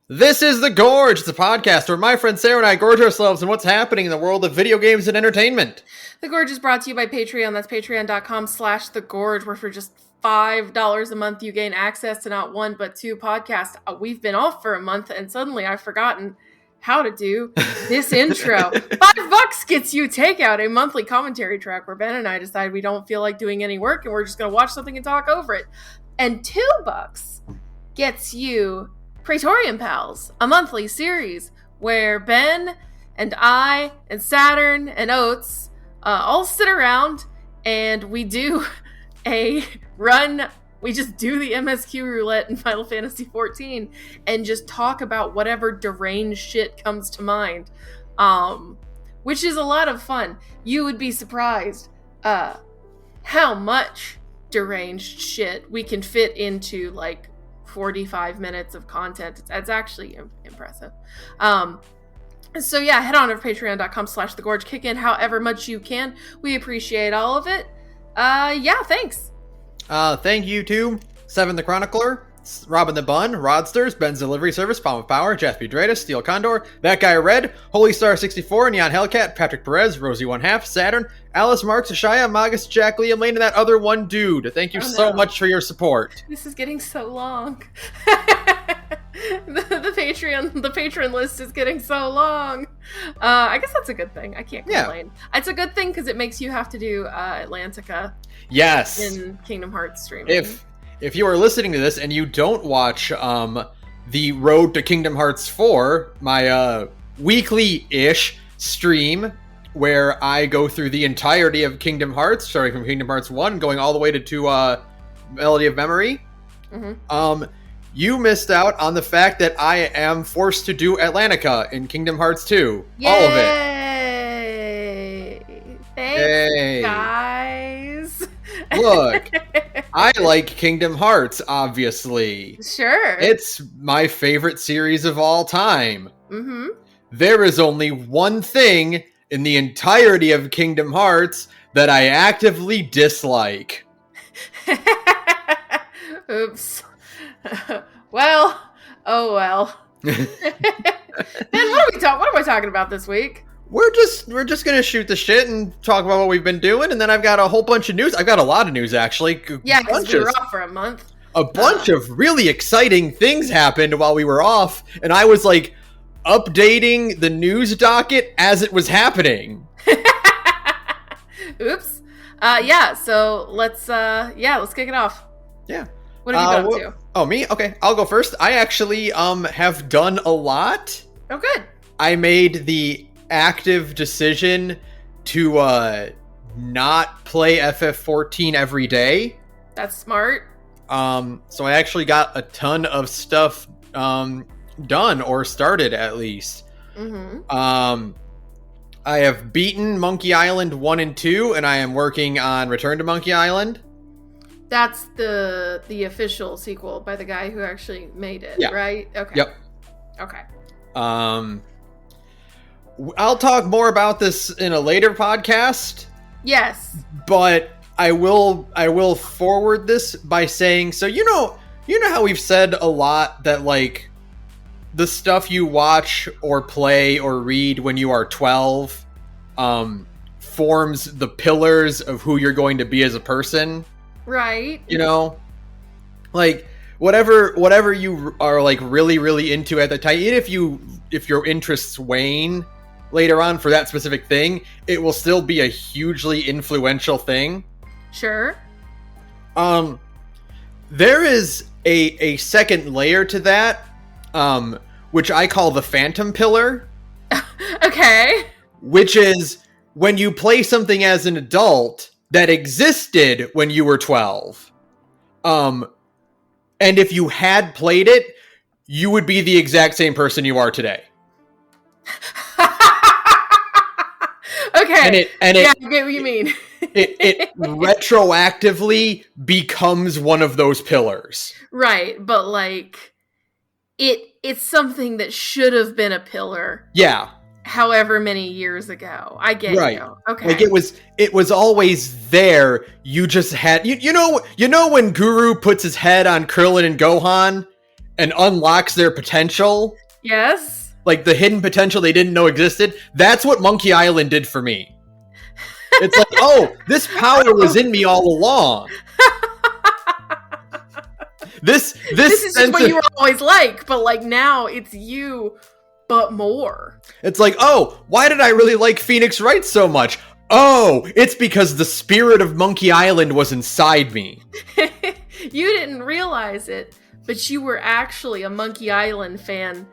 This is The Gorge. It's a podcast where my friend Sarah and I gorge ourselves on what's happening in the world of video games and entertainment. The Gorge is brought to you by Patreon. That's patreon.com/thegorge, where for just $5 a month you gain access to not one but two podcasts. We've been off for a month and suddenly I've forgotten how to do this intro. $5 gets you Takeout, a monthly commentary track where Ben and I decide we don't feel like doing any work and we're just going to watch something and talk over it. And $2 gets you Praetorian Pals, a monthly series where Ben and I and Saturn and Oates all sit around and we do a run. We just do the MSQ roulette in Final Fantasy XIV and just talk about whatever deranged shit comes to mind, which is a lot of fun. You would be surprised how much deranged shit we can fit into like 45 minutes of content. It's actually impressive. So yeah, head on over to patreon.com/thegorge. Kick in however much you can. We appreciate all of it. Yeah, thanks. Thank you to Seven the Chronicler, Robin the Bun, Rodsters, Ben's Delivery Service, Palm of Power, Jasper Dredas, Steel Condor, That Guy Red, Holy Star 64, Neon Hellcat, Patrick Perez, Rosie One Half, Saturn, Alice Marks, Ashaya, Magus, Jack, Liam Lane, and that other one dude. Thank you so much for your support. This is getting so long. The patron list is getting so long. I guess that's a good thing. I can't complain. Yeah. It's a good thing because it makes you have to do Atlantica. Yes. In Kingdom Hearts streaming. If you are listening to this and you don't watch the Road to Kingdom Hearts 4, my weekly-ish stream where I go through the entirety of Kingdom Hearts, starting from Kingdom Hearts 1, going all the way to Melody of Memory, you missed out on the fact that I am forced to do Atlantica in Kingdom Hearts 2. Yay! All of it. Thanks, guys. Look, I like Kingdom Hearts, obviously. Sure. It's my favorite series of all time. Mm-hmm. There is only one thing in the entirety of Kingdom Hearts that I actively dislike. Oops. Well, oh well. Man, what am I talking about this week? We're just gonna shoot the shit and talk about what we've been doing, and then I've got a whole bunch of news. I've got a lot of news, actually. Yeah, because we were off for a month. A bunch of really exciting things happened while we were off, and I was like updating the news docket as it was happening. Oops. Yeah. So let's kick it off. Yeah. What have you done to? Oh, me? Okay, I'll go first. I actually have done a lot. Oh, good. I made the active decision to not play FF14 every day. That's smart. So I actually got a ton of stuff done or started at least. Mm-hmm. I have beaten Monkey Island 1 and 2, and I am working on Return to Monkey Island. That's the official sequel by the guy who actually made it, right? Okay. Yep. Okay. I'll talk more about this in a later podcast. Yes. But I will forward this by saying, so you know how we've said a lot that like the stuff you watch or play or read when you are 12 forms the pillars of who you're going to be as a person. Right. You know, like whatever you are like really, really into at the time, even if your interests wane later on for that specific thing, it will still be a hugely influential thing. Sure. There is a second layer to that, which I call the Phantom Pillar. Okay. Which is when you play something as an adult that existed when you were 12. And if you had played it, you would be the exact same person you are today. Okay. I get what you mean. it retroactively becomes one of those pillars. Right, but like it's something that should have been a pillar. Yeah. However many years ago. I get you. Okay. Like it was always there. You just had you know when Guru puts his head on Krillin and Gohan and unlocks their potential. Yes. Like the hidden potential they didn't know existed. That's what Monkey Island did for me. It's like, oh, this power was in me all along. This is just what you were always like, but like now it's you, but more. It's like, oh, why did I really like Phoenix Wright so much? Oh, it's because the spirit of Monkey Island was inside me. You didn't realize it, but you were actually a Monkey Island fan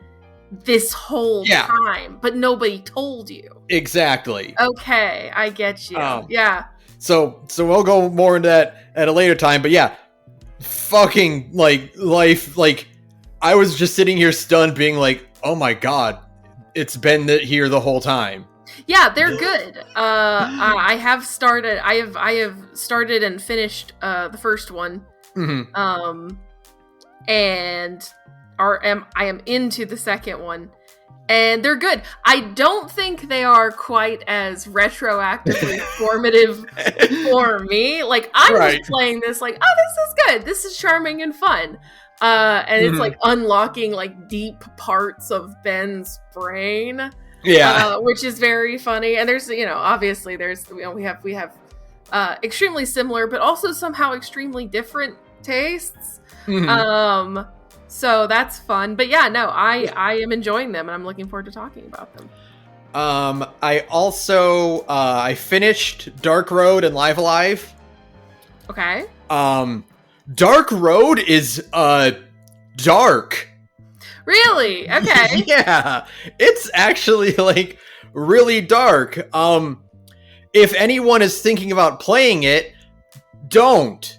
this whole time, but nobody told you. Exactly. Okay, I get you. Yeah. So we'll go more into that at a later time, but yeah, fucking like life. Like I was just sitting here stunned, being like, oh my god, it's been here the whole time. Yeah, they're good. I have started and finished the first one. Mm-hmm. And I am into the second one, and they're good. I don't think they are quite as retroactively formative for me. Like I was playing this like, oh, this is good. This is charming and fun. And it's like unlocking like deep parts of Ben's brain. Yeah. Which is very funny. And there's, obviously there's, we have extremely similar, but also somehow extremely different tastes. Mm-hmm. So that's fun. But yeah, no, I am enjoying them, and I'm looking forward to talking about them. I also, I finished Dark Road and Live Alive. Okay. Dark Road is, dark. Really? Okay. Yeah. It's actually, like, really dark. If anyone is thinking about playing it, don't.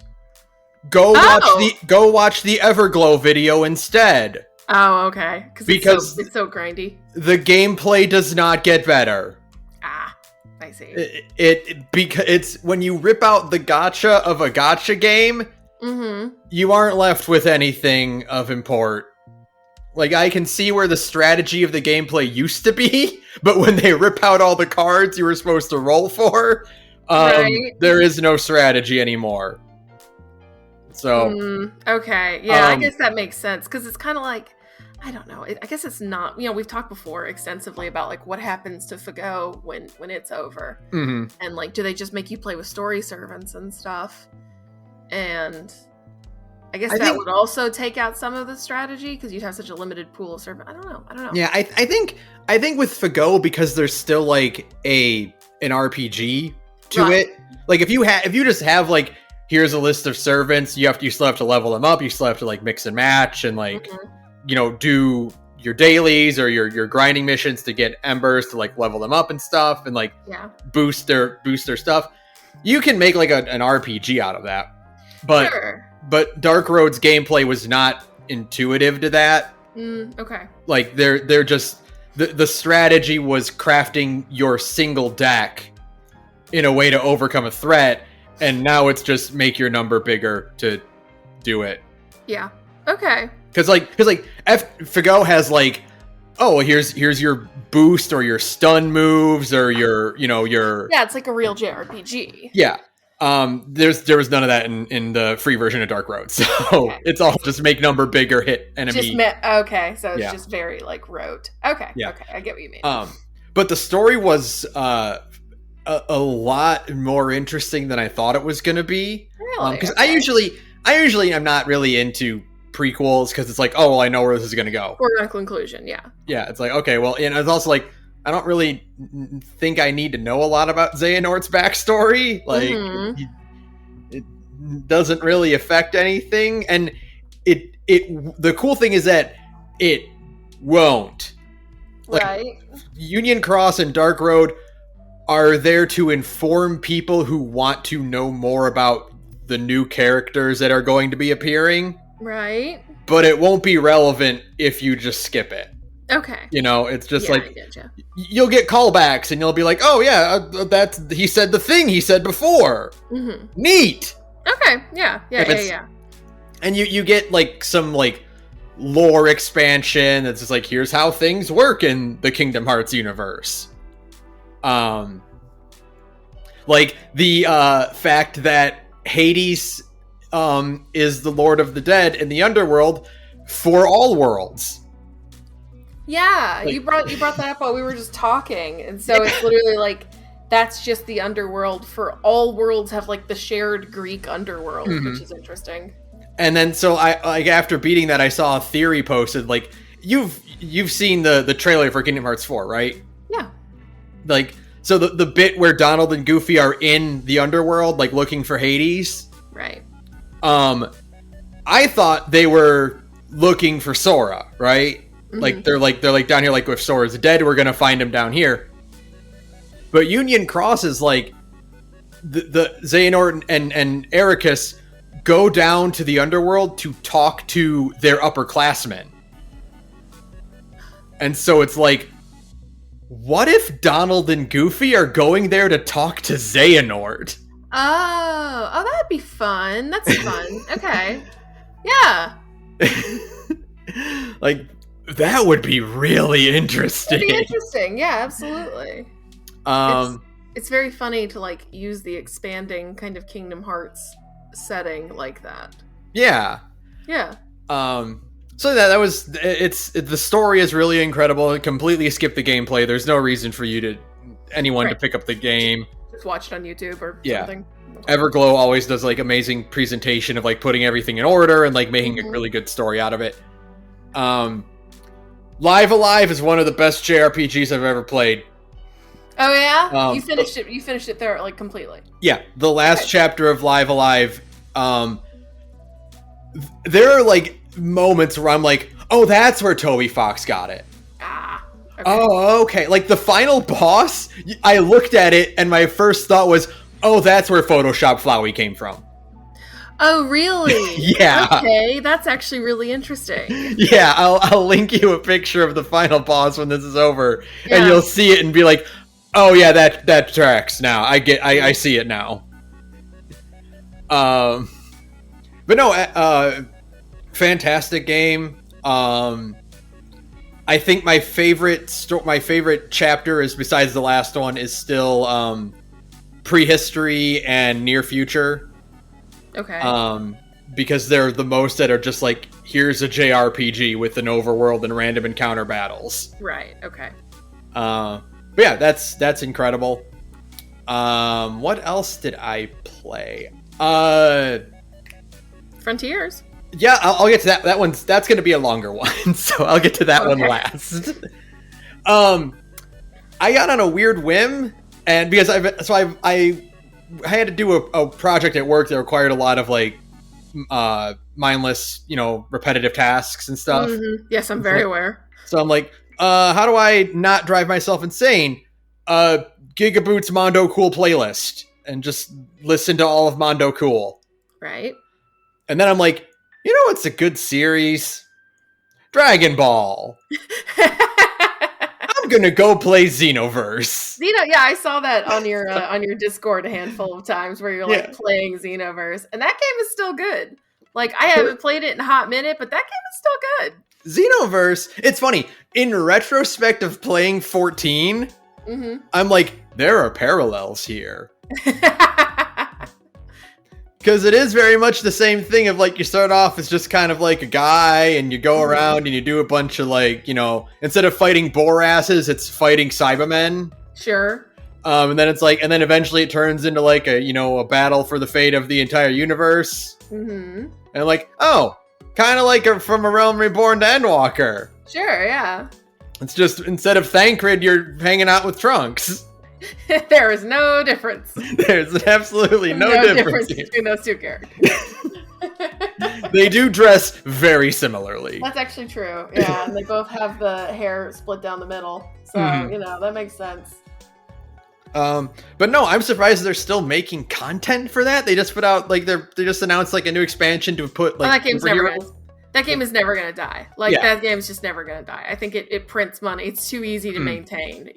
Go watch the Everglow video instead. Oh, okay. Because it's so grindy. The gameplay does not get better. Ah, I see. Because it's when you rip out the gacha of a gacha game, you aren't left with anything of import. Like, I can see where the strategy of the gameplay used to be, but when they rip out all the cards you were supposed to roll for, there is no strategy anymore. So okay, yeah, I guess that makes sense, because it's kind of like, I don't know, I guess it's not, we've talked before extensively about like what happens to Fago when it's over, and like, do they just make you play with story servants and stuff? And I guess that would also take out some of the strategy, because you'd have such a limited pool of servants. I don't know. Yeah, I think with Fago, because there's still like an RPG to it. Like if you just have like, here's a list of servants, you still have to level them up, you still have to like mix and match and like do your dailies or your grinding missions to get embers to like level them up and stuff and like boost their stuff. You can make like an RPG out of that. But Dark Road's gameplay was not intuitive to that. Okay. Like they're just the strategy was crafting your single deck in a way to overcome a threat. And now it's just make your number bigger to do it. Yeah. Okay. Because Fago has like, oh, here's your boost or your stun moves or your. Yeah, it's like a real JRPG. Yeah. There was none of that in the free version of Dark Road, so it's all just make number bigger, hit enemy. Okay, so it's just very like rote. Okay. Yeah. Okay, I get what you mean. But the story was a lot more interesting than I thought it was going to be. Really? Because I usually am not really into prequels because it's like, oh, well, I know where this is going to go. Foregone conclusion, yeah. Yeah, it's like, okay, well, and it's also like, I don't really think I need to know a lot about Xehanort's backstory. Like, it doesn't really affect anything. And the cool thing is that it won't. Like, Union Cross and Dark Road are there to inform people who want to know more about the new characters that are going to be appearing. Right. But it won't be relevant if you just skip it. Okay. It's just like, you'll get callbacks and you'll be like, oh yeah, he said the thing he said before. Neat. Okay. Yeah. And you get like some like lore expansion that's just like, here's how things work in the Kingdom Hearts universe. Like the fact that Hades is the Lord of the Dead in the underworld for all worlds. Yeah, Like- you brought that up while we were just talking, and so it's literally like that's just the underworld for all worlds have like the shared Greek underworld, which is interesting. And then so I like after beating that, I saw a theory posted. Like you've seen the trailer for Kingdom Hearts 4, right? Yeah. Like so the bit where Donald and Goofy are in the underworld, like looking for Hades. Right. I thought they were looking for Sora, right? Like they're like down here. Like if Sora's dead, we're gonna find him down here. But Union Cross is like the Xehanort and Ericus go down to the underworld to talk to their upperclassmen. And so it's like, what if Donald and Goofy are going there to talk to Xehanort? Oh, that'd be fun. That's fun. Okay. Yeah. Like, that would be really interesting. It'd be interesting. Yeah, absolutely. It's very funny to like use the expanding kind of Kingdom Hearts setting like that. Yeah. Yeah. So that was the story is really incredible. It completely skipped the gameplay. There's no reason for anyone to pick up the game. Just watch it on YouTube or something. Everglow always does like amazing presentation of like putting everything in order and like making a really good story out of it. Live Alive is one of the best JRPGs I've ever played. Oh yeah? You finished it. You finished it there like completely. Yeah, the last chapter of Live Alive. There are like moments where I'm like, oh, that's where Toby Fox got it. Okay. Oh, okay. Like the final boss, I looked at it and my first thought was, oh, that's where Photoshop Flowey came from. Oh, really? Yeah. Okay, that's actually really interesting. Yeah, I'll link you a picture of the final boss when this is over, and you'll see it and be like, oh yeah, that tracks now. I see it now. But no, fantastic game. I think my favorite chapter is, besides the last one, is still prehistory and near future. Okay. Because they're the most that are just like, here's a JRPG with an overworld and random encounter battles. Right. Okay. But yeah, that's incredible. What else did I play? Frontiers. Yeah, I'll get to that. That's going to be a longer one, so I'll get to that one last. I got on a weird whim, and because I had to do a project at work that required a lot of like mindless, repetitive tasks and stuff. Mm-hmm. Yes, I'm very aware. So I'm like, how do I not drive myself insane? Gigaboot's Mondo Cool playlist, and just listen to all of Mondo Cool. Right. And then I'm like, what's a good series? Dragon Ball. I'm gonna go play Xenoverse. Yeah, I saw that on your Discord a handful of times where you're like playing Xenoverse, and that game is still good. Like, I haven't played it in a hot minute, but that game is still good. Xenoverse, it's funny. In retrospect of playing 14, I'm like, there are parallels here. Because it is very much the same thing of like, you start off as just kind of like a guy and you go around and you do a bunch of like, instead of fighting boar-asses, it's fighting Cybermen. Sure. And then it's like, and then eventually it turns into like a battle for the fate of the entire universe. Mm-hmm. And like, oh, kind of like From a Realm Reborn to Endwalker. Sure, yeah. It's just, instead of Thancred, you're hanging out with Trunks. There is no difference. There's absolutely no difference between those two characters. They do dress very similarly. That's actually true. Yeah, and they both have the hair split down the middle. So, that makes sense. But no, I'm surprised they're still making content for that. They just put out they just announced like a new expansion to put like that game is never gonna die. Like that game's just never gonna die. I think it prints money. It's too easy to maintain,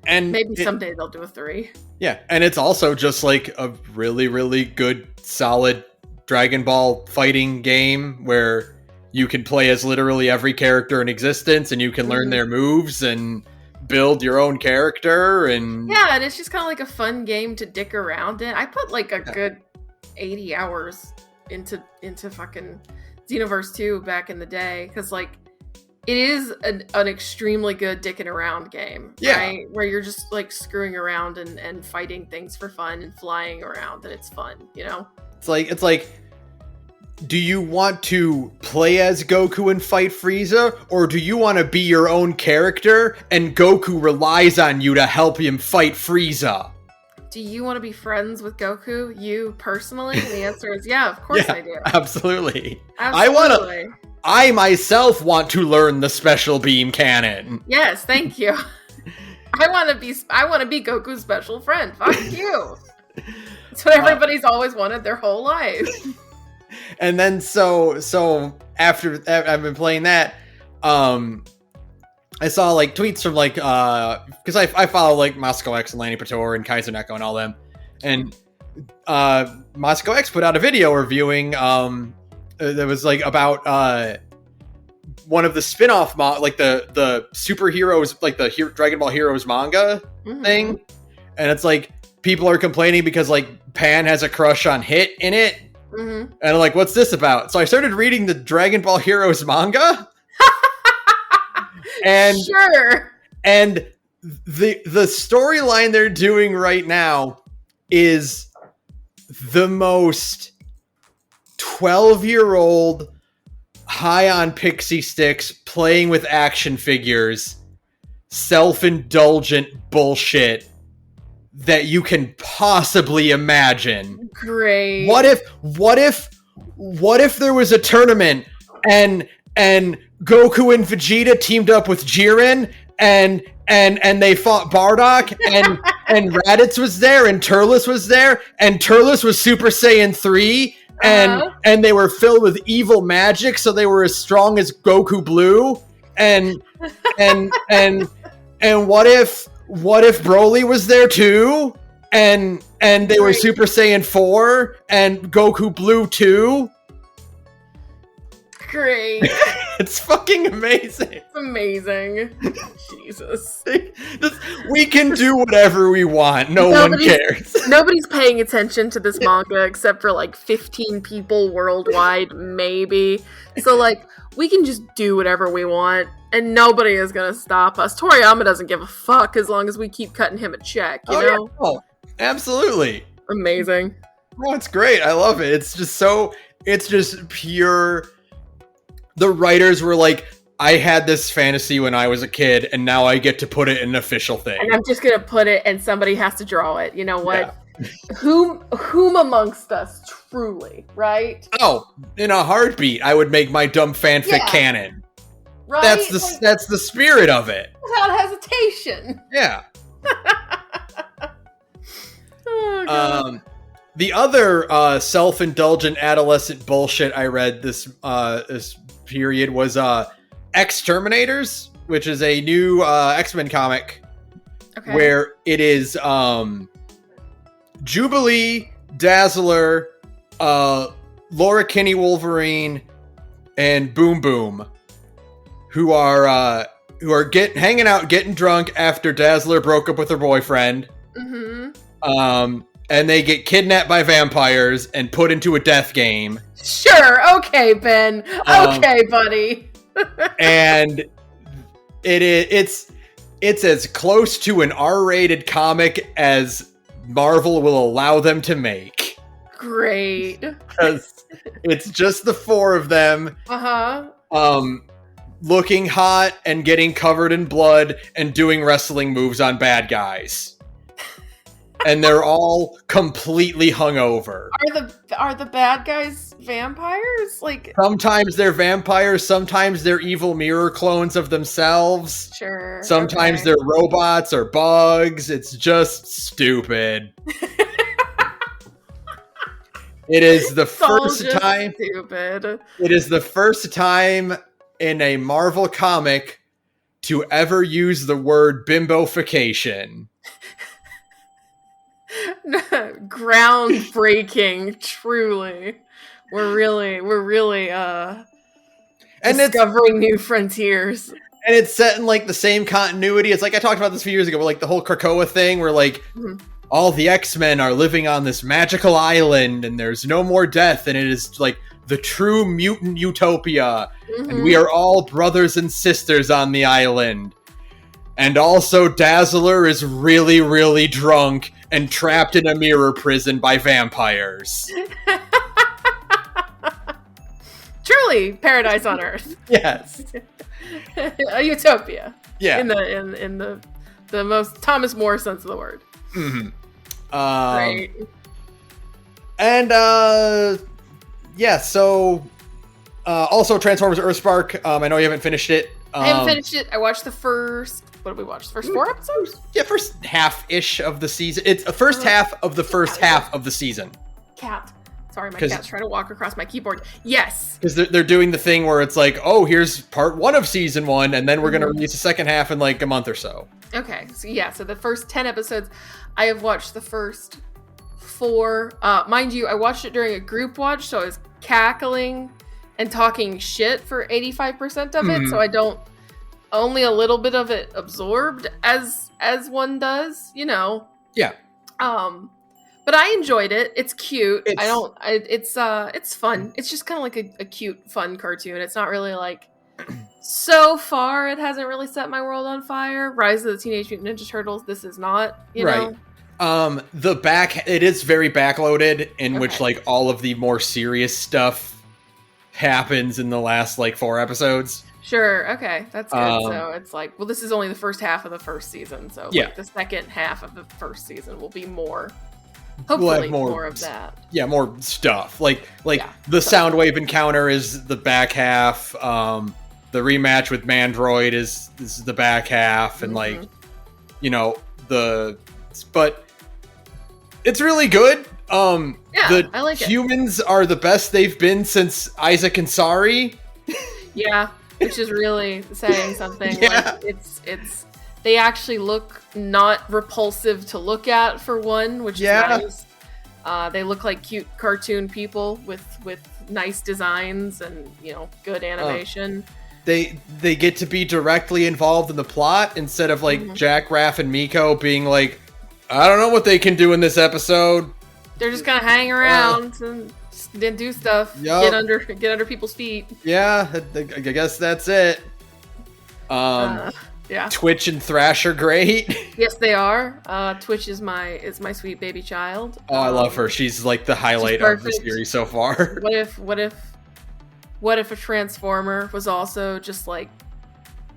And maybe someday they'll do a 3. Yeah, and it's also just like a really, really good, solid Dragon Ball fighting game where you can play as literally every character in existence and you can learn their moves and build your own character. And it's just kind of like a fun game to dick around in. I put like a good 80 hours into fucking Xenoverse 2 back in the day, because like it is an extremely good dicking around game, right? Where you're just like screwing around and fighting things for fun and flying around, and it's fun, you know? It's like, do you want to play as Goku and fight Frieza, or do you want to be your own character and Goku relies on you to help him fight Frieza? Do you want to be friends with Goku? You personally? The answer is yeah, of course I do. Absolutely. Absolutely. I myself want to learn the special beam cannon. Yes, thank you. I want to be Goku's special friend. Fuck you. That's what everybody's always wanted their whole life. And then so after I've been playing that, I saw like tweets from like because I follow like Moscow X and Lanny Pator and Kaiser Neko and all them, and Moscow X put out a video reviewing that was like about one of the spin-off like the superheroes, like the Dragon Ball Heroes manga thing, and it's like people are complaining because like Pan has a crush on Hit in it, and I'm like, what's this about? So I started reading the Dragon Ball Heroes manga. And sure. And the storyline they're doing right now is the most 12-year-old high on pixie sticks playing with action figures, self-indulgent bullshit that you can possibly imagine. Great. What if there was a tournament and Goku and Vegeta teamed up with Jiren and they fought Bardock and Raditz was there and Turles was there and Turles was Super Saiyan 3 and they were filled with evil magic, so they were as strong as Goku Blue and what if Broly was there too and they were Super Saiyan 4 and Goku Blue 2? Great. It's fucking amazing. It's amazing. Jesus. We can do whatever we want. One cares. Nobody's paying attention to this manga except for like 15 people worldwide, maybe. So like, we can just do whatever we want and nobody is gonna stop us. Toriyama doesn't give a fuck as long as we keep cutting him a check, you know? Yeah. Oh, absolutely. Amazing. Oh, it's great. I love it. It's just pure. The writers were like, I had this fantasy when I was a kid, and now I get to put it in an official thing. And I'm just gonna put it, and somebody has to draw it. You know what? Yeah. Whom amongst us, truly, right? Oh, in a heartbeat, I would make my dumb fanfic canon. Right? That's the spirit of it. Without hesitation. Yeah. Oh, God. The other self-indulgent adolescent bullshit I read this period was X-Terminators, which is a new X-Men comic where it is Jubilee, Dazzler, Laura Kinney Wolverine, and Boom Boom, who are hanging out, getting drunk after Dazzler broke up with her boyfriend. And they get kidnapped by vampires and put into a death game. Sure, okay, Ben. Okay, buddy. And it's as close to an R-rated comic as Marvel will allow them to make. Great. Because it's just the four of them. Looking hot and getting covered in blood and doing wrestling moves on bad guys. And they're all completely hungover. Are the bad guys vampires? Like, sometimes they're vampires, sometimes they're evil mirror clones of themselves. Sure. Sometimes they're robots or bugs. It's just stupid. It is the first time. Stupid. It is the first time in a Marvel comic to ever use the word bimbofication. Groundbreaking, truly. We're really discovering new frontiers. And it's set in like the same continuity. It's like I talked about this a few years ago, but like the whole Krakoa thing where like all the X-Men are living on this magical island and there's no more death and it is like the true mutant utopia. And we are all brothers and sisters on the island. And also Dazzler is really, really drunk and trapped in a mirror prison by vampires. Truly, paradise on Earth. Yes. A utopia. Yeah. In the most Thomas More sense of the word. Mm-hmm. Right. And yeah, so also Transformers Earthspark. I know you haven't finished it. I haven't finished it. I watched the first. What did we watch? The first 4 episodes? Yeah, first half-ish of the season. It's the first half of the first half of the season. Cat. Sorry, my cat's trying to walk across my keyboard. Yes. Because they're doing the thing where it's like, oh, here's part 1 of season 1, and then we're going to release the second half in like a month or so. Okay, so yeah, so the first 10 episodes, I have watched the first 4. Mind you, I watched it during a group watch, so I was cackling and talking shit for 85% of it, so I don't, only a little bit of it absorbed as one does, you know. Yeah. But I enjoyed it. It's cute. It's fun. It's just kind of like a cute, fun cartoon. It's not really like, so far it hasn't really set my world on fire. Rise of the Teenage Mutant Ninja Turtles, this is not, you know. It is very backloaded in which like all of the more serious stuff happens in the last like 4 episodes. Sure, okay, that's good. So it's like, well, this is only the first half of the first season, so like the second half of the first season will be more, hopefully more of that. Yeah, more stuff. The Soundwave encounter is the back half. The rematch with Mandroid is the back half, and like, you know, but it's really good. I like it. Humans are the best they've been since Isaac and Sari. Yeah. Which is really saying something. Like it's they actually look not repulsive to look at for one, which is nice. They look like cute cartoon people with nice designs and, you know, good animation. They get to be directly involved in the plot instead of like Jack, Raph, and Miko being like, I don't know what they can do in this episode. They're just gonna hang around and then do stuff. Get under people's feet. Yeah, I guess that's it. Twitch and Thrash are great. Yes, they are. Twitch is my sweet baby child. Oh, I love her. She's like the highlight of the series so far. What if a Transformer was also just like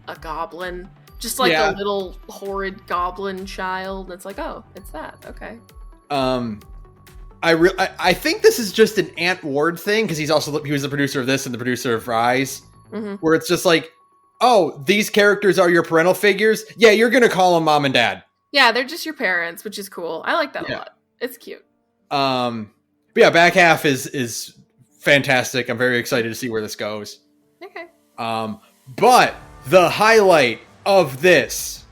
a goblin? Just like a little horrid goblin child. It's like, oh, it's that. Okay. I think this is just an Ant Ward thing because he was the producer of this and the producer of Rise, where it's just like, oh, these characters are your parental figures. Yeah, you're gonna call them mom and dad. Yeah, they're just your parents, which is cool. I like that a lot. It's cute. But yeah, back half is fantastic. I'm very excited to see where this goes. Okay. But the highlight of this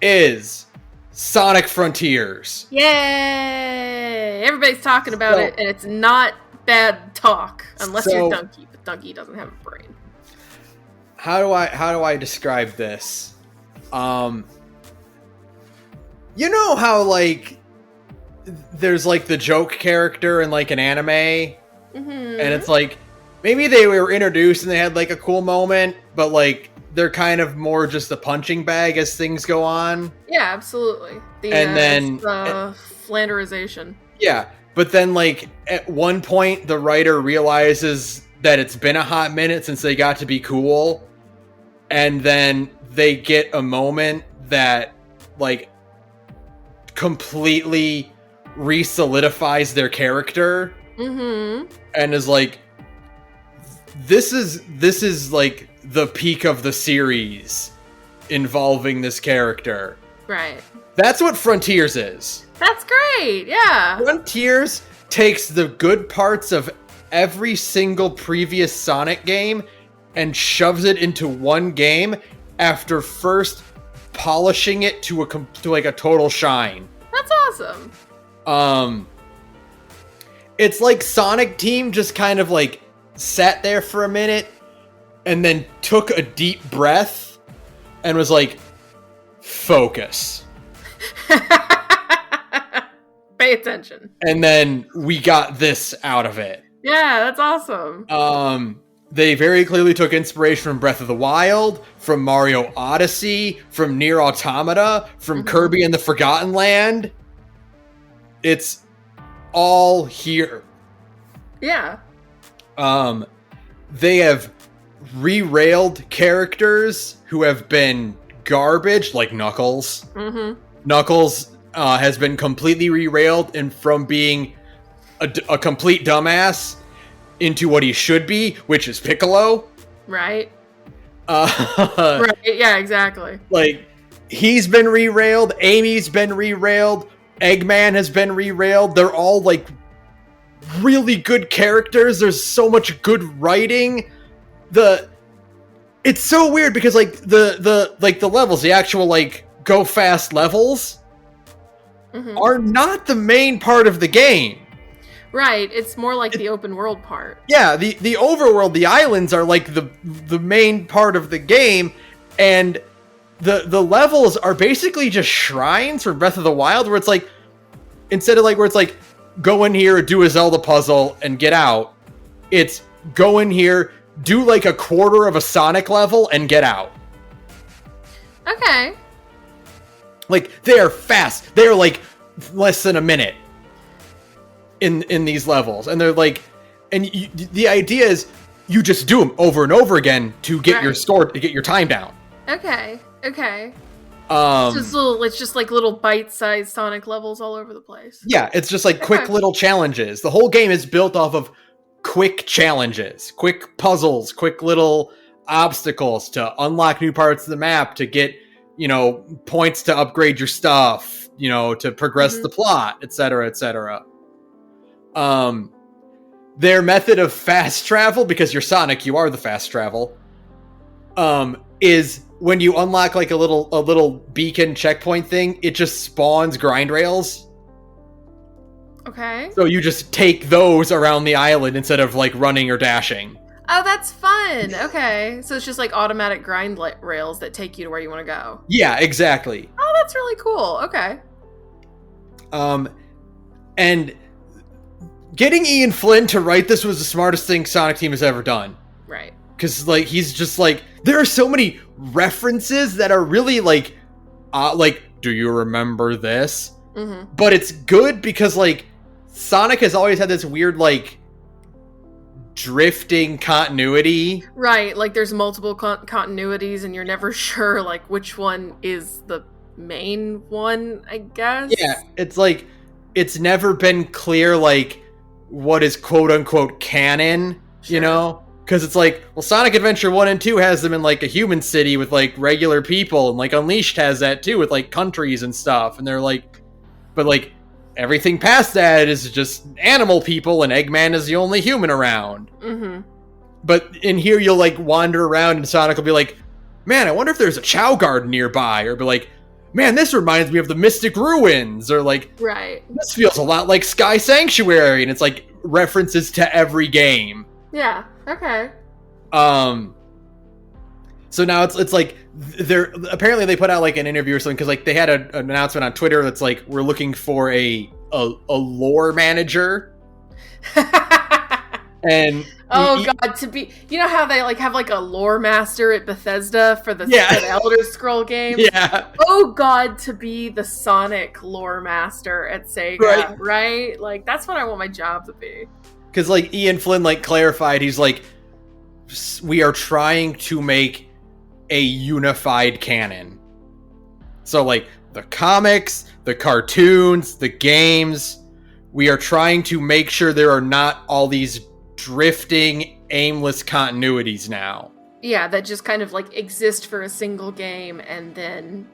is Sonic Frontiers. Yay! Everybody's talking about it, and it's not bad talk unless you're Donkey, but Donkey doesn't have a brain. How do I describe this? You know how like there's like the joke character in like an anime, and it's like maybe they were introduced and they had like a cool moment, but like they're kind of more just a punching bag as things go on. Yeah, absolutely. Flanderization. Yeah, but then like at one point the writer realizes that it's been a hot minute since they got to be cool, and then they get a moment that like completely re-solidifies their character, and is like, this is like the peak of the series involving this character. Right. That's what Frontiers is. That's great. Yeah. Frontiers takes the good parts of every single previous Sonic game and shoves it into one game after first polishing it to like a total shine. That's awesome. It's like Sonic Team just kind of like sat there for a minute and then took a deep breath and was like, focus. Pay attention. And then we got this out of it. Yeah, that's awesome. They very clearly took inspiration from Breath of the Wild, from Mario Odyssey, from Nier Automata, from Kirby and the Forgotten Land. It's all here. Yeah. They have re-railed characters who have been garbage, like Knuckles. Knuckles has been completely re-railed, and from being a complete dumbass into what he should be, which is Piccolo. Right. Right, yeah, exactly. Like, he's been re-railed, Amy's been re-railed, Eggman has been re-railed. They're all, like, really good characters. There's so much good writing. It's so weird because, like, the levels, the actual, like, go fast levels are not the main part of the game. Right, it's more like the open world part. Yeah, the overworld, the islands are like the main part of the game, and the levels are basically just shrines from Breath of the Wild, where it's like, instead of like where it's like go in here, do a Zelda puzzle, and get out, it's go in here, do like a quarter of a Sonic level, and get out. Okay. Like, they're fast. They're like less than a minute in these levels, and they're like, and the idea is you just do them over and over again to get your score, to get your time down. Okay. It's just like little bite-sized Sonic levels all over the place. Yeah, it's just like quick little challenges. The whole game is built off of quick challenges, quick puzzles, quick little obstacles to unlock new parts of the map, to get, points to upgrade your stuff, to progress the plot, etc., etc. Their method of fast travel, because you're Sonic, you are the fast travel, is when you unlock like a little beacon checkpoint thing, it just spawns grind rails. Okay. So you just take those around the island instead of like running or dashing. Oh, that's fun. Okay. So it's just like automatic grind rails that take you to where you want to go. Yeah, exactly. Oh, that's really cool. Okay. And getting Ian Flynn to write this was the smartest thing Sonic Team has ever done. Right. Because, like, he's just, like, there are so many references that are really, like, do you remember this? But it's good because, like, Sonic has always had this weird, like, drifting continuity. Right, like, there's multiple continuities, and you're never sure, like, which one is the main one, I guess? Yeah, it's, like, it's never been clear, like, what is quote-unquote canon, Because it's like, well, Sonic Adventure 1 and 2 has them in, like, a human city with, like, regular people, and, like, Unleashed has that, too, with, like, countries and stuff, and they're, like, but, like, everything past that is just animal people, and Eggman is the only human around. But in here, you'll, like, wander around, and Sonic will be like, man, I wonder if there's a Chow Garden nearby, or be like, man, this reminds me of the Mystic Ruins, or, like, this feels a lot like Sky Sanctuary, and it's, like, references to every game. Yeah, okay. So now it's like, they're, apparently they put out, like, an interview or something, because, like, they had an announcement on Twitter that's, like, we're looking for a lore manager. And God, to be, how they like have like a lore master at Bethesda for the Elder Scroll games? Yeah. Oh God, to be the Sonic lore master at Sega, right? Like, that's what I want my job to be. Because, like, Ian Flynn, like, clarified, he's like, we are trying to make a unified canon. So, like, the comics, the cartoons, the games, we are trying to make sure there are not all these drifting, aimless continuities now. Yeah, that just kind of, like, exist for a single game and then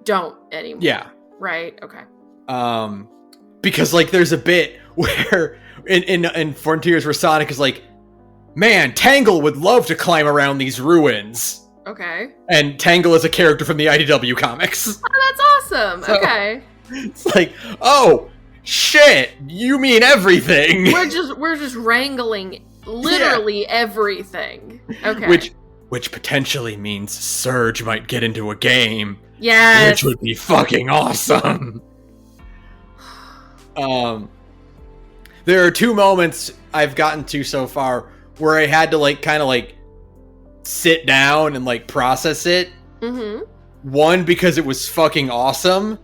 don't anymore. Yeah. Right, okay. Because, like, there's a bit where, in Frontiers, where Sonic is like, man, Tangle would love to climb around these ruins. Okay. And Tangle is a character from the IDW comics. Oh, that's awesome. So, okay. It's like, oh, shit, you mean everything. We're just wrangling literally everything. Okay. Which potentially means Surge might get into a game. Yes. Which would be fucking awesome. There are two moments I've gotten to so far where I had to like kind of like sit down and like process it. Mm-hmm. One, because it was fucking awesome,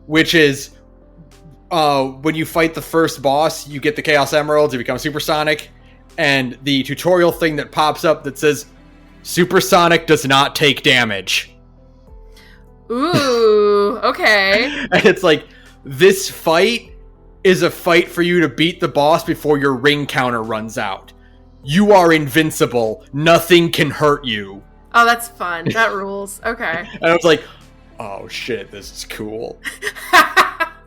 which is when you fight the first boss, you get the Chaos Emeralds, you become supersonic, and the tutorial thing that pops up that says supersonic does not take damage. Ooh, okay. And it's like, this fight is a fight for you to beat the boss before your ring counter runs out. You are invincible. Nothing can hurt you. Oh, that's fun. That rules. Okay. And I was like, oh shit, this is cool.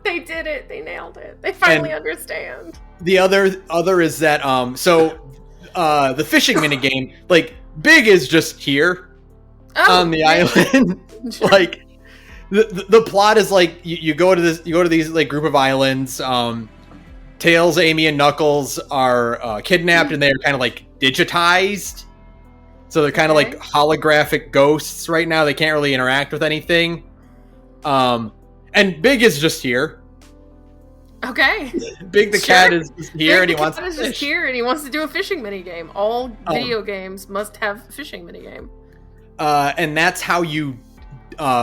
They did it. They nailed it. They finally understand. The other is that the fishing minigame, like, Big is just here on the island. Like, the plot is like you go to these like group of islands. Tails, Amy, and Knuckles are kidnapped, and they are kind of like digitized. So they're kind of like holographic ghosts right now. They can't really interact with anything. And Big is just here. Okay. Big the cat is just here, and he wants to fish. Just here, and he wants to do a fishing minigame. All video games must have a fishing minigame. And that's how you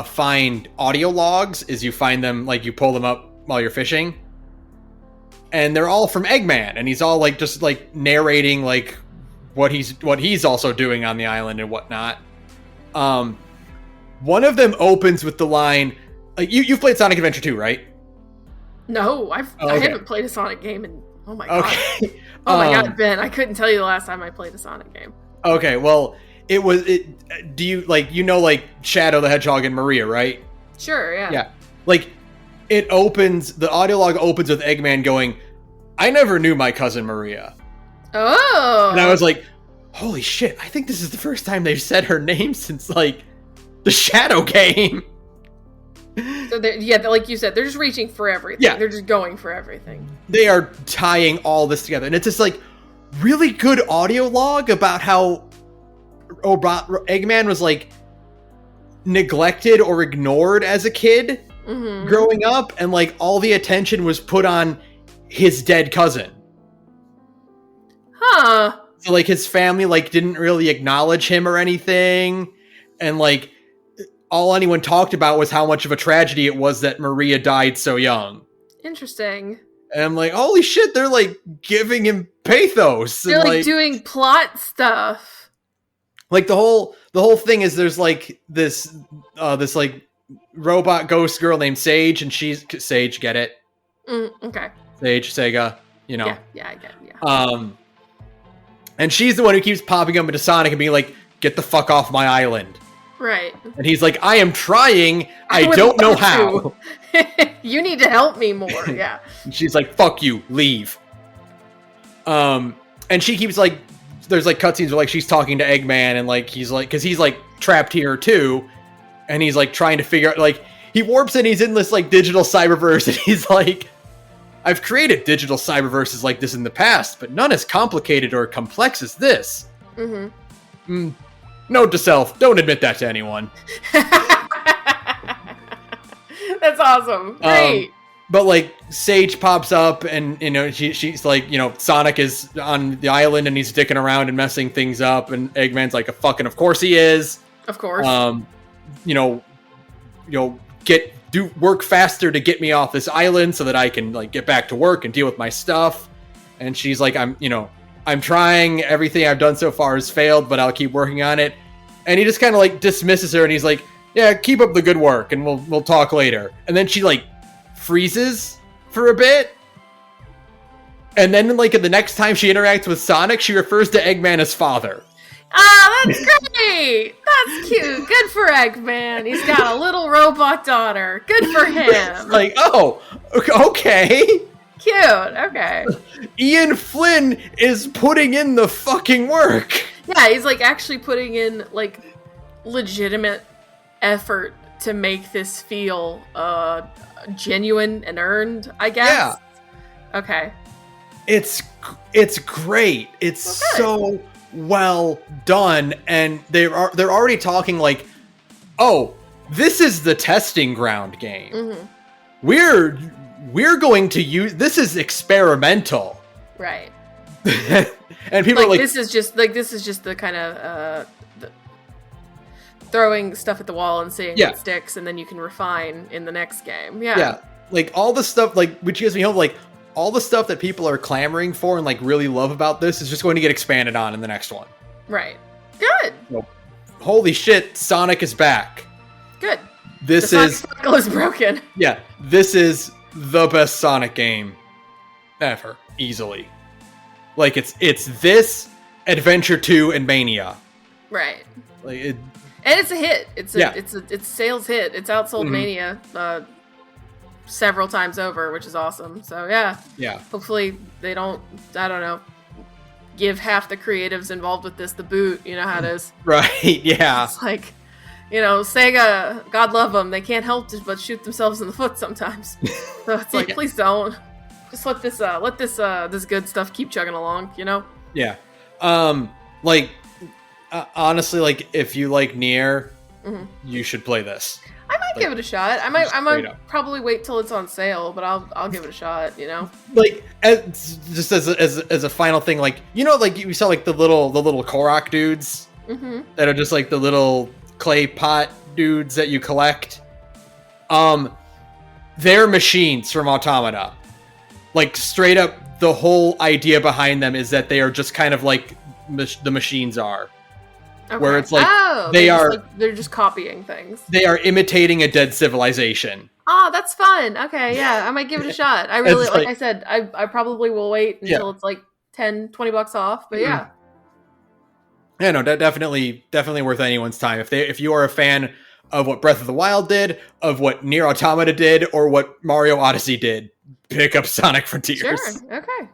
find audio logs. Is you find them, like, you pull them up while you're fishing, and they're all from Eggman, and he's all like just like narrating like what he's also doing on the island and whatnot. One of them opens with the line, you've played Sonic Adventure 2, right? No, I haven't played a Sonic game in, oh my god. Okay. Oh my god, Ben, I couldn't tell you the last time I played a Sonic game. Okay, well, do you, like, like Shadow the Hedgehog and Maria, right? Sure, yeah. Yeah. Like, the audio log opens with Eggman going, I never knew my cousin Maria. Oh. And I was like, holy shit, I think this is the first time they've said her name since, like, the Shadow game. So, like you said, they're just reaching for everything. Yeah. They're just going for everything. They are tying all this together. And it's just, like, really good audio log about how Eggman was, like, neglected or ignored as a kid growing up. And, like, all the attention was put on his dead cousin. Huh. So, like, his family, like, didn't really acknowledge him or anything. And, like, all anyone talked about was how much of a tragedy it was that Maria died so young. Interesting. And I'm like, holy shit, they're, like, giving him pathos. They're, like, doing plot stuff. Like, the whole thing is there's, like, this like, robot ghost girl named Sage, and she's... Sage, get it? Okay. Sage, Sega, you know. Yeah, I get it, yeah. And she's the one who keeps popping up into Sonic and being like, get the fuck off my island. Right. And he's like, I am trying, I don't know how. You need to help me more, yeah. And she's like, fuck you, leave. And she keeps, like, there's, like, cutscenes where, like, she's talking to Eggman, and, like, he's like, because he's, like, trapped here too, and he's, like, trying to figure out, like, he warps in, he's in this, like, digital cyberverse, and he's like, I've created digital cyberverses like this in the past, but none as complicated or complex as this. Note to self, don't admit that to anyone. That's awesome. Great. But, like, Sage pops up, and, you know, she's like, you know, Sonic is on the island, and he's dicking around and messing things up, and Eggman's like, of course he is. Of course. Work faster to get me off this island so that I can, like, get back to work and deal with my stuff. And she's like, I'm trying. Everything I've done so far has failed, but I'll keep working on it. And he just kind of, like, dismisses her, and he's like, yeah, keep up the good work, and we'll talk later. And then she, like, freezes for a bit. And then, like, the next time she interacts with Sonic, she refers to Eggman as father. Ah, that's great! That's cute. Good for Eggman. He's got a little robot daughter. Good for him. Like, oh, okay. Cute. Okay. Ian Flynn is putting in the fucking work. Yeah, he's, like, actually putting in, like, legitimate effort to make this feel genuine and earned, I guess. Yeah. Okay. It's great. It's so well done, and they're already talking like, oh, this is the testing ground game. we're going to use, this is experimental. Right. And people are like, this is just the kind of throwing stuff at the wall and seeing what sticks, and then you can refine in the next game. Yeah. Like all the stuff, like, which gives me hope, like all the stuff that people are clamoring for and like really love about this is just going to get expanded on in the next one. Right. Good. Well, holy shit, Sonic is back. Good. The Sonic cycle is broken. Yeah, this is the best Sonic game ever, easily. Like it's this, Adventure 2, and Mania. Right. Like and it's a hit. It's a sales hit. It's outsold Mania several times over, which is awesome. So yeah. Hopefully they don't, I don't know, give half the creatives involved with this the boot. You know how it is. Right. Yeah. It's like, you know, Sega, God love them, they can't help but shoot themselves in the foot sometimes. So it's like, please don't. Just let this good stuff keep chugging along, you know? Yeah. Honestly, like, if you like Nier, you should play this. I might give it a shot. I might probably wait till it's on sale, but I'll give it a shot, you know? Like, as a final thing, like, you know, like, you saw, like, the little Korok dudes that are just, like, the little clay pot dudes that you collect? They're machines from Automata. Like, straight up, the whole idea behind them is that they are just kind of like the machines are. Okay. Where it's like, they're just copying things. They are imitating a dead civilization. Oh, that's fun. Okay, yeah, I might give it a shot. I really, like I said, I probably will wait until it's like $10-20 off, but yeah. Yeah, no, definitely worth anyone's time. If you are a fan of what Breath of the Wild did, of what Nier Automata did, or what Mario Odyssey did, pick up Sonic Frontiers. Sure, okay.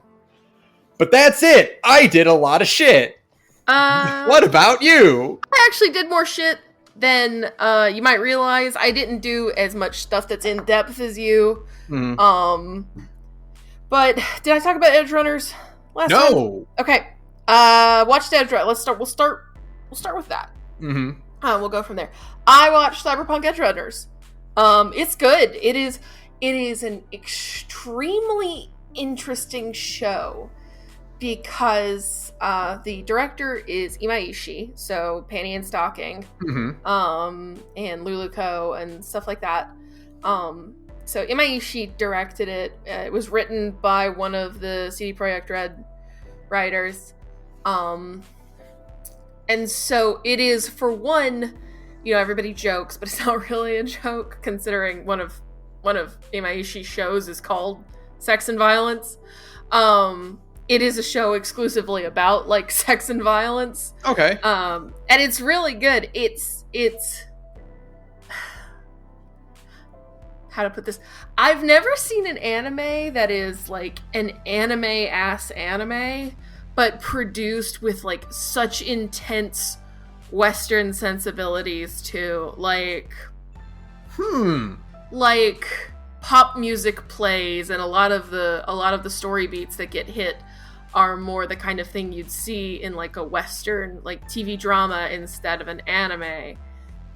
But that's it. I did a lot of shit. What about you? I actually did more shit than you might realize. I didn't do as much stuff that's in depth as you. But did I talk about Edge Runners last time? No. Okay. Watched Edge Runners. We'll start with that. We'll go from there. I watched Cyberpunk Edge Runners. It's good. It is an extremely interesting show because the director is Imaishi, so Panty and Stocking, and Luluko and stuff like that. So Imaishi directed it. It was written by one of the CD Projekt Red writers. And so it is, for one, you know, everybody jokes, but it's not really a joke considering one of Imaishi's shows is called Sex and Violence. It is a show exclusively about like sex and violence. Okay. And it's really good. It's how to put this? I've never seen an anime that is like an anime-ass anime, but produced with like such intense Western sensibilities too. Like pop music plays, and a lot of the story beats that get hit are more the kind of thing you'd see in like a Western like TV drama instead of an anime.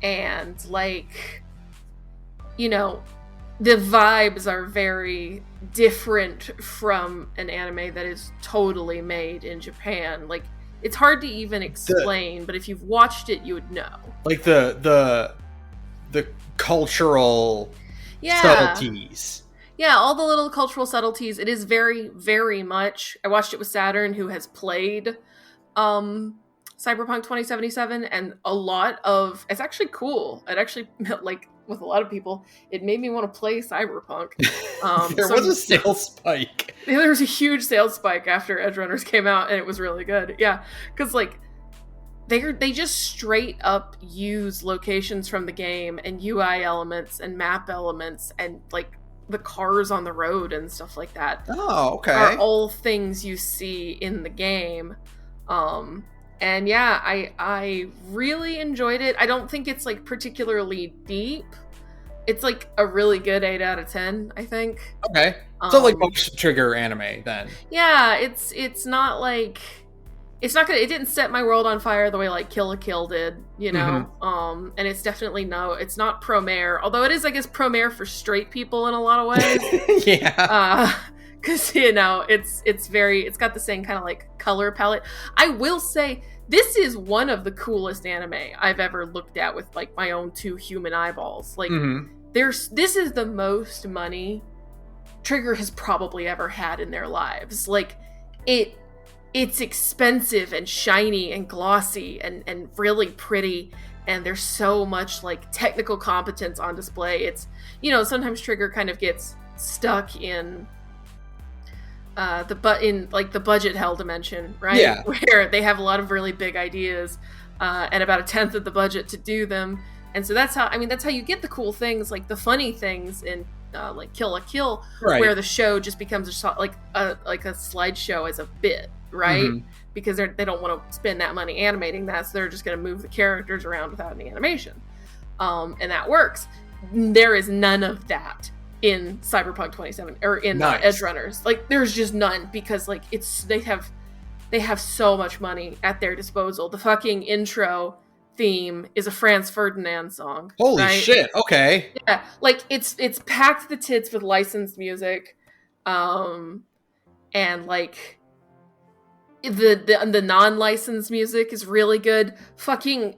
And like, you know, the vibes are very different from an anime that is totally made in Japan. Like, it's hard to even explain, but if you've watched it, you would know. Like the cultural subtleties. Yeah, all the little cultural subtleties. It is very, very much. I watched it with Saturn, who has played Cyberpunk 2077, and a lot of it's actually cool. It actually, like with a lot of people, it made me want to play Cyberpunk. There was a sales spike. There was a huge sales spike after Edge Runners came out, and it was really good. Yeah, because like they just straight up use locations from the game and UI elements and map elements and like the cars on the road and stuff like that. Oh, okay. Are all things you see in the game. And yeah, I really enjoyed it. I don't think it's like particularly deep. It's like a really good 8 out of 10, I think. Okay. So like motion trigger anime then. Yeah, it's not like it didn't set my world on fire the way like Kill la Kill did, you know. And it's definitely it's not pro-mare, although it is, I guess, pro-mare for straight people in a lot of ways. Yeah. Because it's got the same kind of like color palette. I will say this is one of the coolest anime I've ever looked at with like my own 2 human eyeballs. Like this is the most money Trigger has probably ever had in their lives. Like it's expensive and shiny and glossy and really pretty, and there's so much like technical competence on display. It's, you know, sometimes Trigger kind of gets stuck in the budget hell dimension, right? Yeah. Where they have a lot of really big ideas and about 1/10 of the budget to do them. And so that's how you get the cool things, like the funny things in like Kill la Kill, where the show just becomes like a slideshow as a bit, right? Because they don't want to spend that money animating that, so they're just going to move the characters around without any animation, and that works. There is none of that in Cyberpunk 27 or in Edge Runners. Like there's just none, because like they have so much money at their disposal. The fucking intro theme is a Franz Ferdinand song. Holy shit! Okay. Yeah, like it's packed to the tits with licensed music, and like the non-licensed music is really good. Fucking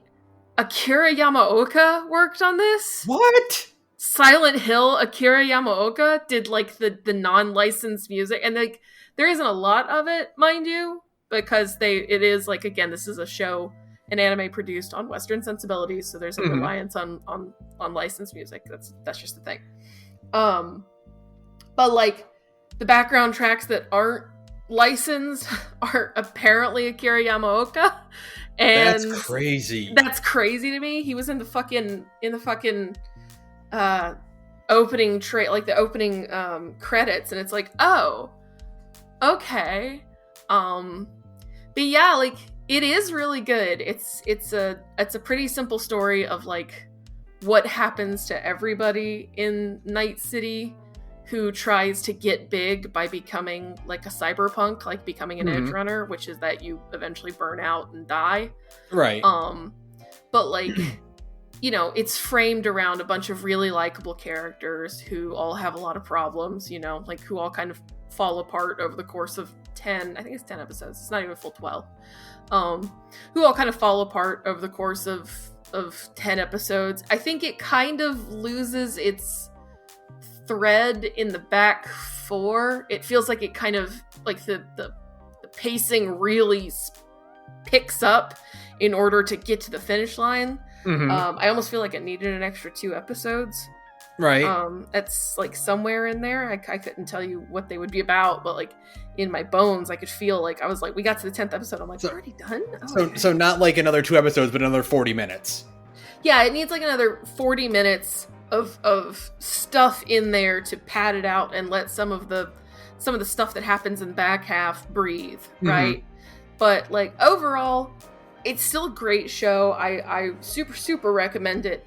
Akira Yamaoka worked on this. What? Silent Hill, Akira Yamaoka did like the non-licensed music, and like there isn't a lot of it, mind you, because it is like, again, this is a show, an anime produced on Western sensibilities, so there's a reliance on licensed music. That's just the thing. But like the background tracks that aren't licensed are apparently Akira Yamaoka, and that's crazy. That's crazy to me. He was in the fucking opening like the opening credits, and it's like, oh, okay. But yeah, like it is really good. It's a pretty simple story of like what happens to everybody in Night City who tries to get big by becoming like a cyberpunk, like becoming an edge runner, which is that you eventually burn out and die. Right. But like, you know, it's framed around a bunch of really likable characters who all have a lot of problems, you know, like who all kind of fall apart over the course of 10 episodes. It's not even full 12. Who all kind of fall apart over the course of 10 episodes. I think it kind of loses its thread in the back 4. It feels like it kind of like the pacing really picks up in order to get to the finish line. I almost feel like it needed an extra 2 episodes. Right. That's like somewhere in there. I couldn't tell you what they would be about, but like in my bones, I could feel like I was like, we got to the 10th episode. I'm like, we're already done? Oh, okay. So not like another 2 episodes, but another 40 minutes. Yeah, it needs like another 40 minutes of stuff in there to pad it out and let some of the stuff that happens in the back half breathe, right? But like overall, it's still a great show. I super recommend it.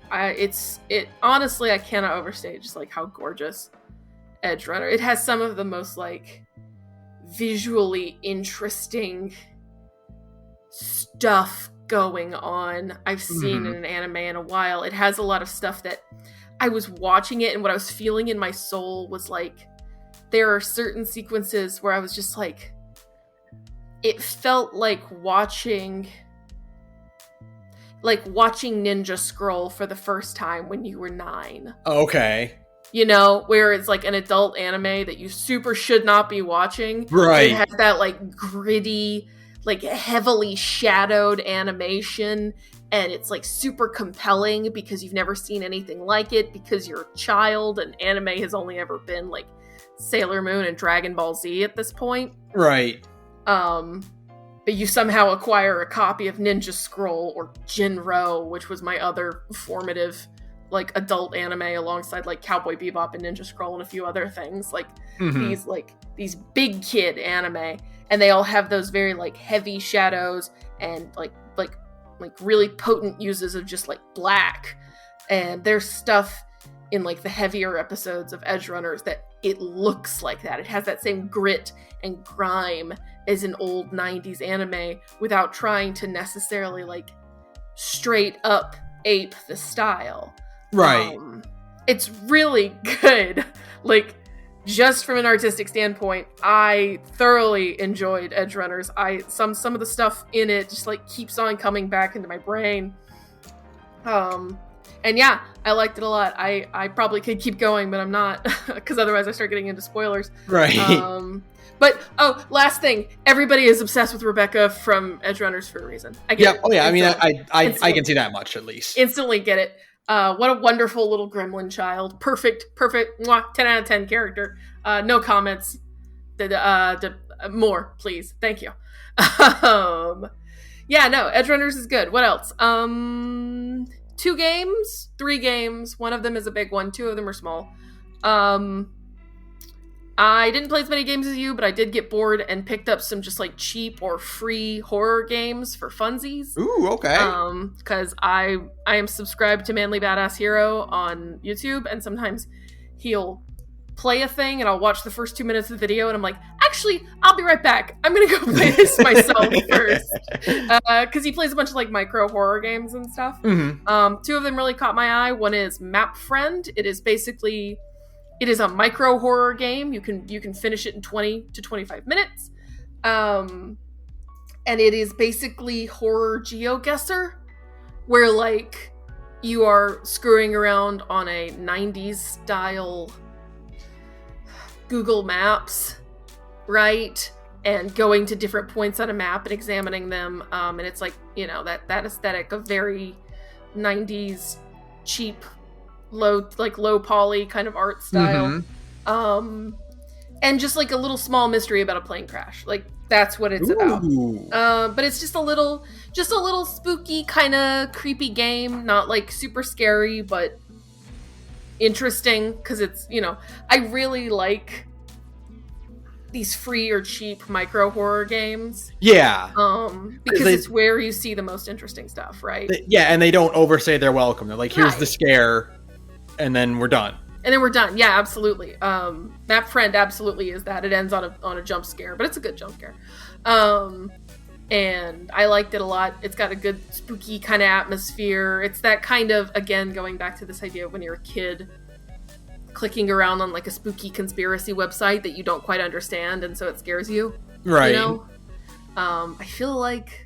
Honestly, I cannot overstate just like how gorgeous Edge Runner. It has some of the most like visually interesting stuff going on I've seen in an anime in a while. It has a lot of stuff that I was watching it, and what I was feeling in my soul was like, there are certain sequences where I was just like, it felt like watching Ninja Scroll for the first time when you were 9. Okay. You know, where it's like an adult anime that you super should not be watching. Right. It has that like gritty, like heavily shadowed animation, and it's like super compelling because you've never seen anything like it, because you're a child and anime has only ever been like Sailor Moon and Dragon Ball Z at this point. Right. But you somehow acquire a copy of Ninja Scroll or Jinro, which was my other formative like adult anime alongside like Cowboy Bebop and Ninja Scroll and a few other things, like these big kid anime, and they all have those very like heavy shadows and like really potent uses of just like black. And there's stuff in like the heavier episodes of Edge Runners that it looks like that. It has that same grit and grime as an old 90s anime without trying to necessarily like straight up ape the style. Right. It's really good. Like, just from an artistic standpoint, I thoroughly enjoyed Edgerunners. Some of the stuff in it just like keeps on coming back into my brain. And yeah, I liked it a lot. I probably could keep going, but I'm not, because otherwise I start getting into spoilers. Right. But last thing, everybody is obsessed with Rebecca from Edgerunners for a reason. I get it. Oh yeah. I mean, I can see that much at least. Instantly get it. What a wonderful little gremlin child. Perfect. Mwah, 10 out of 10 character. No comments. More, please. Thank you. Yeah, no, Edgerunners is good. What else? 3 games. One of them is a big one. 2 of them are small. I didn't play as many games as you, but I did get bored and picked up some just like cheap or free horror games for funsies. Ooh, okay. Because I am subscribed to Manly Badass Hero on YouTube, and sometimes he'll play a thing and I'll watch the first 2 minutes of the video and I'm like, actually, I'll be right back. I'm gonna go play this myself first. Because he plays a bunch of like micro horror games and stuff. Mm-hmm. 2 of them really caught my eye. One is Map Friend. It is a micro horror game. You can finish it in 20 to 25 minutes. And it is basically horror GeoGuessr, where like you are screwing around on a 90s style Google Maps, right? And going to different points on a map and examining them. And it's like, that aesthetic of very 90s cheap, low poly kind of art style. Mm-hmm. And just like a little small mystery about a plane crash. Like, that's what it's about. But it's just a little spooky, kind of creepy game. Not like super scary, but interesting, because it's, I really like these free or cheap micro horror games. Yeah. Because it's where you see the most interesting stuff, right? And they don't overstay their welcome. They're like, here's the scare, and then we're done. Yeah, absolutely. Map Friend absolutely is that. It ends on a jump scare, but it's a good jump scare. And I liked it a lot. It's got a good spooky kind of atmosphere. It's that kind of, again, going back to this idea of when you're a kid, clicking around on like a spooky conspiracy website that you don't quite understand, and so it scares you. Right. I feel like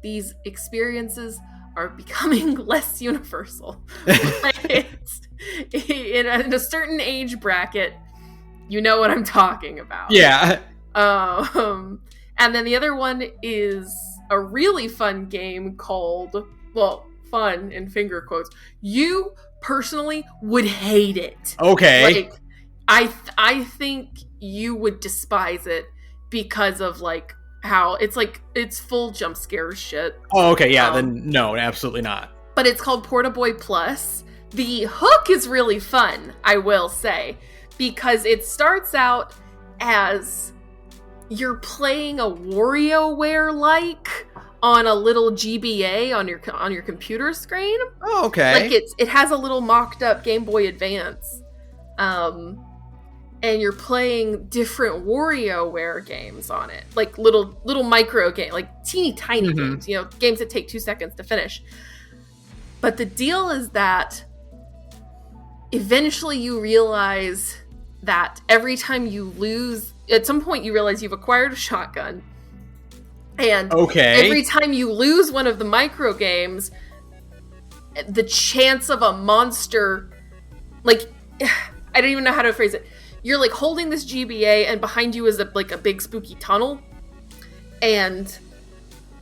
these experiences are becoming less universal. In a certain age bracket, you know what I'm talking about. Yeah. And then the other one is a really fun game called, fun in finger quotes. You personally would hate it. Okay. Like, I think you would despise it because of like how it's full jump scare shit. Oh, okay, yeah, then no, absolutely not. But it's called Porta Boy Plus. The hook is really fun, I will say, because it starts out as you're playing a WarioWare-like on a little GBA on your computer screen. Oh, okay. Like it has a little mocked up Game Boy Advance. And you're playing different WarioWare games on it. Like little micro game, like teeny tiny games, games that take 2 seconds to finish. But the deal is that eventually you realize that every time you lose, at some point you realize you've acquired a shotgun. And every time you lose one of the micro games, the chance of a monster, like, I don't even know how to phrase it. You're like holding this GBA and behind you is a big spooky tunnel. And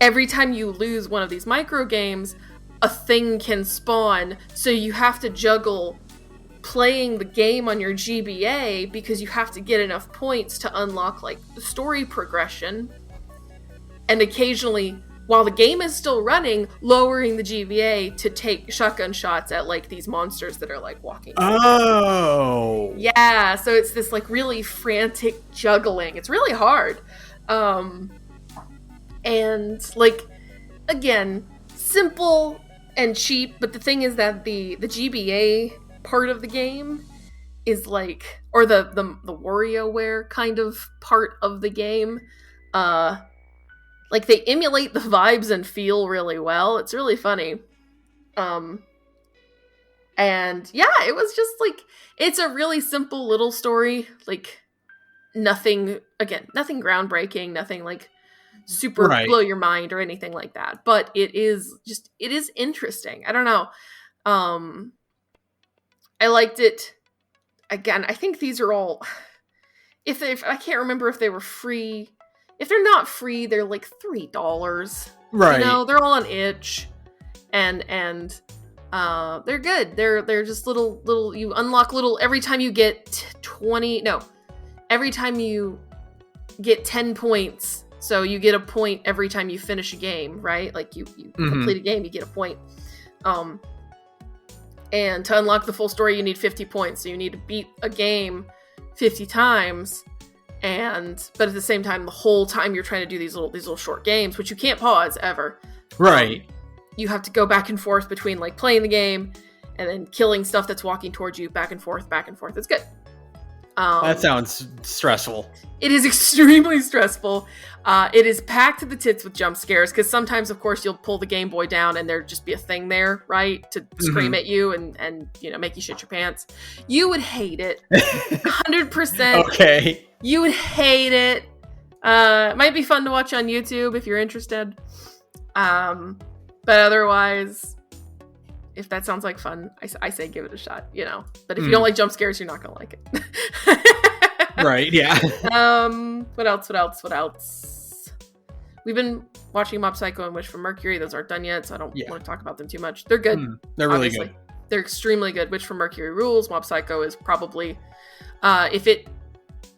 every time you lose one of these micro games, a thing can spawn. So you have to juggle playing the game on your GBA because you have to get enough points to unlock like the story progression. And occasionally, while the game is still running, lowering the GBA to take shotgun shots at like these monsters that are like walking. Oh. Yeah, so it's this like really frantic juggling. It's really hard. And like, again, simple and cheap, but the thing is that the GBA part of the game is like, or the WarioWare kind of part of the game Like, they emulate the vibes and feel really well. It's really funny. And yeah, it was just like, it's a really simple little story. Like, nothing groundbreaking, nothing like super blow your mind or anything like that. But it is interesting. I don't know. I liked it. Again, I think these are all, if I can't remember if they were free. If they're not free, they're like $3. Right. You know, they're all on itch. And they're good. They're just little you unlock little every time you get every time you get 10 points. So you get a point every time you finish a game, right? Like you complete a game, you get a point. And to unlock the full story, you need 50 points. So you need to beat a game 50 times. But at the same time, the whole time you're trying to do these little short games, which you can't pause ever. Right. You have to go back and forth between like playing the game and then killing stuff that's walking towards you, back and forth. It's good. That sounds stressful. It is extremely stressful. It is packed to the tits with jump scares, because sometimes, of course, you'll pull the Game Boy down and there'd just be a thing there, right? To scream at you and make you shit your pants. You would hate it. 100%. Okay. You would hate it. It might be fun to watch on YouTube if you're interested. But otherwise, if that sounds like fun, I say give it a shot, But if you don't like jump scares, you're not going to like it. Right, yeah. What else? We've been watching Mob Psycho and Wish from Mercury. Those aren't done yet, so I don't want to talk about them too much. They're good. They're really good. They're extremely good. Wish from Mercury rules. Mob Psycho is probably,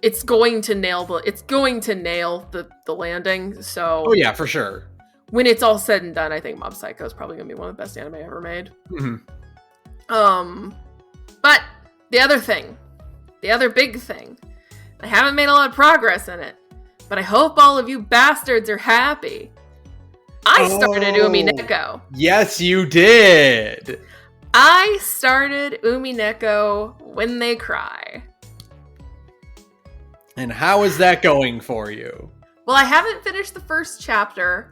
it's going to nail the landing. So. Oh yeah, for sure. When it's all said and done, I think Mob Psycho is probably going to be one of the best anime ever made. But the other big thing, I haven't made a lot of progress in it, but I hope all of you bastards are happy. I started Umineko. Yes, you did. I started Umineko When They Cry. And how is that going for you? Well, I haven't finished the first chapter.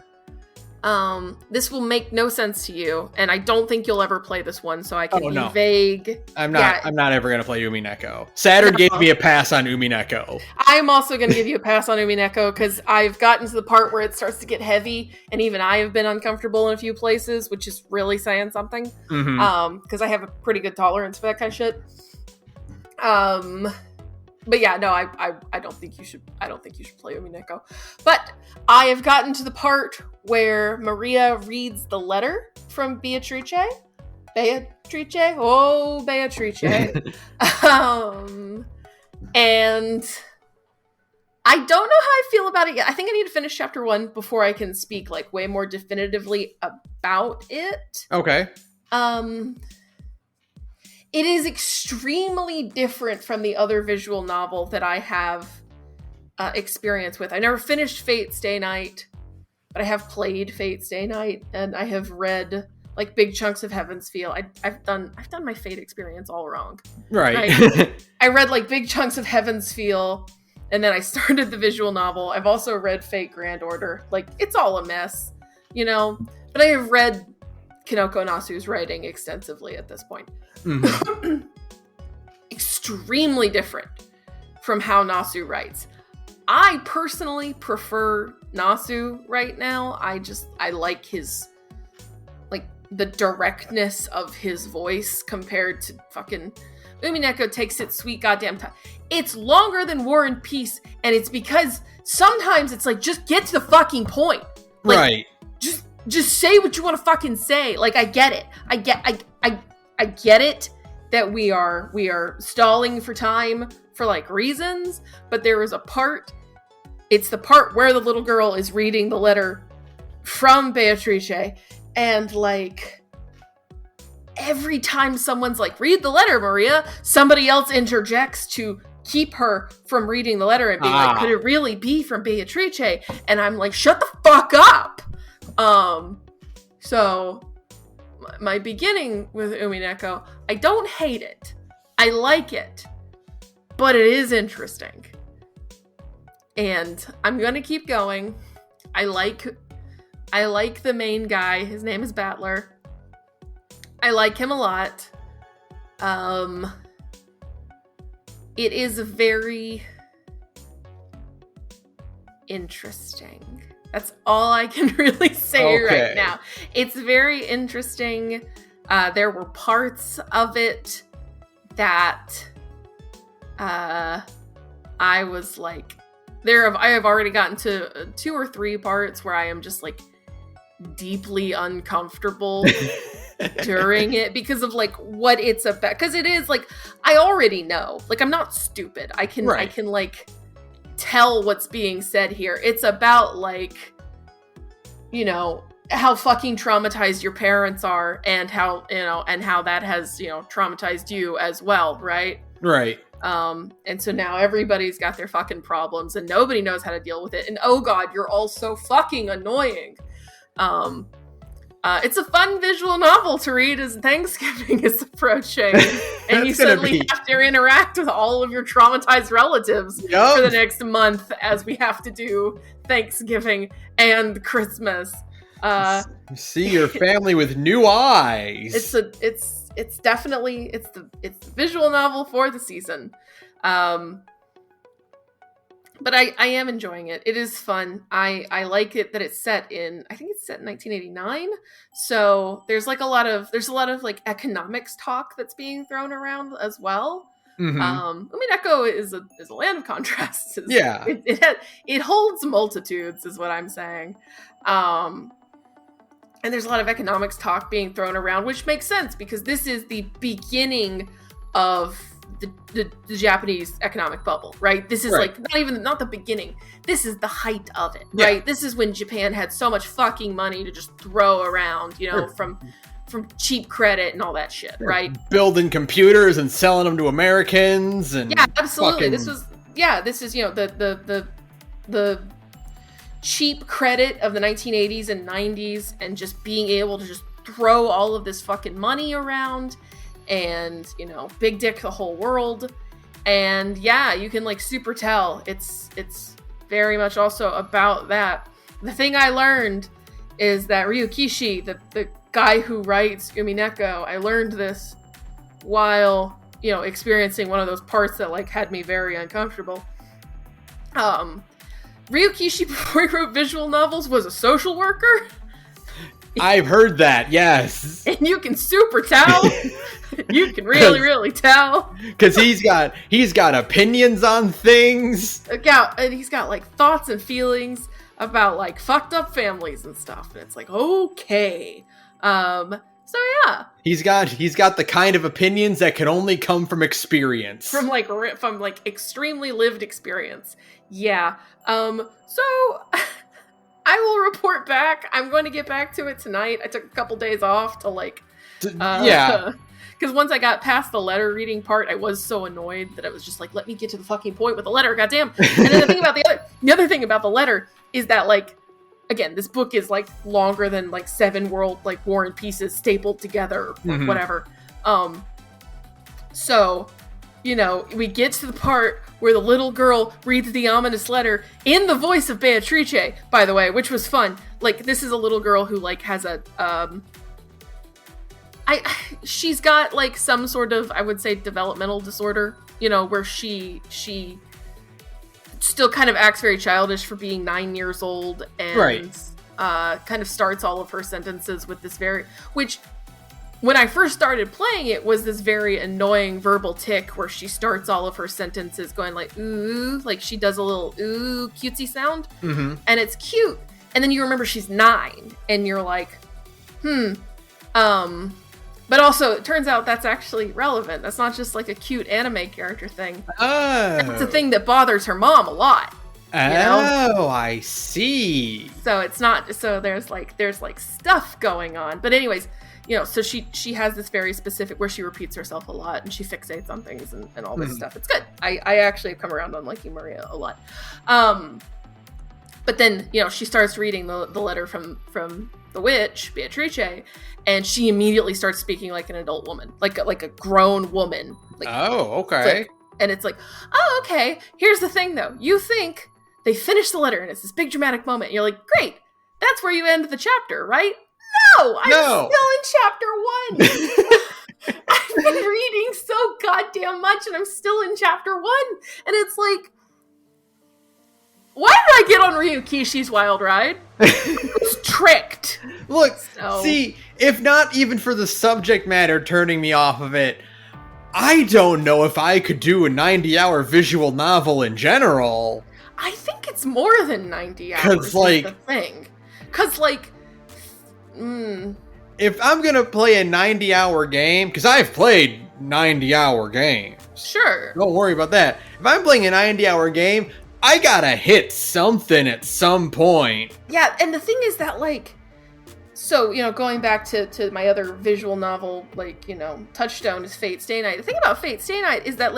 This will make no sense to you, and I don't think you'll ever play this one, so I can be vague. I'm not ever gonna play Umineko. Saturn gave me a pass on Umineko. I'm also gonna give you a pass on Umineko, because I've gotten to the part where it starts to get heavy, and even I have been uncomfortable in a few places, which is really saying something. Because I have a pretty good tolerance for that kind of shit. But yeah, no, I don't think you should. I don't think you should play Umineko. But I have gotten to the part where Maria reads the letter from Beatrice. Beatrice. And I don't know how I feel about it yet. I think I need to finish chapter 1 before I can speak like way more definitively about it. Okay. It is extremely different from the other visual novel that I have experience with. I never finished Fate Stay Night, but I have played Fate Stay Night, and I have read like big chunks of Heaven's Feel. I've done my Fate experience all wrong. Right. I read like big chunks of Heaven's Feel, and then I started the visual novel. I've also read Fate Grand Order. Like, it's all a mess, But I have read Kinoko Nasu's writing extensively at this point. Extremely different from how Nasu writes. I personally prefer Nasu right now. I like his, like, the directness of his voice compared to fucking Umineko takes its sweet goddamn time. It's longer than War and Peace, and it's because sometimes it's like, just get to the fucking point. Like, right. Just say what you want to fucking say. Like, I get it. I get it that we are stalling for time for like reasons, but there is a part. It's the part where the little girl is reading the letter from Beatrice, and like every time someone's like, read the letter, Maria, somebody else interjects to keep her from reading the letter and being like, could it really be from Beatrice? And I'm like, shut the fuck up. So my beginning with Umineko, I don't hate it. I like it, but it is interesting. And I'm gonna keep going. I like the main guy. His name is Battler. I like him a lot. It is very interesting. That's all I can really say right now. It's very interesting. There were parts of it that I was like, I have already gotten to 2 or 3 parts where I am just like deeply uncomfortable during it because of like what it's about. Because it is like, I already know. Like, I'm not stupid. I can like tell what's being said here. It's about like, you know, how fucking traumatized your parents are and how, you know, and how that has, you know, traumatized you as well, right? Right. And so now everybody's got their fucking problems and nobody knows how to deal with it. And oh god, you're all so fucking annoying. It's a fun visual novel to read as Thanksgiving is approaching. And you suddenly have to interact with all of your traumatized relatives for the next month as we have to do Thanksgiving and Christmas. See your family with new eyes. It's definitely the visual novel for the season. But I am enjoying it. It is fun. I like it that it's set in, I think it's set in 1989. So there's a lot of like economics talk that's being thrown around as well. Umineko is a land of contrasts. Yeah. It holds multitudes is what I'm saying. And there's a lot of economics talk being thrown around, which makes sense because this is the beginning of the Japanese economic bubble, right? This is like not the beginning. This is the height of it, right? This is when Japan had so much fucking money to just throw around, you know, from cheap credit and all that shit, right? Building computers and selling them to Americans and yeah, absolutely. This is you know the cheap credit of the 1980s and 90s and just being able to just throw all of this fucking money around and, you know, big dick the whole world. And yeah, you can like super tell it's very much also about that. The thing I learned is that Ryukishi, the guy who writes Umineko, I learned this while, you know, experiencing one of those parts that like had me very uncomfortable. Ryukishi, before he wrote visual novels, was a social worker. I've heard that, yes. And you can super tell. You can really, really tell. Because he's got opinions on things. Yeah, and he's got like thoughts and feelings about like fucked up families and stuff. And it's like, okay. So yeah. He's got the kind of opinions that can only come from experience. From extremely lived experience. Yeah. So I will report back. I'm going to get back to it tonight. I took a couple days off to because once I got past the letter reading part, I was so annoyed that I was just like, let me get to the fucking point with the letter, goddamn. And then the other thing about the letter is that, like, again, this book is like longer than like 7 War and Pieces stapled together or whatever. So, you know, we get to the part where the little girl reads the ominous letter in the voice of Beatrice, by the way, which was fun. Like, this is a little girl who like has a she's got like some sort of, I would say, developmental disorder, you know, where she still kind of acts very childish for being 9 years old and kind of starts all of her sentences with this which when I first started playing it was this very annoying verbal tick where she starts all of her sentences going like, ooh, like she does a little ooh cutesy sound. And it's cute. And then you remember she's 9 and you're like, but also, it turns out that's actually relevant. That's not just like a cute anime character thing. Oh. That's a thing that bothers her mom a lot. Oh, know? I see. So it's not, so there's like stuff going on. But anyways, you know, so she has this very specific, where she repeats herself a lot and she fixates on things and all this stuff. It's good. I actually have come around on liking Maria a lot. But then, you know, she starts reading the letter from the witch, Beatrice, and she immediately starts speaking like an adult woman, like a grown woman. Like, oh, okay. and it's like, oh, okay. Here's the thing, though. You think they finish the letter, and it's this big dramatic moment. And you're like, great, that's where you end the chapter, right? No, I'm still in chapter 1. I've been reading so goddamn much, and I'm still in chapter 1. And it's like, why did I get on Ryukishi's Wild Ride? I was tricked. Look, see, if not even for the subject matter turning me off of it, I don't know if I could do a 90-hour visual novel in general. I think it's more than 90 hours is the thing. Because, if I'm going to play a 90-hour game, because I've played 90-hour games. Sure. Don't worry about that. If I'm playing a 90-hour game, I gotta hit something at some point. Yeah, and the thing is that, so, going back to my other visual novel, touchstone is Fate Stay Night. The thing about Fate Stay Night is that,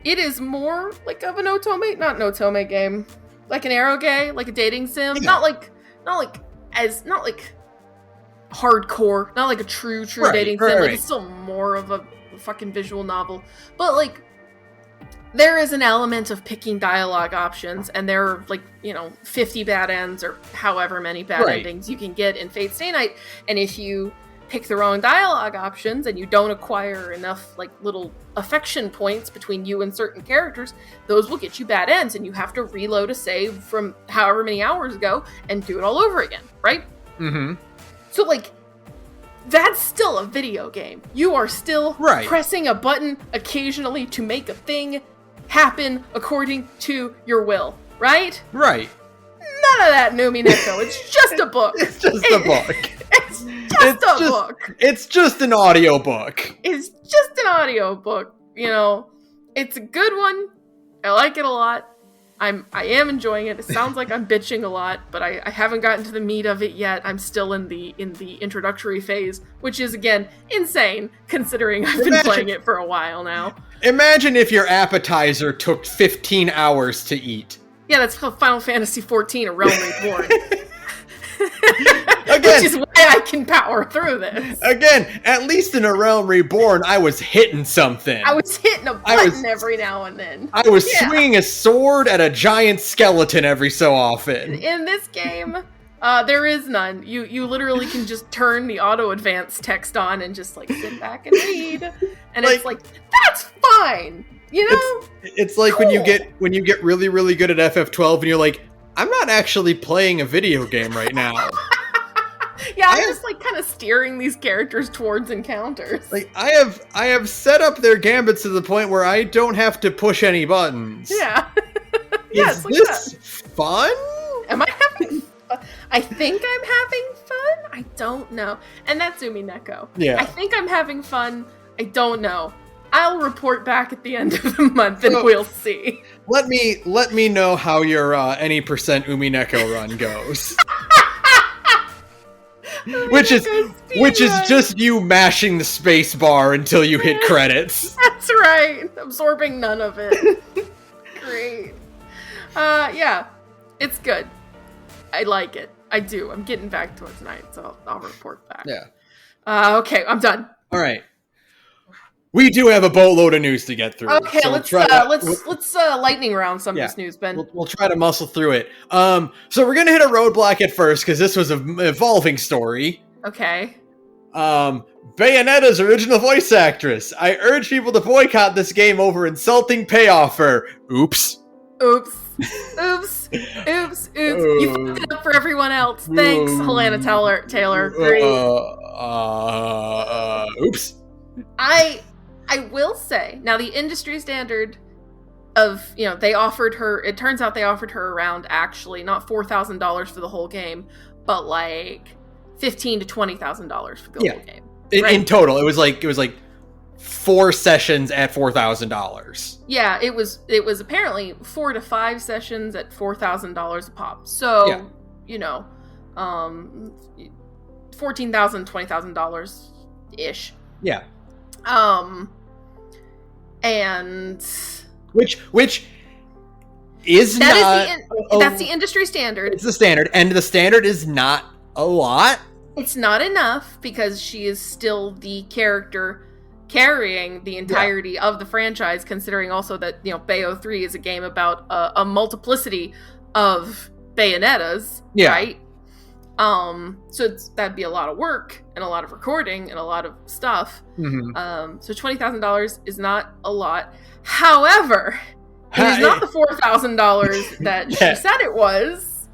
it is more of an not Otome game. Like an eroge, like a dating sim. Yeah. Not like hardcore. Not like a true dating sim. It's still more of a fucking visual novel. But, there is an element of picking dialogue options, and there are 50 bad ends or however many bad endings you can get in Fate Stay Night. And if you pick the wrong dialogue options and you don't acquire enough little affection points between you and certain characters, those will get you bad ends, and you have to reload a save from however many hours ago and do it all over again, right? Mm-hmm. So that's still a video game. You are still pressing a button occasionally to make a thing happen according to your will, right? Right. None of that in Umineko. It's just a book. It's just a book. It's just a book. It's just an audiobook. It's just an audiobook. It's a good one. I like it a lot. I am enjoying it. It sounds like I'm bitching a lot, but I haven't gotten to the meat of it yet. I'm still in the introductory phase, which is, again, insane, considering I've been playing it for a while now. Imagine if your appetizer took 15 hours to eat. Yeah, that's Final Fantasy XIV, A Realm Reborn. Again, which is why I can power through this. Again, at least in A Realm Reborn, I was hitting something. I was hitting a button every now and then. I was swinging a sword at a giant skeleton every so often. In this game, there is none. You literally can just turn the auto advance text on and just sit back and read, and it's that's fine. It's like cool. when you get really, really good at FF12 and you're like, I'm not actually playing a video game right now. Yeah, I'm just kind of steering these characters towards encounters. I have set up their gambits to the point where I don't have to push any buttons. Yeah. Is this fun? Am I having fun? I think I'm having fun. I don't know. And that's Umineko. Yeah. I think I'm having fun. I don't know. I'll report back at the end of the month and we'll see. Let me know how your any percent Umineko run goes. which is just you mashing the space bar until you hit credits. That's right. Absorbing none of it. Great. Yeah. It's good. I like it. I do. I'm getting back to it tonight, so I'll report back. Yeah. Okay, I'm done. All right. We do have a boatload of news to get through. Okay, so let's lightning round some of this news, Ben. We'll try to muscle through it. So we're gonna hit a roadblock at first because this was an evolving story. Okay. Bayonetta's original voice actress. I urge people to boycott this game over insulting pay offer. Oops. You fucked it up for everyone else. Thanks, Helena Taylor. Great. Oops. I will say, now the industry standard of, they offered her, it turns out they offered her around, actually, not $4,000 for the whole game, but $15,000 to $20,000 for the whole game. In total, it was like 4 sessions at $4,000. Yeah, it was apparently 4 to 5 sessions at $4,000 a pop. So, $14,000, $20,000 ish. Yeah. And which is that's the industry standard. It's the standard, and the standard is not a lot. It's not enough because she is still the character carrying the entirety of the franchise, considering also that, you know, Bayo 3 is a game about a multiplicity of Bayonettas, right? So that'd be a lot of work and a lot of recording and a lot of stuff. So $20,000 is not a lot. However, it is not the $4,000 that she said it was.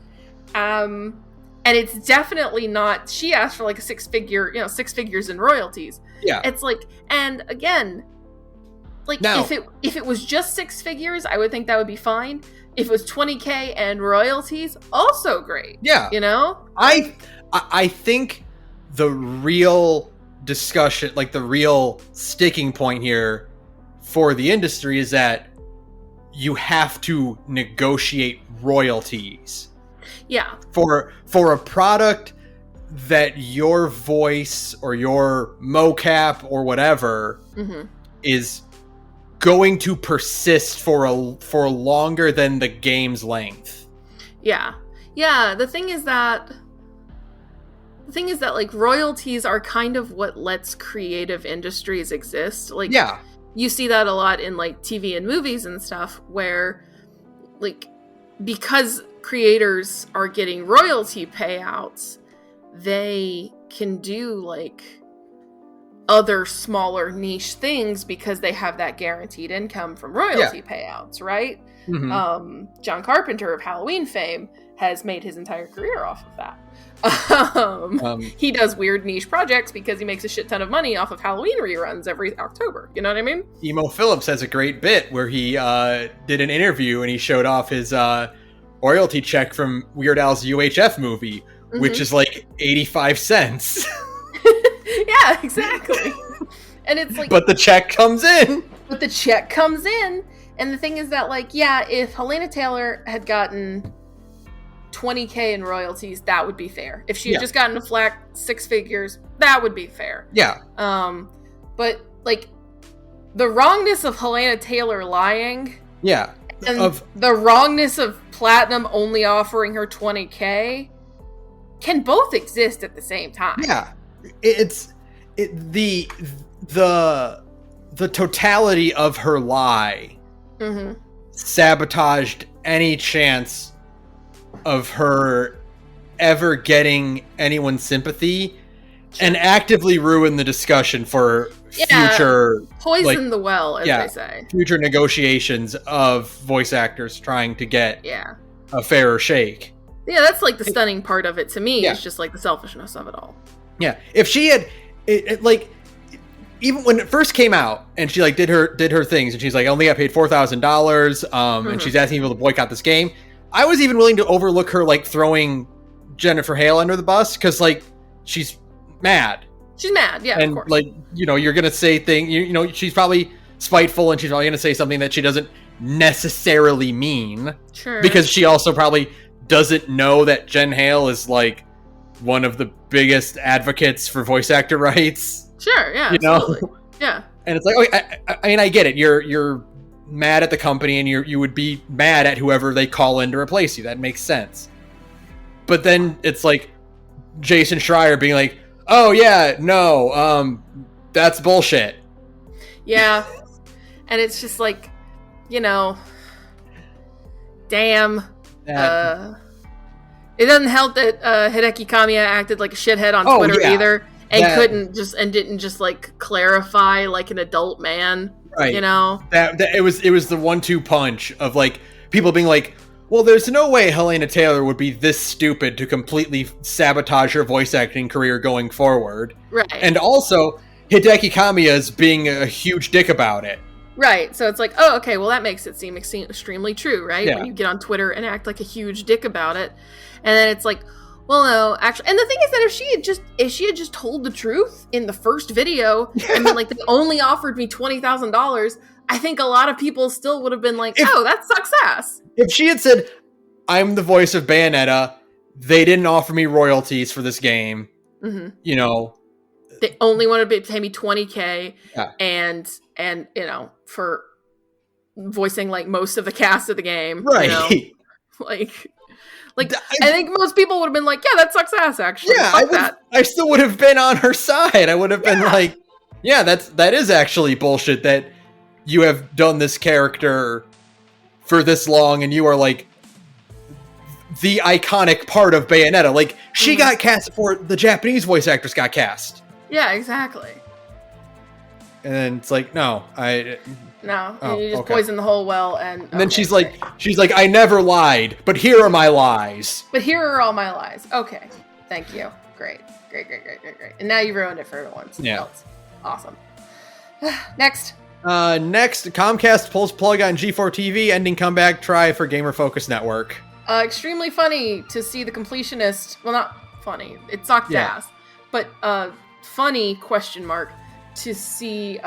And it's definitely not, she asked for like a six figures in royalties. Yeah. It's like, and again, like now, if it was just six figures, I would think that would be fine. If it was $20K and royalties, also great. Yeah. You know? I think the real discussion, like the real sticking point here for the industry is that you have to negotiate royalties. Yeah. For a product that your voice or your mocap or whatever is going to persist for longer than the game's length. Yeah. The thing is that like royalties are kind of what lets creative industries exist. Like, you see that a lot in like TV and movies and stuff, where like, because creators are getting royalty payouts, they can do like other smaller niche things because they have that guaranteed income from royalty payouts, right? John Carpenter of Halloween fame has made his entire career off of that. He does weird niche projects because he makes a shit ton of money off of Halloween reruns every October. You know what I mean? Emo Phillips has a great bit where he did an interview and he showed off his royalty check from Weird Al's UHF movie, which is like 85 cents. Yeah, exactly. And it's like, but the check comes in. And the thing is that, like, yeah, if Helena Taylor had gotten $20K in royalties, that would be fair. If she had just gotten a flat six figures, that would be fair. Yeah. But like, the wrongness of Helena Taylor lying. Yeah. And the wrongness of Platinum only offering her $20K can both exist at the same time. Yeah. The totality of her lie sabotaged any chance of her ever getting anyone's sympathy and actively ruined the discussion for future poison the well, as they say. Future negotiations of voice actors trying to get a fairer shake. Yeah, that's like the stunning part of it to me. It's just like the selfishness of it all. Yeah, if she had, like, even when it first came out, and she like did her things, and she's like, I only got paid $4,000, and she's asking people to boycott this game. I was even willing to overlook her like throwing Jennifer Hale under the bus because like she's mad. She's mad, yeah, and of course. Like, you know, you're gonna say things. You know, she's probably spiteful, and she's probably gonna say something that she doesn't necessarily mean. Sure. Because she also probably doesn't know that Jen Hale is like one of the biggest advocates for voice actor rights. Sure, yeah, you absolutely. know? Yeah. And it's like, okay, I mean, I get it. You're mad at the company, and you would be mad at whoever they call in to replace you. That makes sense. But then it's like Jason Schreier being like, oh yeah, no, that's bullshit. Yeah. And it's just like, you know, damn. It doesn't help that Hideki Kamiya acted like a shithead on Twitter either, and didn't just like clarify like an adult man, right? You know, that it was the 1-2 punch of like people being like, well, there's no way Helena Taylor would be this stupid to completely sabotage her voice acting career going forward, right? And also Hideki Kamiya's being a huge dick about it. Right, so it's like, oh, okay, well, that makes it seem extremely true, right? Yeah. When you get on Twitter and act like a huge dick about it, and then it's like, well, no, actually, and the thing is that if she had just told the truth in the first video, and been like, they only offered me $20,000, I think a lot of people still would have been like, oh, that sucks ass. If she had said, I'm the voice of Bayonetta, they didn't offer me royalties for this game, you know. They only wanted to pay me $20K, and you know, for voicing like most of the cast of the game, right? You know? like I think most people would have been like, yeah, that sucks ass. Actually, yeah, I still would have been on her side. I would have been like, Yeah, that is actually bullshit that you have done this character for this long and you are like the iconic part of Bayonetta. Like, she got cast before the Japanese voice actress got cast. Yeah, exactly. And then it's like, no, you just poison the whole well, and then she's like, I never lied, but here are my lies. But here are all my lies. Okay, thank you. Great. And now you ruined it for everyone else. Awesome. Next, Comcast pulls plug on G4 TV, ending comeback try for Gamer Focus Network. Extremely funny to see the completionist. Well, not funny. It sucked ass, but funny ? To see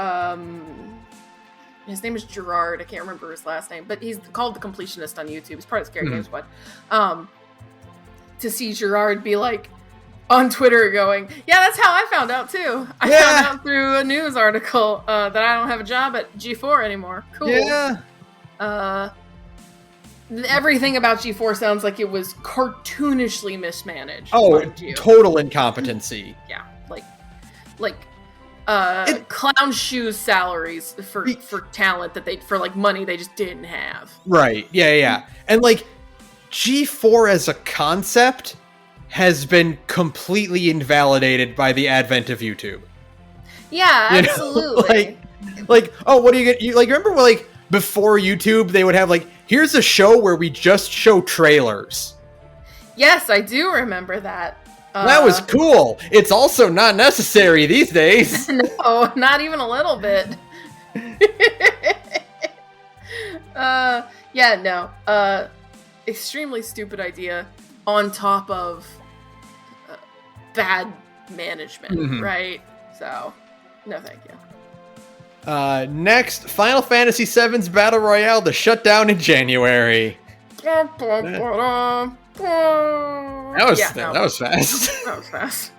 his name is Gerard. I can't remember his last name, but he's called the completionist on YouTube. He's part of Scary Game Squad. To see Gerard be like on Twitter going, yeah, that's how I found out too. I found out through a news article that I don't have a job at G4 anymore. Cool. Yeah. Everything about G4 sounds like it was cartoonishly mismanaged. Oh, total incompetency. Yeah, like clown shoes salaries for talent that for like money they just didn't have. Right. Yeah. And like G4 as a concept has been completely invalidated by the advent of YouTube. Yeah, absolutely. Like, oh, what do you get? You like remember like before YouTube they would have like, here's a show where we just show trailers. Yes, I do remember that. That was cool. It's also not necessary these days. No, not even a little bit. Extremely stupid idea on top of bad management, right? So, no thank you. Next, Final Fantasy VII's Battle Royale to shut down in January. That was fast. That was fast.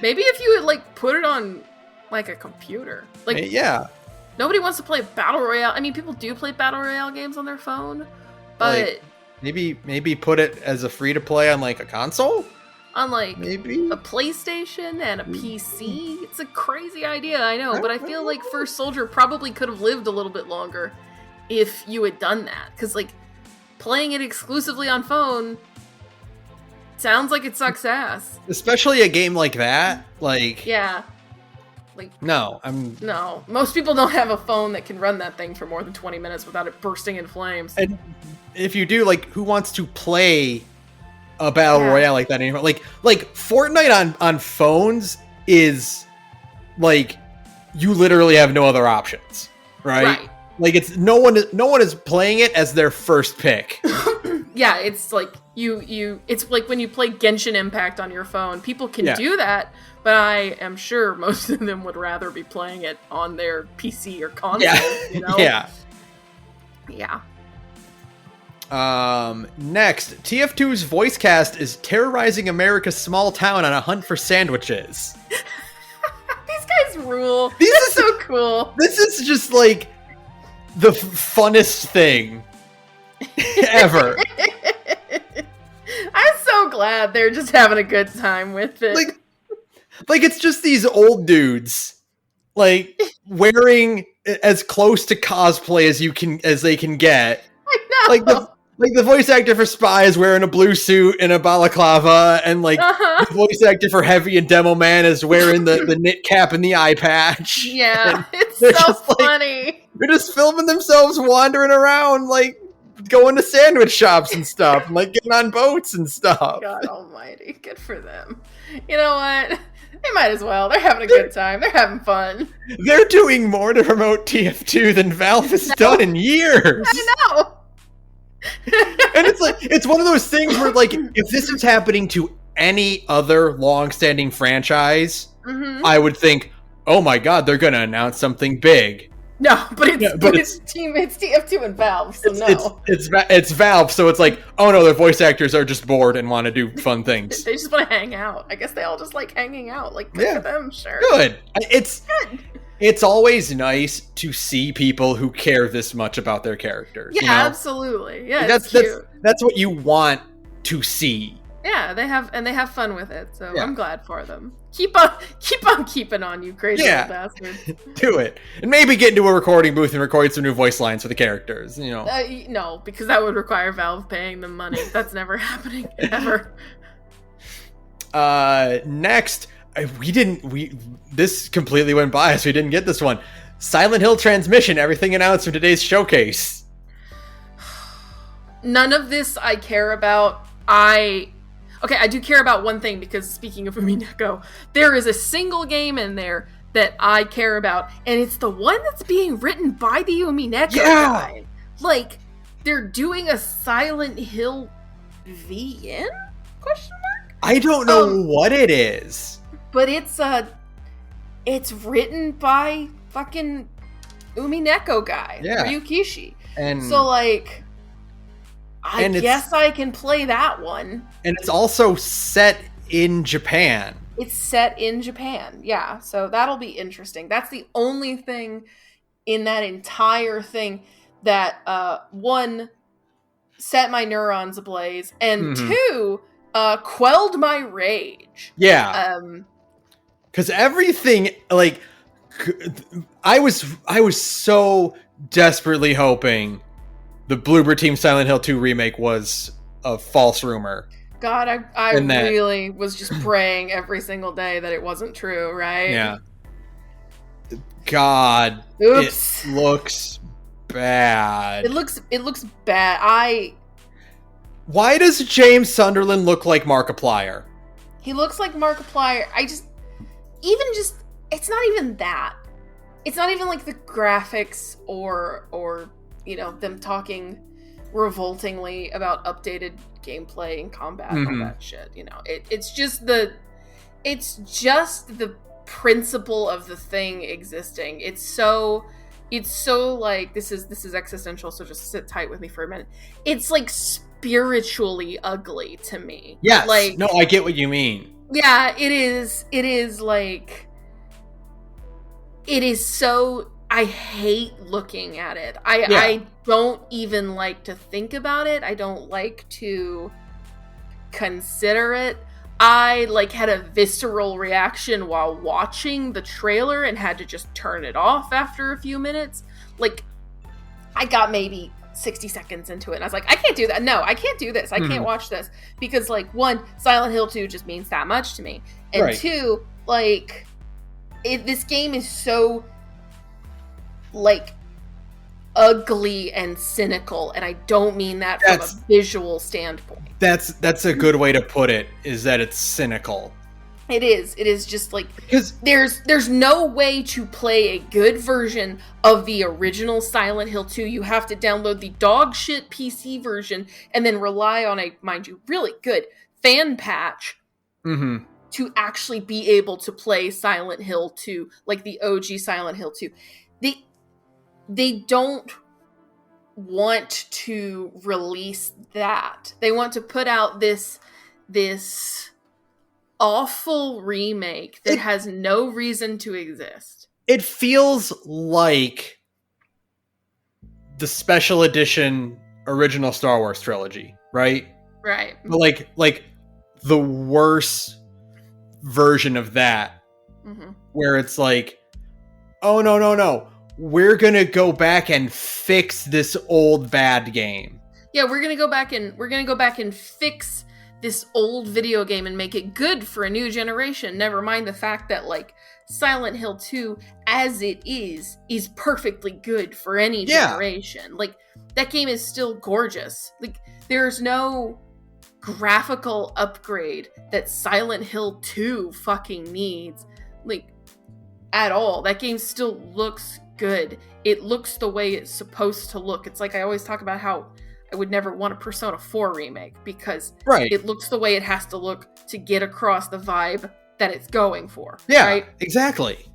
Maybe if you would like put it on like a computer, like nobody wants to play Battle Royale. I mean, people do play Battle Royale games on their phone, but like, maybe put it as a free to play on like a console, on like maybe a PlayStation and a PC. It's a crazy idea, I know, but I feel like First Soldier probably could have lived a little bit longer if you had done that, because like playing it exclusively on phone sounds like it sucks ass. Especially a game like that. Like, yeah. No, most people don't have a phone that can run that thing for more than 20 minutes without it bursting in flames. And if you do, like, who wants to play a battle royale like that anymore? Like Fortnite on phones is like you literally have no other options, right? Like it's no one is playing it as their first pick. Yeah, it's like it's like when you play Genshin Impact on your phone. People can do that, but I am sure most of them would rather be playing it on their PC or console. Yeah. You know? Yeah. Next, TF2's voice cast is terrorizing America's small town on a hunt for sandwiches. These guys rule. This is so cool. This is just like the funnest thing ever. I'm so glad they're just having a good time with it. Like it's just these old dudes, like wearing as close to cosplay as they can get. I know. Like the voice actor for Spy is wearing a blue suit and a balaclava, and like the voice actor for Heavy and Demo Man is wearing the knit cap and the eye patch. Yeah, it's so funny. They're just filming themselves wandering around, like going to sandwich shops and stuff, and like getting on boats and stuff. God almighty, good for them. You know what? They might as well. They're having a good time. They're having fun. They're doing more to promote TF2 than Valve has done in years. I know. And it's one of those things where, like, if this is happening to any other long-standing franchise, I would think, oh my god, they're gonna announce something big. No, but it's TF2 and Valve, so no. It's Valve, so it's like, oh no, their voice actors are just bored and want to do fun things. They just want to hang out. I guess they all just like hanging out. Like, good for them, sure. Good. It's always nice to see people who care this much about their characters. Yeah, you know? absolutely. Yeah, that's what you want to see. Yeah, they have fun with it, so Yeah. I'm glad for them. Keep on keeping on, you crazy little bastards. Do it. And maybe get into a recording booth and record some new voice lines for the characters, No, because that would require Valve paying them money. That's never happening, ever. Next, this completely went by us. We didn't get this one. Silent Hill Transmission, everything announced for today's showcase. None of this I care about. I do care about one thing, because speaking of Umineko, there is a single game in there that I care about, and it's the one that's being written by the Umineko guy. Like, they're doing a Silent Hill VN? Question mark? I don't know what it is. But it's written by fucking Umineko guy, Ryukishi. And so, like, I guess I can play that one. And it's also set in Japan. It's set in Japan, yeah. So that'll be interesting. That's the only thing in that entire thing that, one, set my neurons ablaze, and two, quelled my rage. Yeah. Because everything, like, I was so desperately hoping the Bloober Team Silent Hill 2 remake was a false rumor. God, I really was just praying every single day that it wasn't true, right? Yeah. God. Oops. It looks bad. It looks bad. Why does James Sunderland look like Markiplier? He looks like Markiplier. It's not even that. It's not even like the graphics or them talking revoltingly about updated gameplay and combat and all that shit. It's just the principle of the thing existing. It's so like, this is existential, so just sit tight with me for a minute. It's like spiritually ugly to me. Yes. Like, no, I get what you mean. Yeah, it is like, it is so, I hate looking at it. I don't even like to think about it. I don't like to consider it. I had a visceral reaction while watching the trailer and had to just turn it off after a few minutes. Like, I got maybe 60 seconds into it and I was like, I can't do that. No, I can't do this. I can't watch this. Because, one, Silent Hill 2 just means that much to me. And two, this game is so, ugly and cynical, and I don't mean that from a visual standpoint. That's a good way to put it, is that it's cynical. It is just because there's no way to play a good version of the original Silent Hill 2. You have to download the dog shit PC version and then rely on a, mind you, really good fan patch to actually be able to play Silent Hill 2, like the OG Silent Hill 2. They don't want to release that. They want to put out this awful remake that has no reason to exist. It feels like the special edition original Star Wars trilogy, right? Right. But like the worst version of that, where it's like, oh no, we're gonna go back and fix this old bad game. Yeah, we're gonna go back and fix this old video game and make it good for a new generation. Never mind the fact that Silent Hill 2 as it is perfectly good for any generation. That game is still gorgeous. There's no graphical upgrade that Silent Hill 2 fucking needs. At all. That game still looks good. It looks the way it's supposed to look. It's I always talk about how I would never want a Persona 4 remake because it looks the way it has to look to get across the vibe that it's going for. Yeah, right? Exactly.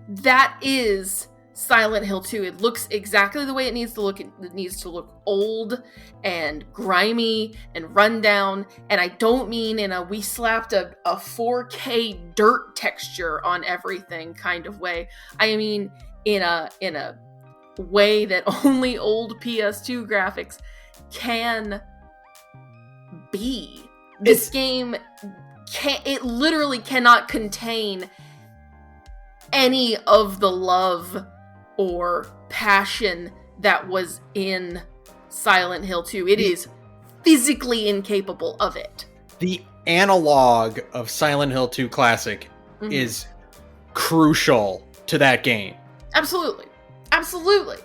That is Silent Hill 2. It looks exactly the way it needs to look. It needs to look old and grimy and rundown. And I don't mean in a we slapped a 4K dirt texture on everything kind of way. I mean in a way that only old PS2 graphics can be. This game it literally cannot contain any of the love or passion that was in Silent Hill 2. It is physically incapable of it. The analog of Silent Hill 2 Classic is crucial to that game. Absolutely. Absolutely.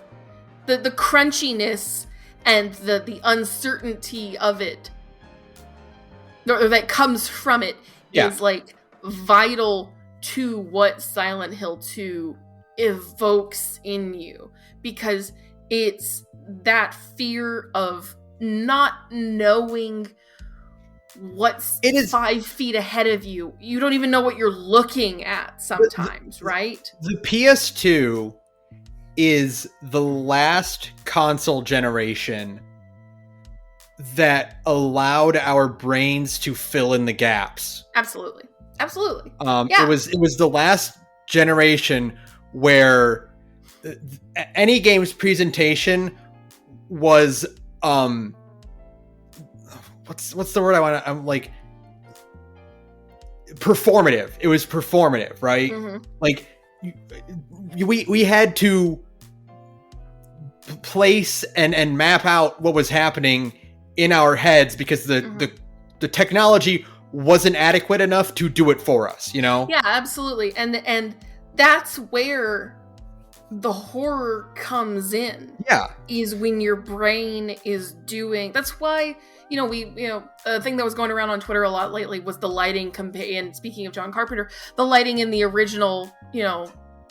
The crunchiness and the uncertainty of it, or that comes from it, is like vital to what Silent Hill 2 evokes in you, because it's that fear of not knowing what's 5 feet ahead of you. You don't even know what you're looking at sometimes, right? The PS2 is the last console generation that allowed our brains to fill in the gaps. Absolutely. Absolutely. It was the last generation where any game's presentation was what's the word I want to, I'm like, performative. It was performative, right? Like we had to place and map out what was happening in our heads because the technology wasn't adequate enough to do it for us, you know? Yeah, absolutely. And that's where the horror comes in. Yeah. Is when your brain is doing. That's why, a thing that was going around on Twitter a lot lately was the lighting and speaking of John Carpenter, the lighting in the original,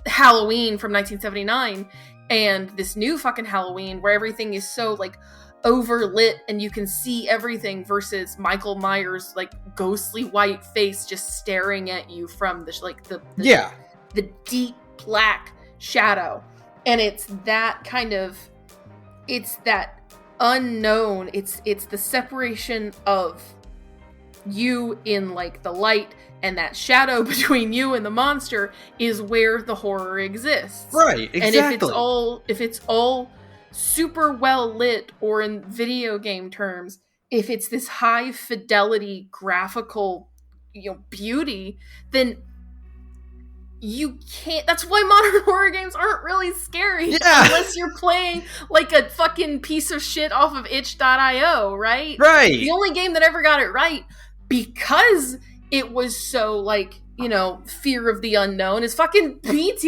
Halloween from 1979 and this new fucking Halloween where everything is so like overlit and you can see everything versus Michael Myers' like ghostly white face just staring at you from the deep black shadow. And it's that kind of, it's that unknown, it's the separation of you in like the light and that shadow between you and the monster is where the horror exists. Right, exactly. And if it's all super well lit, or in video game terms, if it's this high fidelity graphical, beauty, then you can't. That's why modern horror games aren't really scary unless you're playing like a fucking piece of shit off of itch.io, right? Right. The only game that ever got it right, because it was so like, fear of the unknown, is fucking PT.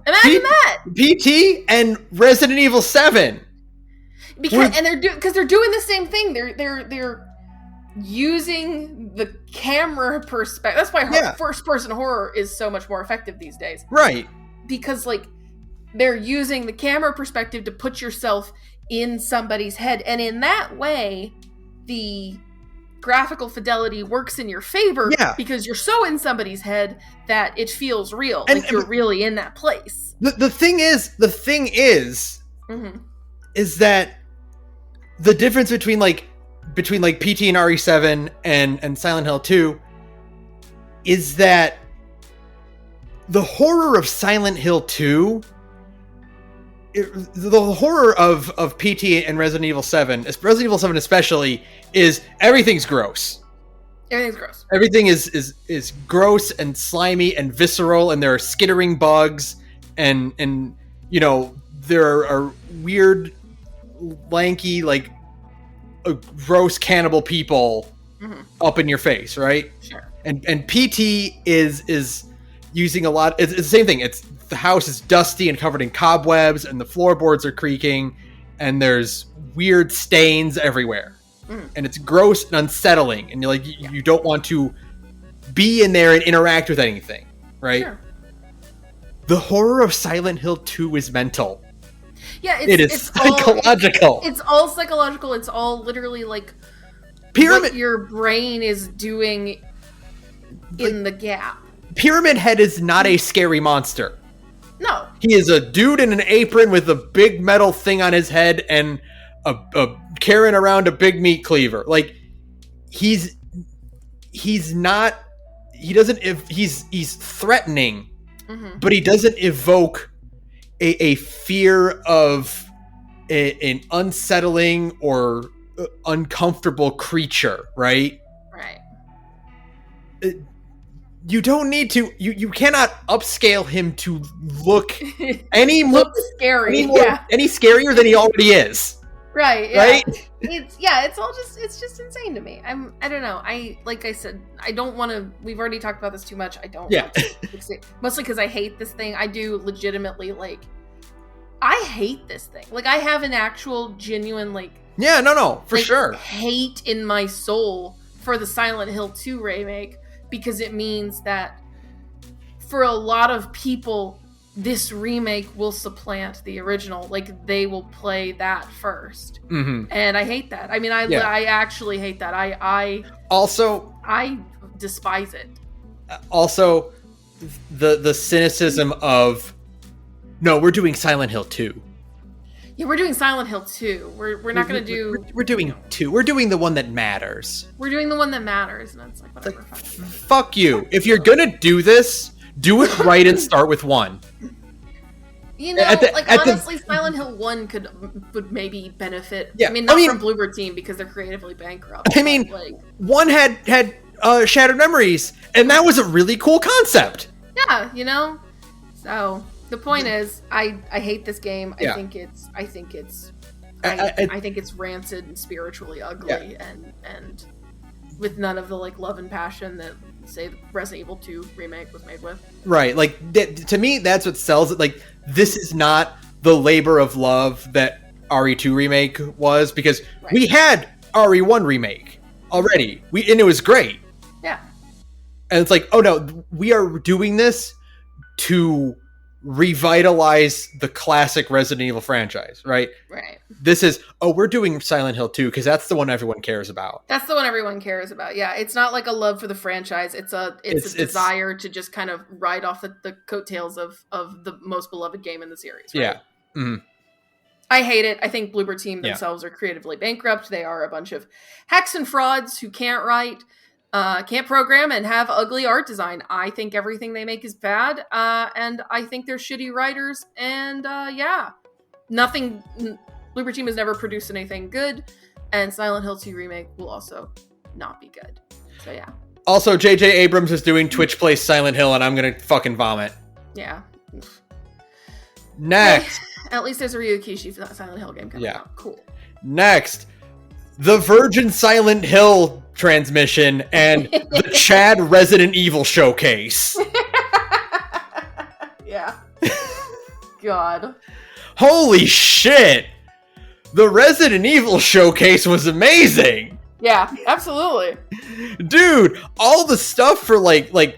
Imagine that. PT and Resident Evil 7. Because they're doing the same thing. They're using the camera perspective. That's why first person horror is so much more effective these days. Right. Because like they're using the camera perspective to put yourself in somebody's head, and in that way the graphical fidelity works in your favor because you're so in somebody's head that it feels real, like you're really in that place. The thing is that the difference between PT and RE7 and Silent Hill 2 is that the horror of Silent Hill 2, the horror of PT and Resident Evil 7 especially, is everything's gross. Everything's gross. Everything is gross and slimy and visceral, and there are skittering bugs, and there are weird, lanky, like gross cannibal people up in your face, right? Sure. And PT is using a lot. It's the same thing. It's the house is dusty and covered in cobwebs, and the floorboards are creaking, and there's weird stains everywhere. And it's gross and unsettling, and you're like, you don't want to be in there and interact with anything, right? Sure. The horror of Silent Hill 2 is mental. Yeah, it's psychological. It's all psychological. It's all literally like what your brain is doing in the gap. Pyramid Head is not a scary monster. No. He is a dude in an apron with a big metal thing on his head and a carrying around a big meat cleaver. Like he's threatening, but he doesn't evoke a fear of an unsettling or uncomfortable creature, right? Right. You don't need to. You cannot upscale him to look any more scary. Any scarier than he already is. Right. Yeah. Right. It's just insane to me. I don't know. Like I said, I don't want to. We've already talked about this too much. I don't. Yeah. Want to fix it. Mostly because I hate this thing. I do legitimately like. I hate this thing. Like I have an actual genuine like. Yeah. No. For sure. Hate in my soul for the Silent Hill 2 remake. Because it means that for a lot of people, this remake will supplant the original. Like, they will play that first. Mm-hmm. And I hate that. I mean, I actually hate that. I despise it. Also, the cynicism of, no, we're doing Silent Hill 2. Yeah, we're doing Silent Hill 2. We're not going to do... We're doing 2. We're doing the one that matters. We're doing the one that matters. And it's like, whatever. Fuck you. If you're going to do this, do it right and start with 1. You know, honestly, Silent Hill 1 would maybe benefit. Yeah, I mean, not from Bloober Team because they're creatively bankrupt. I mean, 1 had Shattered Memories, and that was a really cool concept. Yeah, you know? So... The point is, I hate this game. Yeah. I think it's rancid and spiritually ugly, and with none of the like love and passion that say the Resident Evil 2 remake was made with. Right, like to me, that's what sells it. Like this is not the labor of love that RE2 remake was, because we had RE1 remake already. And it was great. Yeah. And it's like, oh no, we are doing this to revitalize the classic Resident Evil franchise, right? Right. This is, we're doing Silent Hill 2 because that's the one everyone cares about. That's the one everyone cares about. Yeah, it's not like a love for the franchise. It's a desire to just kind of ride off the coattails of the most beloved game in the series. Right? Yeah. Mm-hmm. I hate it. I think Bloober Team themselves are creatively bankrupt. They are a bunch of hacks and frauds who can't write, can't program, and have ugly art design. I think everything they make is bad, and I think they're shitty writers, and nothing... Bloober Team has never produced anything good, and Silent Hill 2 Remake will also not be good. So yeah. Also, J.J. Abrams is doing Twitch Plays Silent Hill, and I'm gonna fucking vomit. Yeah. Next. At least there's a Ryukishi for that Silent Hill game coming out. Cool. Next. The Virgin Silent Hill transmission and the Chad Resident Evil showcase. Yeah. God. Holy shit! The Resident Evil showcase was amazing! Yeah, absolutely. Dude, all the stuff for the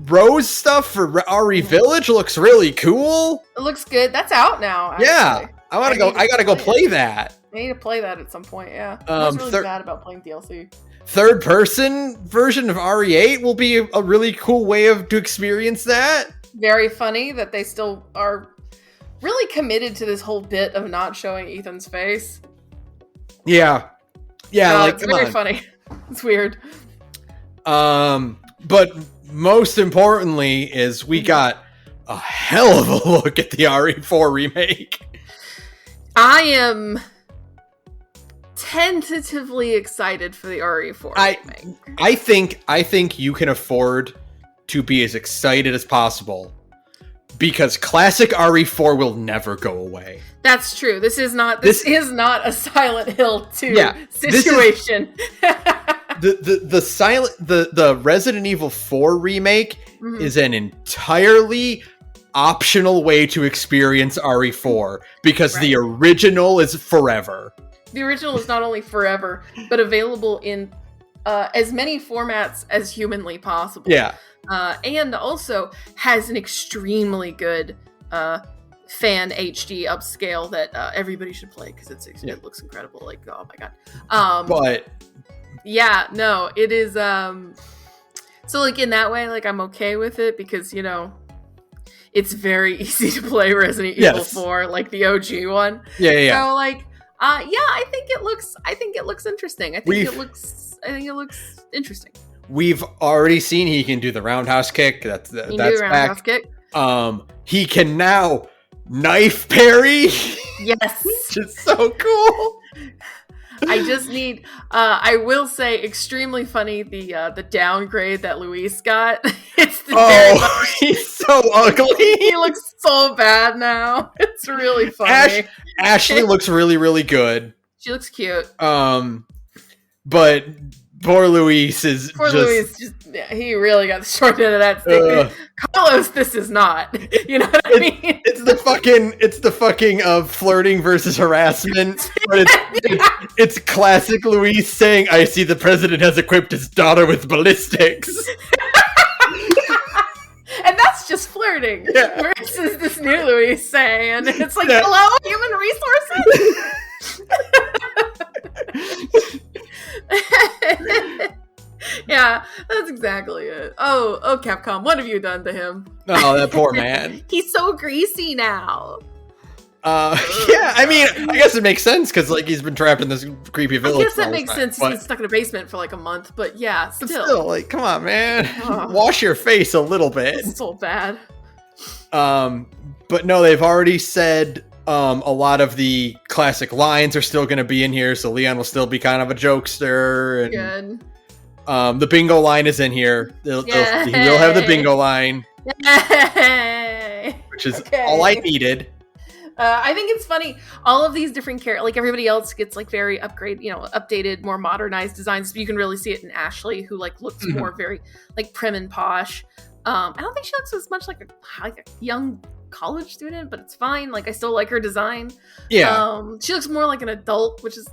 Rose stuff for RE Village looks really cool. It looks good. That's out now, actually. Yeah. I gotta go play that. I need to play that at some point, yeah. I was really bad about playing DLC. Third person version of RE8 will be a really cool way to experience that. Very funny that they still are really committed to this whole bit of not showing Ethan's face. Yeah. Yeah, it's very funny. It's weird. But most importantly is we got a hell of a look at the RE4 remake. I am tentatively excited for the RE4 remake. I think you can afford to be as excited as possible because classic RE4 will never go away. That's true. This is not a Silent Hill 2 situation. The Resident Evil 4 remake is an entirely optional way to experience RE4 because the original is forever. The original is not only forever, but available in as many formats as humanly possible. Yeah. And also has an extremely good fan HD upscale that everybody should play because it looks incredible. Like, oh my god. But yeah, no, it is. So like in that way, like I'm okay with it because it's very easy to play Resident Evil 4, like the OG one. Yeah. So like, I think it looks interesting. I think it looks interesting. We've already seen he can do the roundhouse kick. That's roundhouse kick. He can now knife parry. Yes. Which is so cool. I just need, I will say, extremely funny, the downgrade that Luis got. It's very much, he's so ugly. He looks so bad now. It's really funny. Ashley looks really, really good. She looks cute. But poor Luis is Luis he really got the short end of that stick. Carlos, this is not. You know what I mean? It's the fucking flirting versus harassment. But it's classic Luis saying, "I see the president has equipped his daughter with ballistics." And that's just flirting. Yeah. Versus this new Luis saying, it's like, hello, human resources? Yeah, that's exactly it. Oh, Capcom, what have you done to him? Oh, that poor man. He's so greasy now. Yeah, I mean, I guess it makes sense because like he's been trapped in this creepy village. I guess that makes sense. He's been stuck in a basement for like a month, but yeah, still, like, come on, man, wash your face a little bit. It's so bad. But no, they've already said a lot of the classic lines are still going to be in here, so Leon will still be kind of a jokester. And, good. The bingo line is in here. He will have the bingo line, which is all I needed. I think it's funny. All of these different characters, like everybody else, gets like very updated, more modernized designs. You can really see it in Ashley, who like looks more very like prim and posh. I don't think she looks as much like a young college student, but it's fine. Like I still like her design. Yeah. She looks more like an adult, which is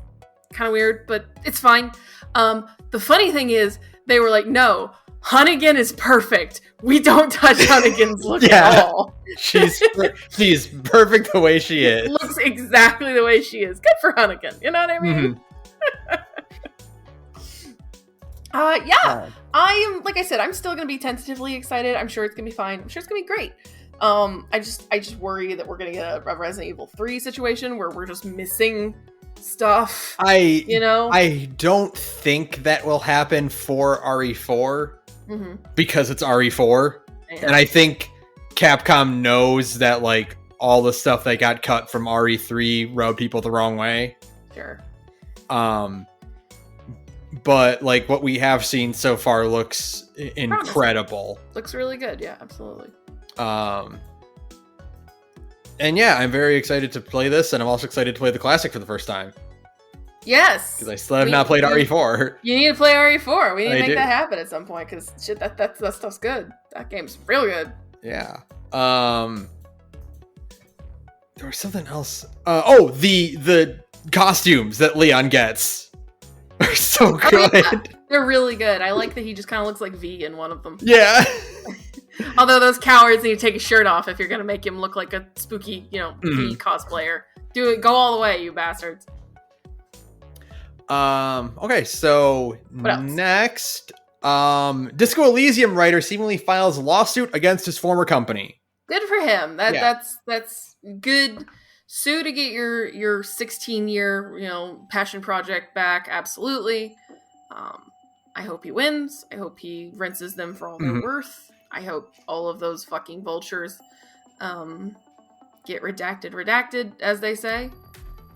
kind of weird, but it's fine. The funny thing is, they were like, no, Hunnigan is perfect. We don't touch Hunnigan's look at all. She's perfect the way she is. Looks exactly the way she is. Good for Hunnigan. You know what I mean? Yeah. I am, like I said, I'm still going to be tentatively excited. I'm sure it's going to be fine. I'm sure it's going to be great. I just worry that we're going to get a Resident Evil 3 situation where we're just missing stuff. I don't think that will happen for RE4 because it's RE4. Yeah. And I think Capcom knows that like all the stuff that got cut from RE3 rubbed people the wrong way. Sure. But like what we have seen so far looks incredible. Looks really good. Yeah, absolutely. And yeah, I'm very excited to play this, and I'm also excited to play the classic for the first time. Yes, because I still have not played RE4. You need to play RE4. We need to make that happen at some point, because shit, that stuff's good. That game's real good. Yeah. There was something else. The costumes that Leon gets are so good. Yeah. They're really good. I like that he just kind of looks like V in one of them. Yeah. Although those cowards need to take his shirt off if you're going to make him look like a spooky, V cosplayer. Do it. Go all the way, you bastards. Okay, so next, Disco Elysium writer seemingly files a lawsuit against his former company. Good for him. That's good. Sue to get your 16-year, passion project back. Absolutely. I hope he wins. I hope he rinses them for all they're worth. I hope all of those fucking vultures get redacted, as they say.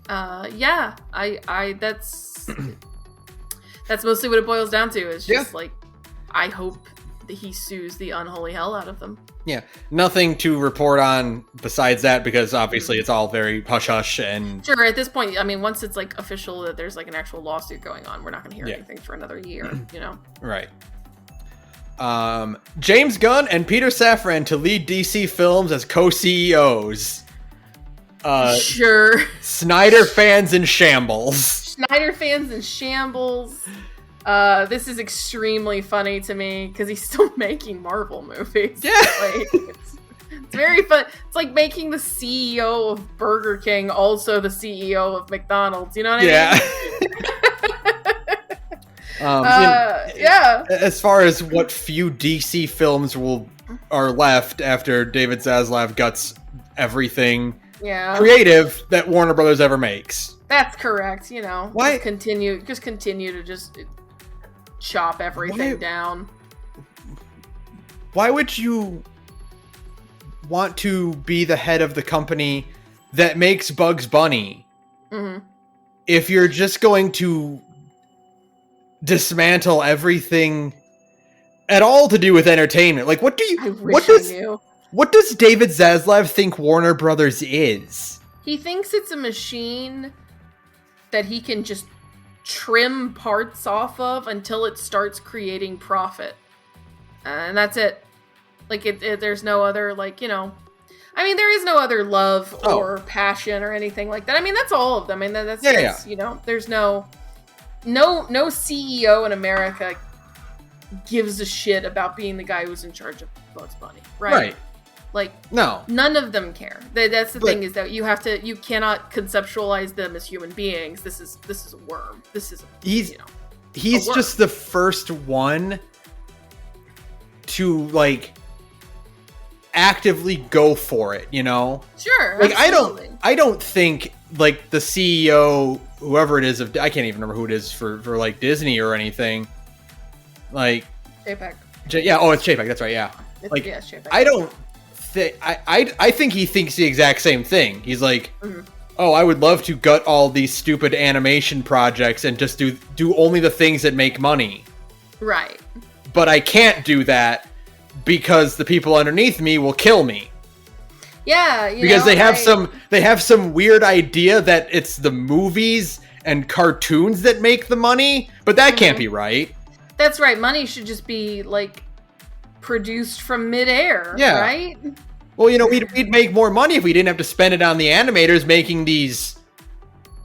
Yeah, I that's mostly what it boils down to. Is just like, I hope that he sues the unholy hell out of them. Yeah, nothing to report on besides that, because obviously it's all very hush-hush and... Sure, at this point, I mean, once it's like official that there's like an actual lawsuit going on, we're not going to hear anything for another year, Right. James Gunn and Peter Safran to lead DC films as co-CEOs. Sure. Snyder fans in shambles. This is extremely funny to me because he's still making Marvel movies. Yeah. It's very fun. It's like making the CEO of Burger King also the CEO of McDonald's. You know what I mean? Yeah. As far as what few DC films are left after David Zaslav guts everything creative that Warner Brothers ever makes. That's correct. Why continue to just chop everything down. Why would you want to be the head of the company that makes Bugs Bunny if you're just going to dismantle everything at all to do with entertainment? Like, what does David Zaslav think Warner Brothers is? He thinks it's a machine that he can just trim parts off of until it starts creating profit. And that's it. Like, there's no other, like, you know... I mean, there is no other love or passion or anything like that. I mean, that's all of them. I mean, that's you know, there's no CEO in America gives a shit about being the guy who's in charge of Bugs Bunny, right? Like, no, none of them care. That's the thing, is that you cannot conceptualize them as human beings. This is a worm. He's just the first one to, like, actively go for it, you know? Sure. Like, absolutely. I don't think, like, the CEO, whoever it is, I can't even remember who it is for like Disney or anything. Like, JPEG. It's JPEG, that's right, yeah. It's JPEG. I don't think I think he thinks the exact same thing. He's like, I would love to gut all these stupid animation projects and just do only the things that make money. Right. But I can't do that because the people underneath me will kill me. Yeah, because they have some weird idea that it's the movies and cartoons that make the money, but that can't be right. That's right. Money should just be, like, produced from midair, right? Well, you know, we'd make more money if we didn't have to spend it on the animators making these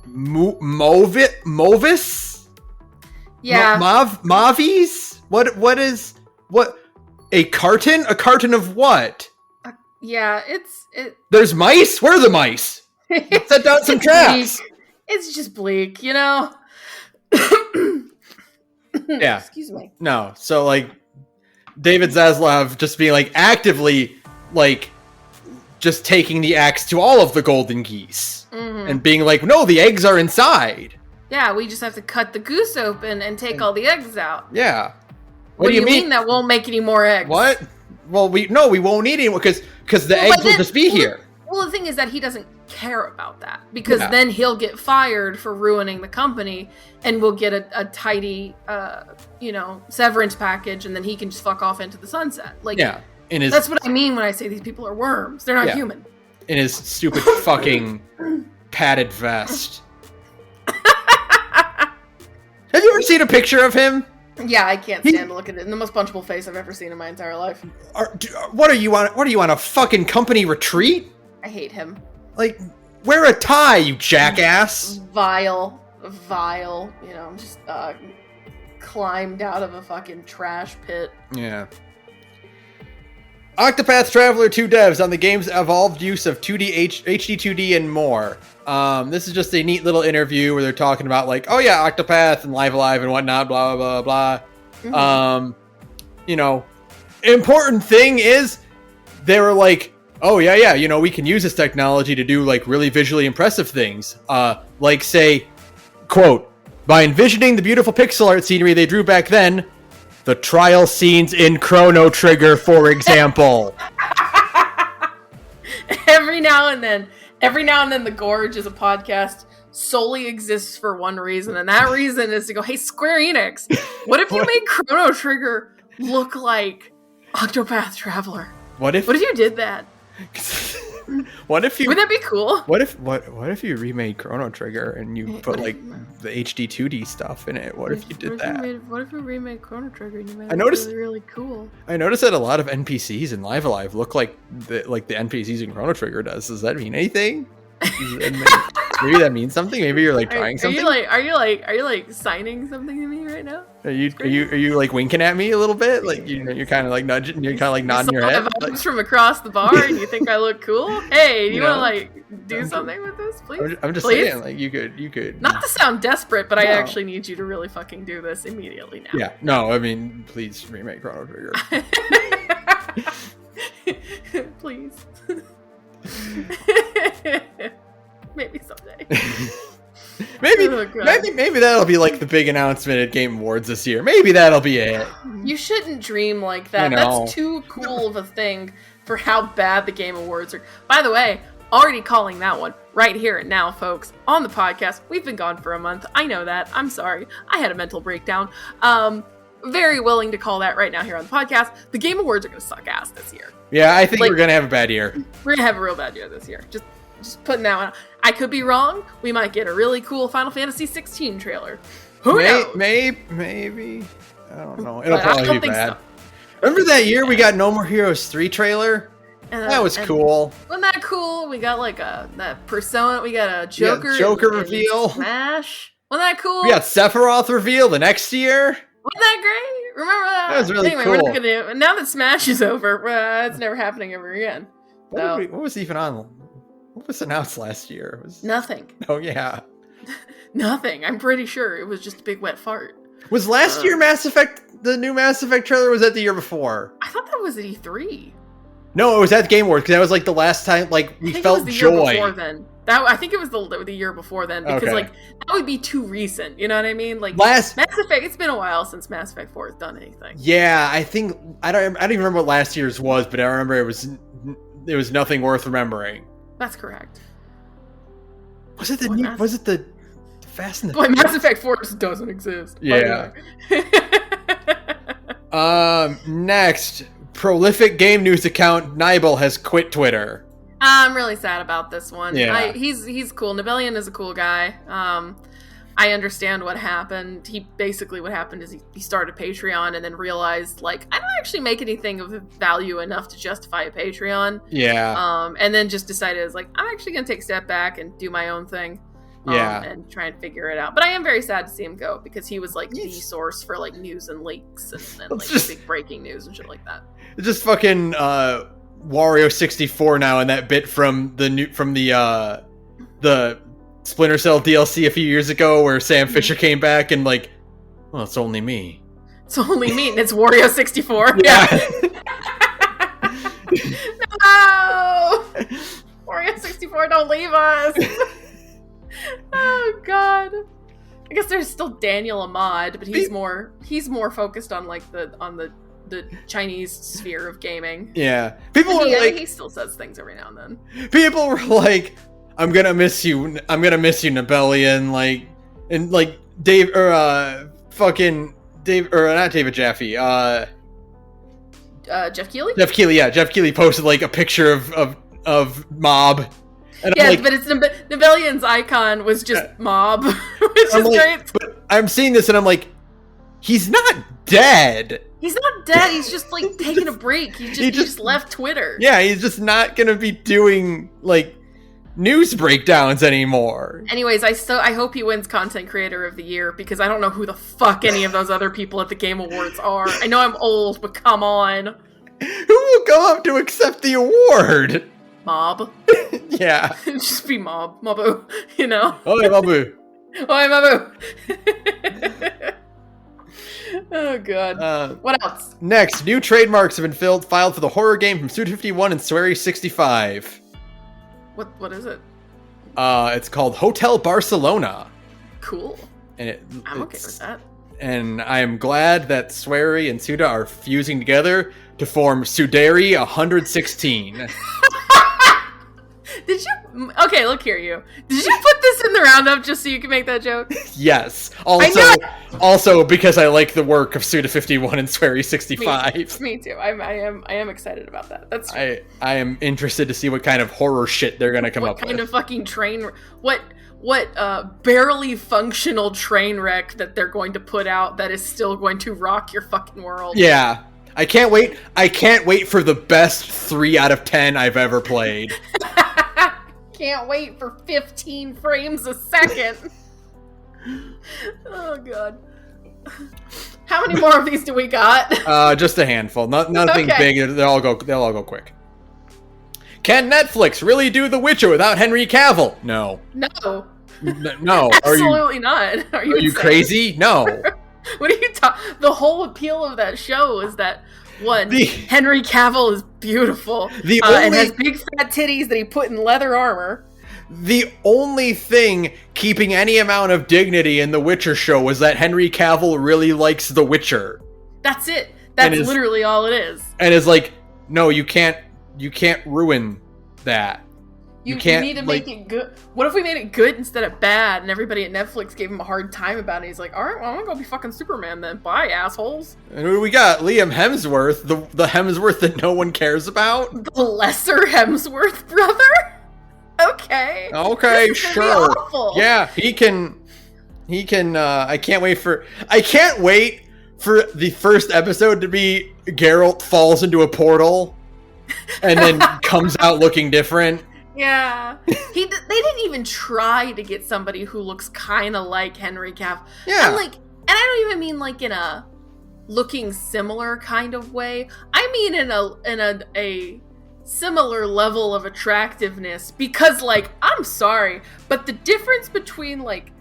Movis? Yeah. Mavis? What? A carton? A carton of what? Yeah, There's mice? Where are the mice? Set down some traps. Bleak. It's just bleak, you know? Yeah. Excuse me. No, so, like, David Zaslav just being, like, actively, like, just taking the axe to all of the golden geese. And being like, no, the eggs are inside. Yeah, we just have to cut the goose open and take all the eggs out. Yeah. What do you mean that won't make any more eggs? What? Well, we won't need any because the eggs will just be here. Well, the thing is that he doesn't care about that, because then he'll get fired for ruining the company, and we'll get a tidy, severance package, and then he can just fuck off into the sunset. Like, that's what I mean when I say these people are worms. They're not human. In his stupid fucking padded vest. Have you ever seen a picture of him? Yeah, I can't stand to look at it. The most punchable face I've ever seen in my entire life. What are you on a fucking company retreat? I hate him. Like, wear a tie, you jackass. Vile, just climbed out of a fucking trash pit. Yeah. Octopath Traveler 2 devs on the game's evolved use of 2D, HD 2D, and more. This is just a neat little interview where they're talking about, like, oh yeah, Octopath and Live Alive and whatnot, blah, blah, blah, blah. Important thing is, they were like, oh yeah, we can use this technology to do, like, really visually impressive things. Like, say, quote, by envisioning the beautiful pixel art scenery they drew back then, the trial scenes in Chrono Trigger, for example. Every now and then, The Gorge is a podcast solely exists for one reason, and that reason is to go, hey, Square Enix, what if you made Chrono Trigger look like Octopath Traveler? What if you did that? Would that be cool? What if you remade Chrono Trigger and you put like the HD 2D stuff in it? What if you did that? What if you remade Chrono Trigger and you made it really, really cool? I noticed that a lot of NPCs in Live Alive look like the NPCs in Chrono Trigger does. Does that mean anything? Maybe that means something. Maybe you're like trying something. Are you like signing something to me right now? Are you like winking at me a little bit? Like you're kind of like nudging. You're kind of like nodding your head. Like, from across the bar, and you think I look cool? Hey, do you want to like do something with this, please? I'm just saying, like you could. Not to sound desperate, but I actually need you to really fucking do this immediately now. Yeah. No, I mean, please remake Chrono Trigger. Please. Maybe someday. maybe that'll be like the big announcement at Game Awards this year. Maybe that'll be it. You shouldn't dream like that. That's too cool of a thing for how bad the Game Awards are. By the way, already calling that one right here and now, folks, on the podcast. We've been gone for a month. I know that. I'm sorry. I had a mental breakdown. Very willing to call that right now here on the podcast. The Game Awards are going to suck ass this year. Yeah, I think we're going to have a bad year. We're going to have a real bad year this year. Just putting that one out. I could be wrong. We might get a really cool Final Fantasy 16 trailer. Who knows? Maybe. I don't know. It'll probably be bad. So. Remember that year we got No More Heroes 3 trailer? That was cool. Wasn't that cool? We got like that Persona. We got a Joker. Joker reveal. Smash. Wasn't that cool? We got Sephiroth reveal the next year. Wasn't that great? Remember that? That was really cool. We're not gonna, now that Smash is over, it's never happening ever again. So. What was even on? What was announced last year? Nothing. Oh, yeah. Nothing. I'm pretty sure it was just a big wet fart. Was last year Mass Effect, the new Mass Effect trailer, or was that the year before? I thought that was at E3. No, it was at Game Awards, because that was like the last time, like, we felt joy. Year before then. I think it was the year before then, because like that would be too recent. You know what I mean? Like Mass Effect. It's been a while since Mass Effect 4 has done anything. Yeah, I think I don't even remember what last year's was, but I remember it was nothing worth remembering. That's correct. Was it the Fast and the Boy, Mass Effect 4 just doesn't exist. Yeah. Next, prolific game news account Nibel has quit Twitter. I'm really sad about this one. Yeah. He's cool. Nibelian is a cool guy. I understand what happened. What happened is he started Patreon and then realized, like, I don't actually make anything of value enough to justify a Patreon. Yeah. And then just decided, like, I'm actually going to take a step back and do my own thing. And try and figire it out. But I am very sad to see him go, because he was, like, the source for, like, news and leaks and like, big breaking news and shit like that. It's just fucking, Wario 64 now, and that bit from the Splinter Cell DLC a few years ago where Sam Fisher came back and like, well, it's only me. It's only me, and it's Wario 64. Yeah. No! Wario 64, don't leave us! Oh god. I guess there's still Daniel Ahmad, but he's more focused on like the Chinese sphere of gaming. Yeah. People were like, he still says things every now and then. People were like, I'm gonna miss you, Nibelian, like, and like Dave not David Jaffe, Jeff Keighley? Jeff Keighley, yeah. Jeff Keighley posted like a picture of Mob. And yeah, but it's Nibelian's icon was just Mob, which is great. But I'm seeing this and I'm like, he's not dead. He's not dead. He's just like taking a break. He just left Twitter. Yeah, he's just not gonna be doing like news breakdowns anymore. Anyways, I hope he wins Content Creator of the Year, because I don't know who the fuck any of those other people at the Game Awards are. I know I'm old, but come on. Who will go up to accept the award? Mob. Yeah. Just be Mabu, you know? Oi, Mabu. Oi, Mabu. Oh, God. What else? Next, new trademarks have been filed for the horror game from Suda51 and Swery65. What is it? It's called Hotel Barcelona. Cool. And I'm okay with that. And I am glad that Swery and Suda are fusing together to form Suderi 116. Did you? Okay, look here, you. Did you put this in the roundup just so you can make that joke? Yes. Also because I like the work of Suda51 and Swery65. Me too. I am excited about that. That's true. I am interested to see what kind of horror shit they're gonna come up with. What kind of fucking train? What barely functional train wreck that they're going to put out that is still going to rock your fucking world? Yeah. I can't wait for the best 3 out of 10 I've ever played. Can't wait for 15 frames a second. Oh god. How many more of these do we got? Just a handful. Nothing big. They'll all go quick. Can Netflix really do The Witcher without Henry Cavill? No. No. No. Absolutely not. Are you crazy? No. What are you talking? The whole appeal of that show is that Henry Cavill is beautiful and has big fat titties that he put in leather armor. The only thing keeping any amount of dignity in The Witcher show was that Henry Cavill really likes The Witcher. That's it. That's literally all it is. And is like, no, you can't ruin that. You can't need to make it good. What if we made it good instead of bad, and everybody at Netflix gave him a hard time about it? He's like, all right, well, I'm gonna go be fucking Superman then. Bye, assholes. And who do we got? Liam Hemsworth, the Hemsworth that no one cares about? The lesser Hemsworth brother? Okay. Okay, this is sure. gonna be awful. Yeah, he can, I can't wait for the first episode to be Geralt falls into a portal and then comes out looking different. Yeah. They didn't even try to get somebody who looks kind of like Henry Cavill. Yeah. And I don't even mean like in a looking similar kind of way. I mean in a similar level of attractiveness, because like, I'm sorry, but the difference between like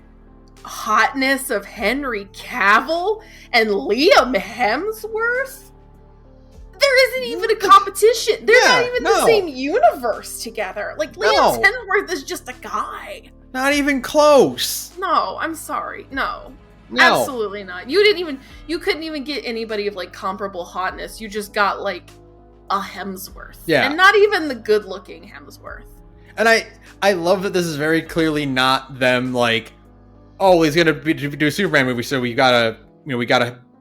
hotness of Henry Cavill and Liam Hemsworth, there isn't even a competition. They're not even the same universe together. Like, Liam Hemsworth is just a guy. Not even close. No, I'm sorry. No. Absolutely not. You couldn't even get anybody of like comparable hotness. You just got like a Hemsworth. Yeah. And not even the good looking Hemsworth. And I love that this is very clearly not them like, oh, he's gonna do a Superman movie, so we gotta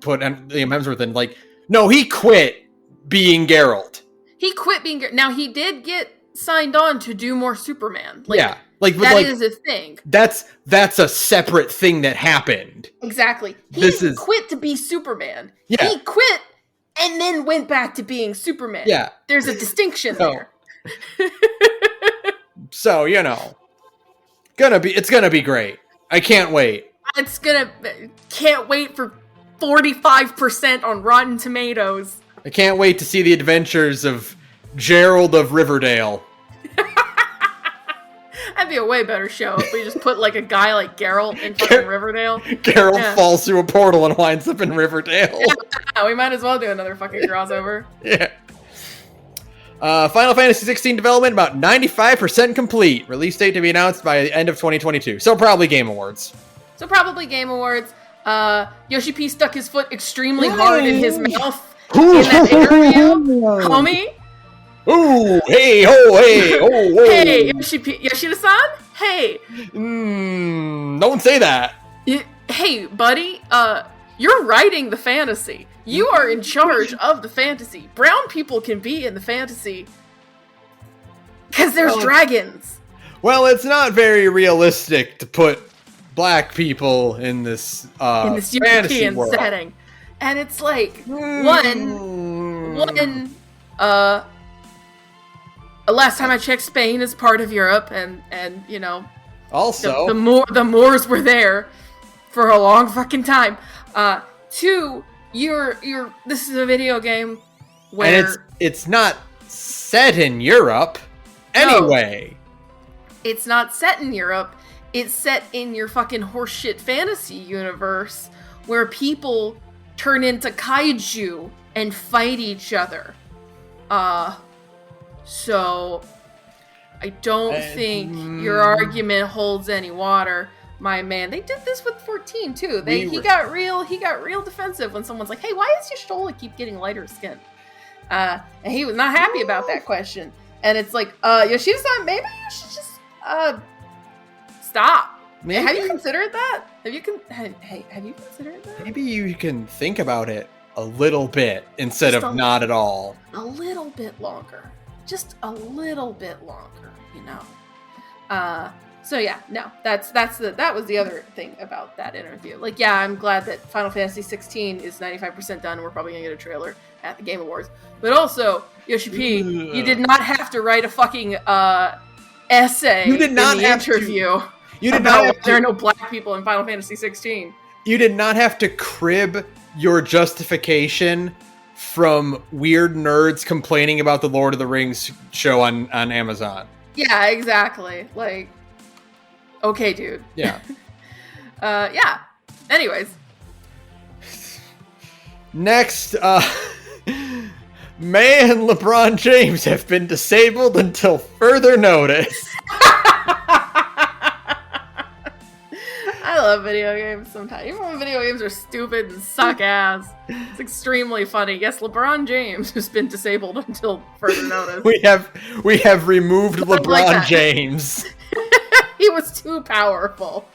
put Liam Hemsworth in. Like, no, he quit being Geralt. He quit being Geralt. Now, he did get signed on to do more Superman. Like, yeah. Like, that is a thing. That's a separate thing that happened. Exactly. He quit to be Superman. Yeah. He quit and then went back to being Superman. Yeah. There's a distinction there. So, it's gonna be great. I can't wait. Can't wait for 45% on Rotten Tomatoes. I can't wait to see the adventures of Gerald of Riverdale. That'd be a way better show if we just put like a guy like Geralt in fucking Riverdale. Geralt falls through a portal and winds up in Riverdale. Yeah, we might as well do another fucking crossover. Yeah. Final Fantasy 16 development about 95% complete. Release date to be announced by the end of 2022. So probably Game Awards. Yoshi P stuck his foot extremely hard in his mouth in that interview. Homie. Ooh, hey, ho, hey, oh, whoa. Hey, Yoshida-san? Hey. Don't say that. Hey, buddy, you're writing the fantasy. You are in charge of the fantasy. Brown people can be in the fantasy because there's dragons. Well, it's not very realistic to put black people in this European world. setting. And it's like, last time I checked, Spain is part of Europe, and also the Moors were there for a long fucking time. Two, this is a video game where and it's not set in Europe anyway. No, it's not set in Europe. It's set in your fucking horseshit fantasy universe where people turn into kaiju and fight each other. So I don't think your argument holds any water, my man. They did this with 14 too. He got real defensive when someone's like, "Hey, why does your Shola keep getting lighter skin?" And he was not happy about that question. And it's like, Yoshida-san, maybe you should just stop. Maybe. Have you considered that? Have you considered that? Maybe you can think about it a little bit instead of not at all. A little bit longer. Just a little bit longer, So yeah, no, that was the other thing about that interview. Like, yeah, I'm glad that Final Fantasy 16 is 95% done. And we're probably gonna get a trailer at the Game Awards. But also, Yoshi P, you did not have to write a fucking essay in the interview. You did not have to. There are no black people in Final Fantasy 16. You did not have to crib your justification from weird nerds complaining about the Lord of the Rings show on Amazon. Yeah, exactly. Like, okay, dude. Yeah. Yeah. Anyways. Next, May and LeBron James have been disabled until further notice. I love video games sometimes. Even when video games are stupid and suck ass, it's extremely funny. Yes, LeBron James has been disabled until further notice. We have removed LeBron James. He was too powerful.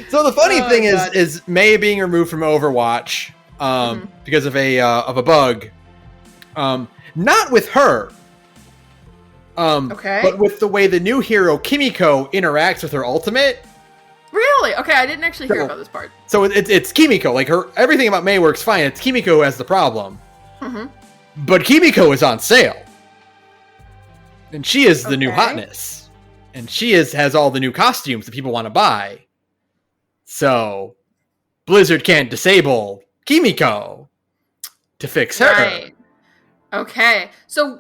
So the funny thing is Mei being removed from Overwatch because of a bug. Not with her. Okay. But with the way the new hero Kimiko interacts with her ultimate. Really? Okay, I didn't actually hear about this part. So it's Kimiko. Like everything about Mei works fine. It's Kimiko who has the problem. But Kimiko is on sale, and she is the new hotness, and she has all the new costumes that people want to buy. So Blizzard can't disable Kimiko to fix her. Right. Okay. So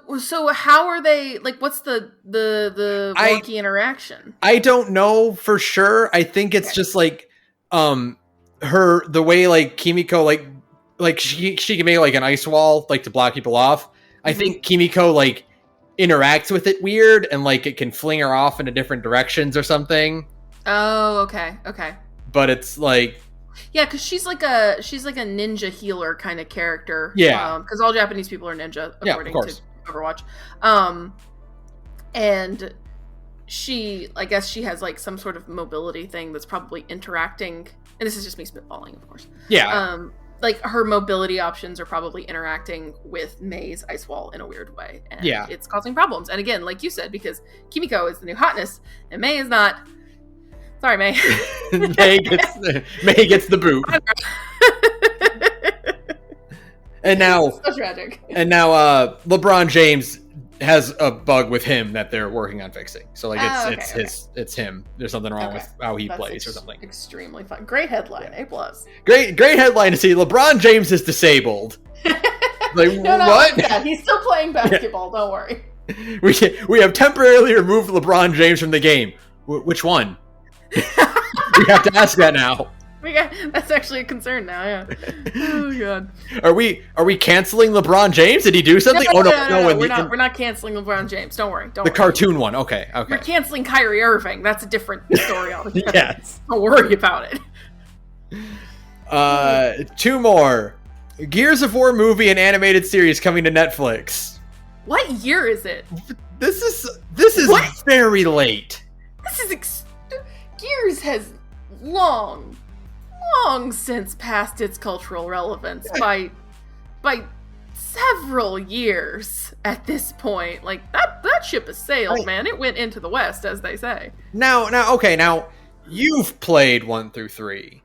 how are they, like, what's the wonky interaction? I don't know for sure. I think it's just like the way like Kimiko like she can make like an ice wall like to block people off. I think Kimiko like interacts with it weird and like it can fling her off into different directions or something. Oh, okay. But it's like, yeah, because she's like a ninja healer kind of character. Yeah, because all Japanese people are ninja according to Overwatch. And I guess she has like some sort of mobility thing that's probably interacting. And this is just me spitballing, of course. Yeah. Like her mobility options are probably interacting with Mei's ice wall in a weird way, and it's causing problems. And again, like you said, because Kimiko is the new hotness and Mei is not. Sorry, Mei. Mei gets the boot. And now, so tragic. And now, LeBron James has a bug with him that they're working on fixing. So like it's him. There's something wrong with how he plays or something. Extremely fun. Great headline. A+. Great headline to see. LeBron James is disabled. Like no, what? Yeah, he's still playing basketball. Don't worry. We have temporarily removed LeBron James from the game. Which one? We have to ask that now. That's actually a concern now. Yeah. Oh god. Are we canceling LeBron James? Did he do something? No. We're not canceling LeBron James. Don't worry. The cartoon one. Okay. We're canceling Kyrie Irving. That's a different story altogether. Yes. Don't worry about it. Two more. Gears of War movie and animated series coming to Netflix. What year is it? This is very late. Gears has long since passed its cultural relevance by several years at this point. Like that ship has sailed, man. It went into the West, as they say. Now you've played 1 through 3.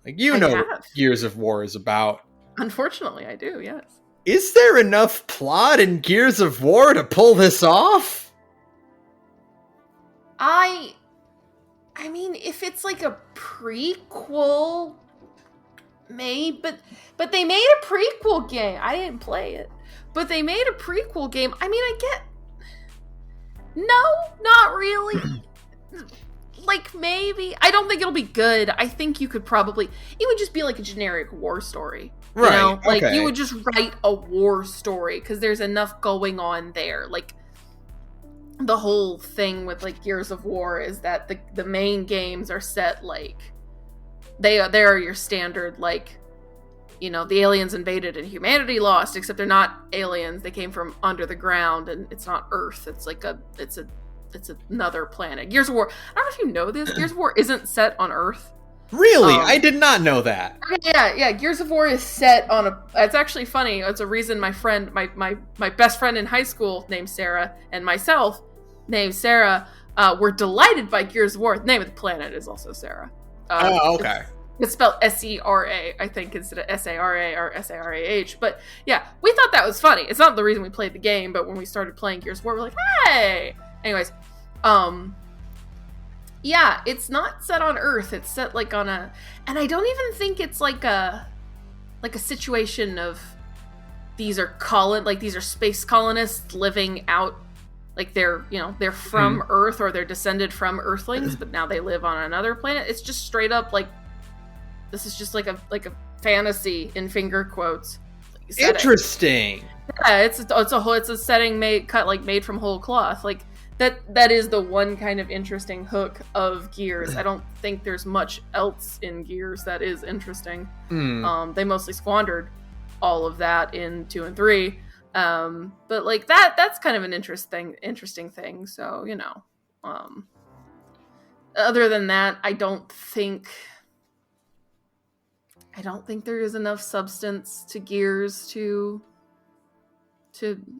Like you know what Gears of War is about. Unfortunately, I do, yes. Is there enough plot in Gears of War to pull this off? I mean, if it's like a prequel, maybe, but they made a prequel game. I didn't play it, but they made a prequel game. I mean, no, not really. Like, maybe. I don't think it'll be good. I think you could probably, it would just be like a generic war story. Right. You know? Like, you would just write a war story because there's enough going on there. Like, the whole thing with like Gears of War is that the main games are set like they are your standard, like, you know, the aliens invaded and humanity lost, except they're not aliens. They came from under the ground and it's not Earth. It's like it's another planet. Gears of War, I don't know if you know this, Gears of War isn't set on Earth. Really? I did not know that. Yeah. Gears of War is set on it's actually funny. It's a reason my friend, my best friend in high school named Sara and myself named Sara were delighted by Gears of War. The name of the planet is also Sara. Okay. It's spelled Sera, I think, instead of Sara or Sarah. But yeah, we thought that was funny. It's not the reason we played the game, but when we started playing Gears of War, we're like, hey! Anyways, yeah, it's not set on Earth. It's set like on and I don't even think it's like a situation of these are space colonists living out, like they're from Earth or they're descended from Earthlings, but now they live on another planet. It's just straight up like, this is just like a fantasy in finger quotes setting. Interesting. Yeah, it's a setting made from whole cloth. Like, that is the one kind of interesting hook of Gears. I don't think there's much else in Gears that is interesting. They mostly squandered all of that in 2 and 3. But like that's kind of an interesting thing. So, you know, other than that, I don't think there is enough substance to Gears to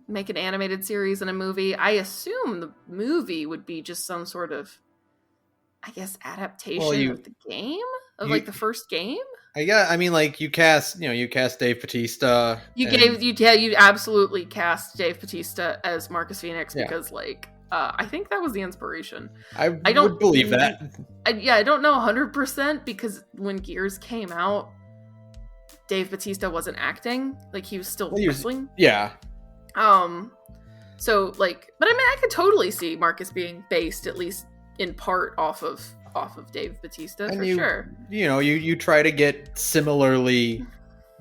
make an animated series and a movie. I assume the movie would be just some sort of, I guess, adaptation of the game, of like the first game. I mean, like you cast Dave Bautista. You absolutely cast Dave Bautista as Marcus Phoenix because like I think that was the inspiration. I don't believe that. I don't know 100% because when Gears came out, Dave Bautista wasn't acting, like he was still wrestling. Yeah. So like, but I mean, I could totally see Marcus being based at least in part off of Dave Bautista and sure. You know, you try to get similarly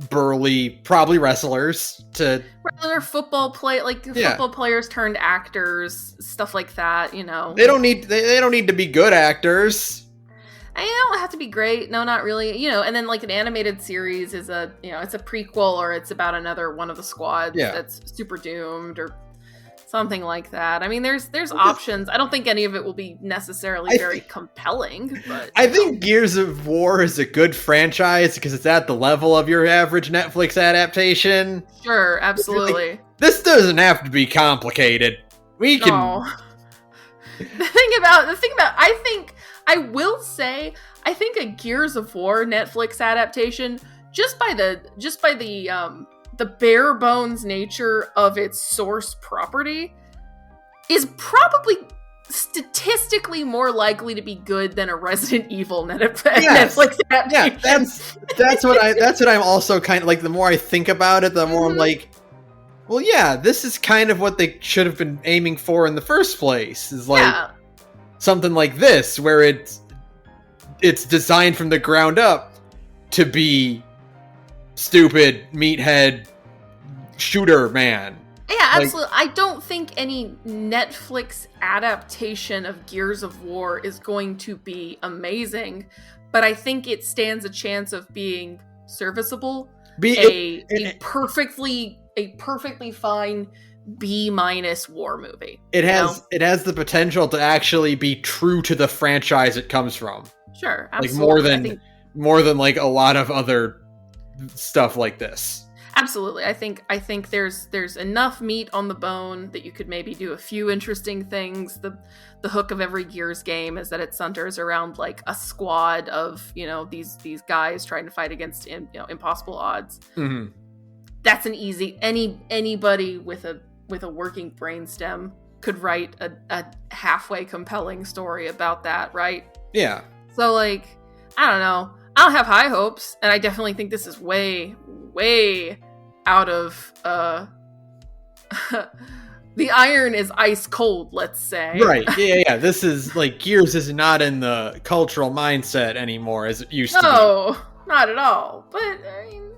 burly, probably wrestlers to regular football players turned actors, stuff like that. You know, they don't need to be good actors. They don't have to be great. No, not really. You know, and then like an animated series is it's a prequel or it's about another one of the squads that's super doomed or something like that. I mean, there's options. I don't think any of it will be necessarily very compelling. But I think Gears of War is a good franchise because it's at the level of your average Netflix adaptation. Sure, absolutely. Like, this doesn't have to be complicated. We can. No. The thing about I will say, I think a Gears of War Netflix adaptation, just by the bare bones nature of its source property, is probably statistically more likely to be good than a Resident Evil Netflix adaptation. Yeah, that's what I'm also kind of like. The more I think about it, the more I'm like, well, yeah, this is kind of what they should have been aiming for in the first place. Is like something like this, where it's designed from the ground up to be stupid meathead shooter man. Yeah, absolutely. I don't think any Netflix adaptation of Gears of War is going to be amazing, but I think it stands a chance of being serviceable. A perfectly fine B- war movie. It has the potential to actually be true to the franchise it comes from. Sure, absolutely. Like more than like a lot of other stuff like this. Absolutely. I think there's enough meat on the bone that you could maybe do a few interesting things. The hook of every Gears game is that it centers around like a squad of, you know, these guys trying to fight against impossible odds. Mm-hmm. That's an easy anybody with a working brainstem could write a halfway compelling story about that, right? Yeah. So like, I don't know. I don't have high hopes, and I definitely think this is way, way out of the iron is ice cold, let's say. Right. Yeah. This is like Gears is not in the cultural mindset anymore as it used to be. No, not at all. But I mean,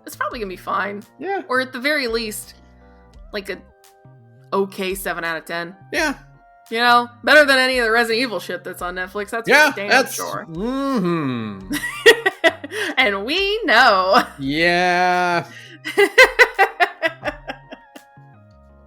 it's probably gonna be fine. Yeah. Or at the very least, like a okay 7 out of 10. Yeah. You know, better than any of the Resident Evil shit that's on Netflix. That's for damn sure. Mm-hmm. And we know. Yeah.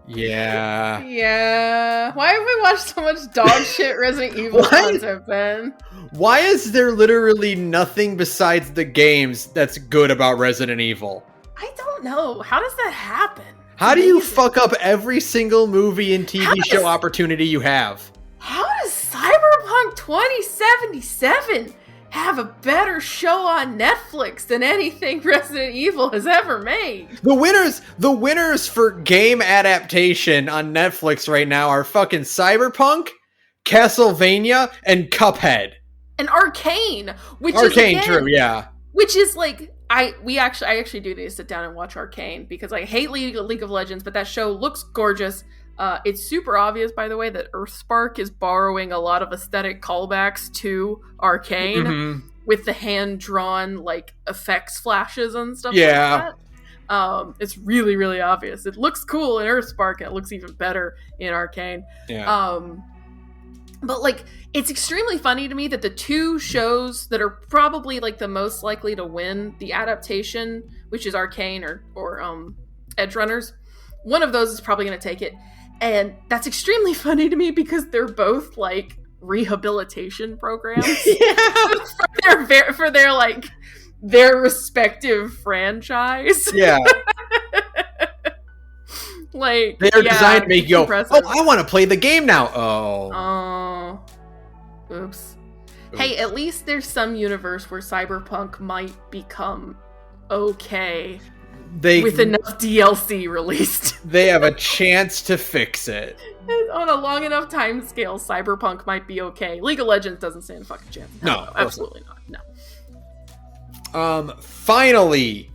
Yeah. Yeah. Why have we watched so much dog shit Resident Evil content, Ben? Why is there literally nothing besides the games that's good about Resident Evil? I don't know. How does that happen? How do you fuck up every single movie and TV show opportunity you have? How does Cyberpunk 2077 have a better show on Netflix than anything Resident Evil has ever made? The winners for game adaptation on Netflix right now are fucking Cyberpunk, Castlevania, and Cuphead. And Arcane, which Arcane, is true, yeah. Which is like I actually do need to sit down and watch Arcane because I hate League of Legends, but that show looks gorgeous. It's super obvious, by the way, that Earthspark is borrowing a lot of aesthetic callbacks to Arcane with the hand-drawn like effects flashes and stuff like that. It's really, really obvious. It looks cool in Earthspark, and it looks even better in Arcane. Yeah. But like, it's extremely funny to me that the two shows that are probably like the most likely to win the adaptation, which is Arcane or Edge Runners, one of those is probably going to take it. And that's extremely funny to me because they're both like rehabilitation programs for their like their respective franchise. Yeah. Like, they're designed to make you go, impressive. oh, I want to play the game now. Oh. Oops. Hey, at least there's some universe where Cyberpunk might become okay with enough DLC released. They have a chance to fix it. On a long enough time scale, Cyberpunk might be okay. League of Legends doesn't stand a fucking chance. No, absolutely not. No. Finally,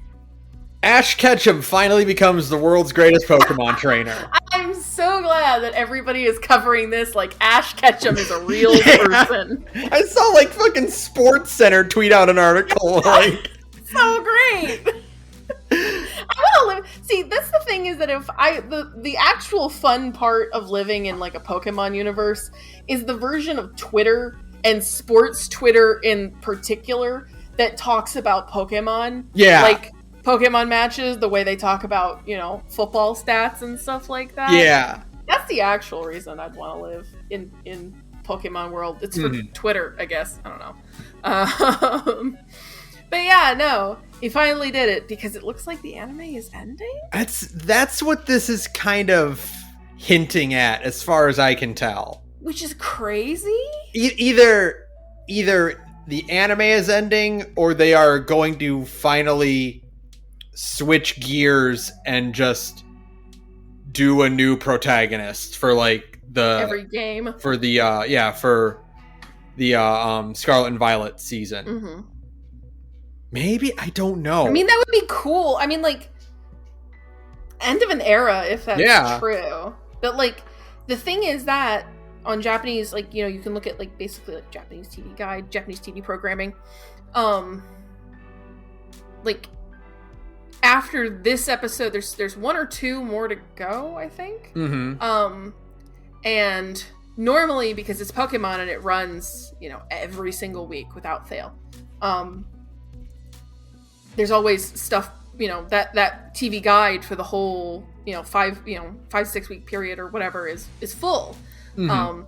Ash Ketchum finally becomes the world's greatest Pokemon trainer. I'm so glad that everybody is covering this like Ash Ketchum is a real person. I saw like fucking Sports Center tweet out an article like so great. I want to live. See, that's the thing, is that if the actual fun part of living in like a Pokemon universe is the version of Twitter and sports Twitter in particular that talks about Pokemon. Yeah. Like Pokemon matches, the way they talk about, football stats and stuff like that. Yeah. That's the actual reason I'd want to live in Pokemon world. It's for Twitter, I guess. I don't know. But yeah, no. He finally did it because it looks like the anime is ending? That's what this is kind of hinting at, as far as I can tell. Which is crazy? Either the anime is ending, or they are going to finally switch gears and just do a new protagonist for like every game for the Scarlet and Violet season. Mm-hmm. Maybe, I don't know. I mean, that would be cool. I mean, like, end of an era if that's true. But like, the thing is that on Japanese, like, you can look at like basically like Japanese TV guide, Japanese TV programming. Like, after this episode, there's one or two more to go, I think. Mm-hmm. And normally, because it's Pokemon and it runs, every single week without fail, there's always stuff, that TV guide for the whole, 5-6 week period or whatever is full. Mm-hmm.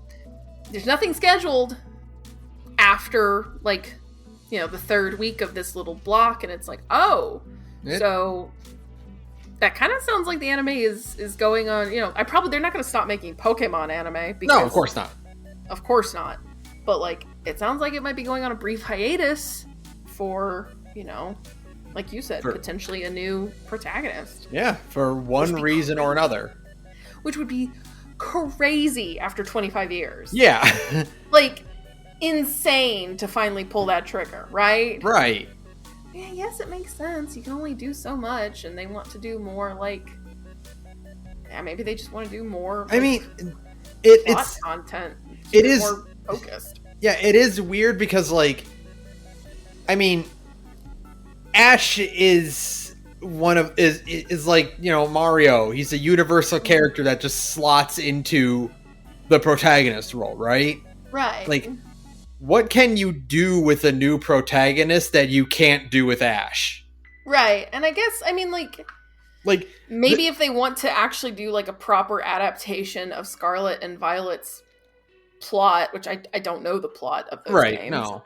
There's nothing scheduled after like, the third week of this little block, and it's like, so that kind of sounds like the anime is going on. They're not going to stop making Pokemon anime. Because, no, of course not. Of course not. But like, it sounds like it might be going on a brief hiatus for, like you said, potentially a new protagonist. Yeah, for one reason or another. Which would be crazy after 25 years. Yeah. Like, insane to finally pull that trigger, right? Right. Yeah, yes, it makes sense. You can only do so much, and they want to do more, like... Yeah, maybe they just want to do more... I mean, it's... content. It is... more focused. Yeah, it is weird because, like... I mean... Ash is like, Mario. He's a universal character that just slots into the protagonist role, right? Right. Like, what can you do with a new protagonist that you can't do with Ash? Right. And I guess, I mean, like maybe if they want to actually do like a proper adaptation of Scarlet and Violet's plot, which I don't know the plot of those games. Right, no.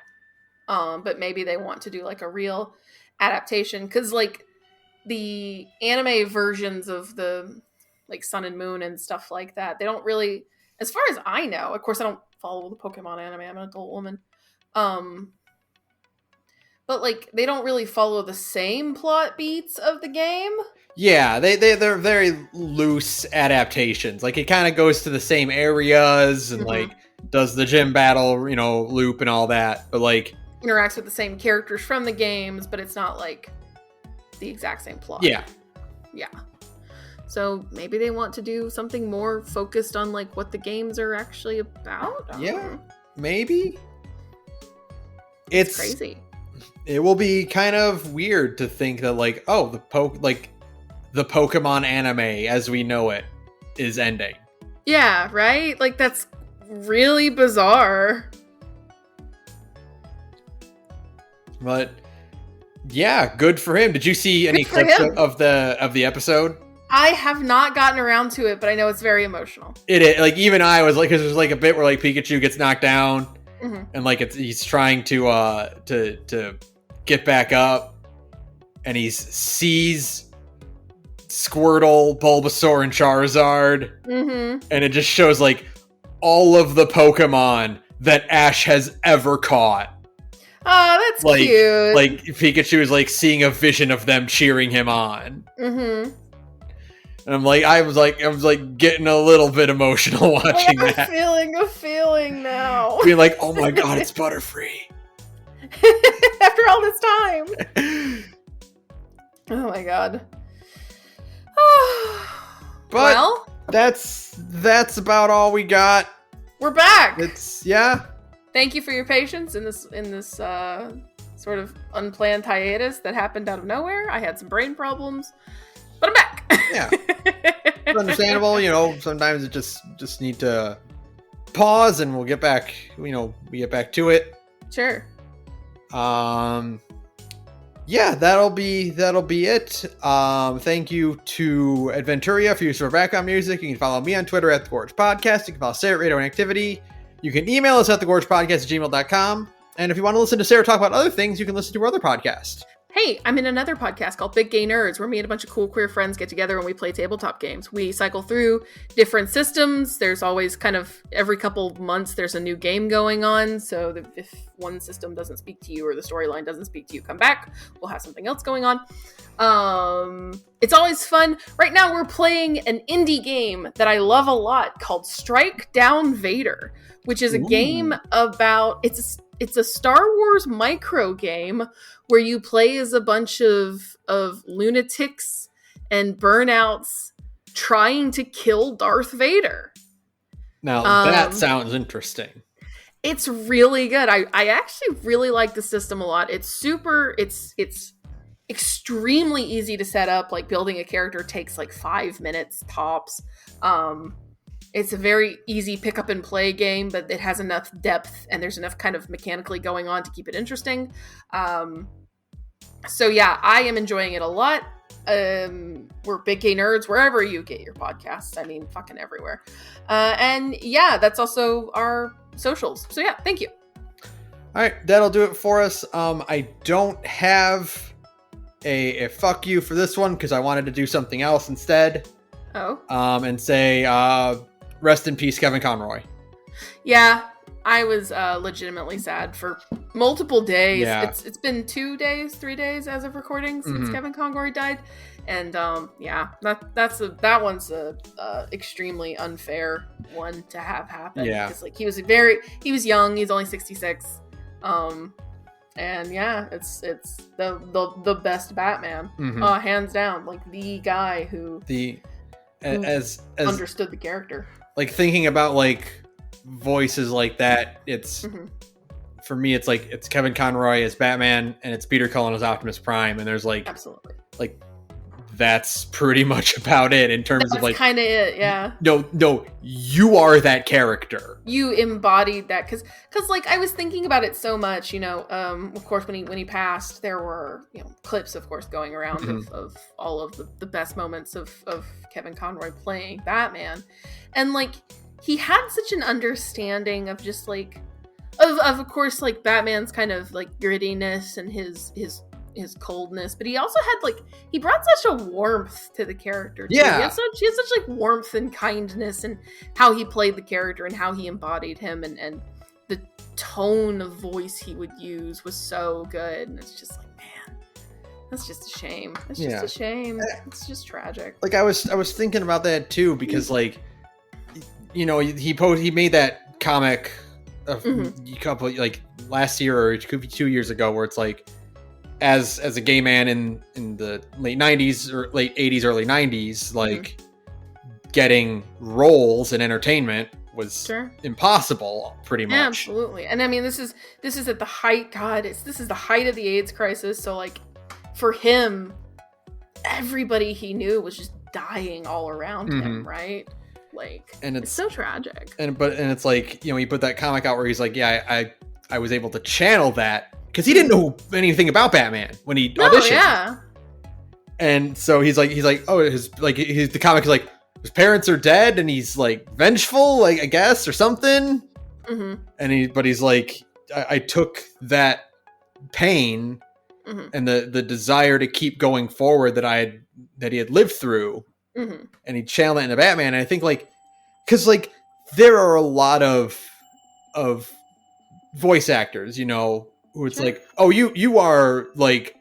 But maybe they want to do like a real adaptation, because like the anime versions of the like Sun and Moon and stuff like that, they don't really, as far as I know, of course I don't follow the Pokemon anime, I'm an adult woman, but like they don't really follow the same plot beats of the game. Yeah, they're very loose adaptations. Like, it kind of goes to the same areas and like does the gym battle, loop and all that, but like interacts with the same characters from the games, but it's not like the exact same plot. Yeah. So maybe they want to do something more focused on like what the games are actually about. Yeah, maybe. It's crazy. It will be kind of weird to think that like, oh, the Pokemon anime as we know it is ending. Yeah, right? Like, that's really bizarre. But yeah, good for him. Did you see any clips of the episode? I have not gotten around to it, but I know it's very emotional. It is, like, even I was like, because there's like a bit where like Pikachu gets knocked down, and like he's trying to get back up, and he sees Squirtle, Bulbasaur, and Charizard, and it just shows like all of the Pokemon that Ash has ever caught. Oh, that's cute. Like Pikachu is like seeing a vision of them cheering him on. And I'm like, I was like getting a little bit emotional watching that. I'm feeling a feeling now. Being like, oh my god, it's Butterfree. After all this time. Oh my god. But well, that's about all we got. We're back. Yeah. Thank you for your patience in this sort of unplanned hiatus that happened out of nowhere. I had some brain problems, but I'm back. Yeah. It's understandable, sometimes it just need to pause and we'll get back, we get back to it. Sure. Yeah, that'll be it. Thank you to Adventuria for use of our background music. You can follow me on Twitter at thegorgepodcast. You can follow Sara at radioinactivity. You can email us at thegorgepodcast@gmail.com. And if you want to listen to Sara talk about other things, you can listen to our other podcast. Hey, I'm in another podcast called Big Gay Nerds, where me and a bunch of cool queer friends get together and we play tabletop games. We cycle through different systems. There's always kind of every couple months there's a new game going on. So if one system doesn't speak to you or the storyline doesn't speak to you, come back. We'll have something else going on. It's always fun. Right now we're playing an indie game that I love a lot called Strike Down Vader, which is a game about it's a Star Wars micro game where you play as a bunch of lunatics and burnouts trying to kill Darth Vader. Now that sounds interesting. It's really good. I actually really like the system a lot. It's extremely easy to set up. Like, building a character takes like 5 minutes tops. It's a very easy pick up and play game, but it has enough depth and there's enough kind of mechanically going on to keep it interesting. So yeah, I am enjoying it a lot. We're Big Gay Nerds wherever you get your podcasts. I mean, fucking everywhere. And yeah, that's also our socials. So yeah, thank you. All right, that'll do it for us. I don't have a fuck you for this one because I wanted to do something else instead. Oh. And say, rest in peace, Kevin Conroy. Yeah, I was legitimately sad for multiple days. Yeah. It's been 3 days as of recording since Kevin Conroy died, and yeah, that one's a extremely unfair one to have happen. Yeah, because like he was young. He's only 66. And yeah, it's the best Batman, hands down. Like, the guy who as understood the character. Like, thinking about like voices like that, it's for me, it's like it's Kevin Conroy as Batman and it's Peter Cullen as Optimus Prime, and there's like absolutely like that's pretty much about it in terms of like kind of it. Yeah. No, you are that character. You embodied that because like I was thinking about it so much. Of course when he passed, there were clips, of course, going around of all of the best moments of Kevin Conroy playing Batman, and like he had such an understanding of just like of course like Batman's kind of like grittiness and his coldness, but he also had like he brought such a warmth to the character too. Yeah, he had such like warmth and kindness and how he played the character and how he embodied him, and the tone of voice he would use was so good, and it's just like, man, that's just a shame. It's just a shame. It's just tragic. Like I was thinking about that too, because like he made that comic a couple like last year or it could be 2 years ago, where it's like as a gay man in the late 90s or late 80s, early 90s, like getting roles in entertainment was impossible, pretty much. Yeah, absolutely. And I mean, this is at the height. God, this is the height of the AIDS crisis. So like, for him, everybody he knew was just dying all around him, Mhm. right? Like, And it's so tragic. And it's like, he put that comic out where he's like, yeah, I was able to channel that because he didn't know anything about Batman when he auditioned. Yeah. And so he's like, oh, the comic is like, his parents are dead and he's like vengeful, like, I guess, or something. Mm-hmm. And he's like, I took that pain Mm-hmm. and the desire to keep going forward that he had lived through, Mm-hmm. and he channeled it into Batman. And I think because there are a lot of voice actors, who it's Sure. like, oh, you are like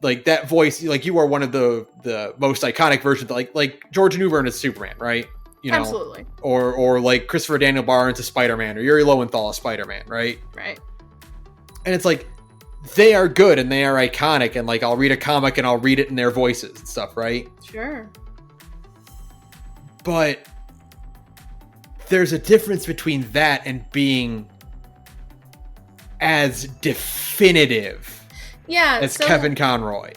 that voice, like you are one of the most iconic versions, like George Newbern as Superman, right? Absolutely. Or like Christopher Daniel Barnes as Spider-Man, or Yuri Lowenthal as Spider-Man, right? Right. And it's like, they are good and they are iconic, and like I'll read a comic and I'll read it in their voices and stuff, right? Sure. But there's a difference between that and being as definitive as Kevin Conroy.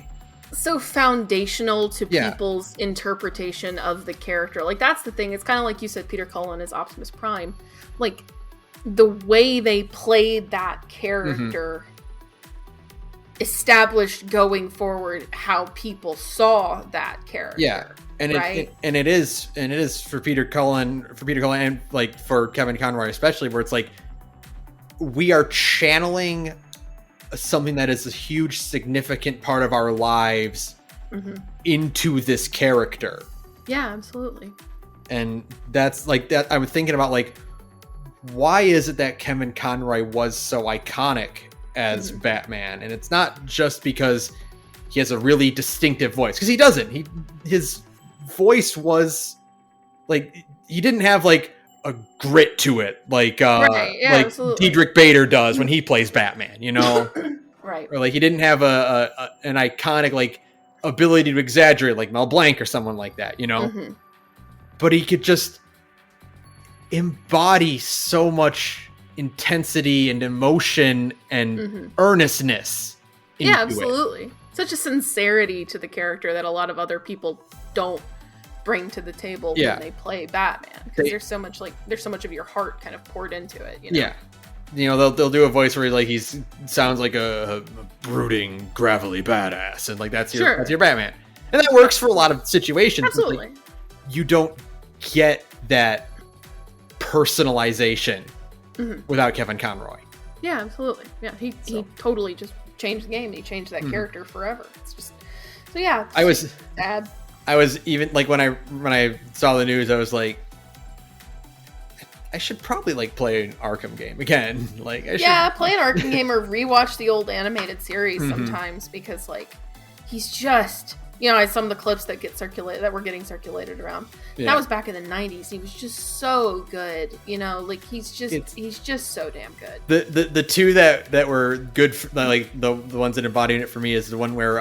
So foundational to people's interpretation of the character. Like, that's the thing. It's kind of like you said, Peter Cullen as Optimus Prime. Like, the way they played that character established going forward how people saw that character. Yeah. And right? it is for Peter Cullen and like for Kevin Conroy especially, where it's like, we are channeling something that is a huge significant part of our lives into this character. Yeah, absolutely. And that's like that. I was thinking about like, why is it that Kevin Conroy was so iconic as Batman? And it's not just because he has a really distinctive voice, because he doesn't. His voice was like, he didn't have like a grit to it, like absolutely. Diedrich Bader does when he plays Batman, Right. Or like he didn't have an iconic like ability to exaggerate like Mel Blanc or someone like that, But he could just embody so much intensity and emotion and earnestness into absolutely. Such a sincerity to the character that a lot of other people don't bring to the table when they play Batman, because there's so much of your heart kind of poured into it. They'll do a voice where he sounds like a brooding, gravelly badass, and like that's your Batman, and that works for a lot of situations. Absolutely. Like, you don't get that personalization without Kevin Conroy. Yeah, absolutely. Yeah, he totally just changed the game. He changed that character forever. It's just I was sad. I was even like when I saw the news, I was like, I should probably like play an Arkham game again. Like, play an Arkham game or rewatch the old animated series sometimes, because like he's just, some of the clips that were getting circulated around. Yeah. That was back in the 90s. He was just so good, like he's just so damn good. The two that were good for, like the ones that embodied it for me is the one where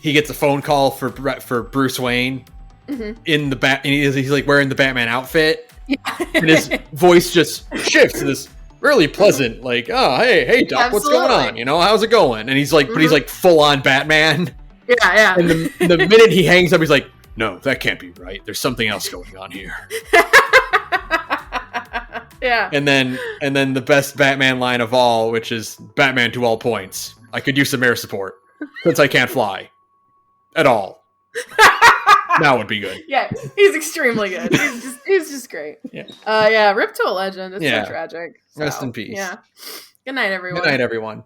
he gets a phone call for Bruce Wayne in the and he's like wearing the Batman outfit. Yeah. And his voice just shifts to this really pleasant, like, oh, hey, Doc, what's going on? How's it going? And he's like, but he's like full on Batman. Yeah. And the minute he hangs up, he's like, no, that can't be right. There's something else going on here. Yeah. And then the best Batman line of all, which is Batman to all points. I could use some air support since I can't fly at all. That would be good. Yeah, he's extremely good. He's just great. Yeah. Rip to a legend. It's so tragic. So, rest in peace. Yeah. Good night, everyone. Good night, everyone.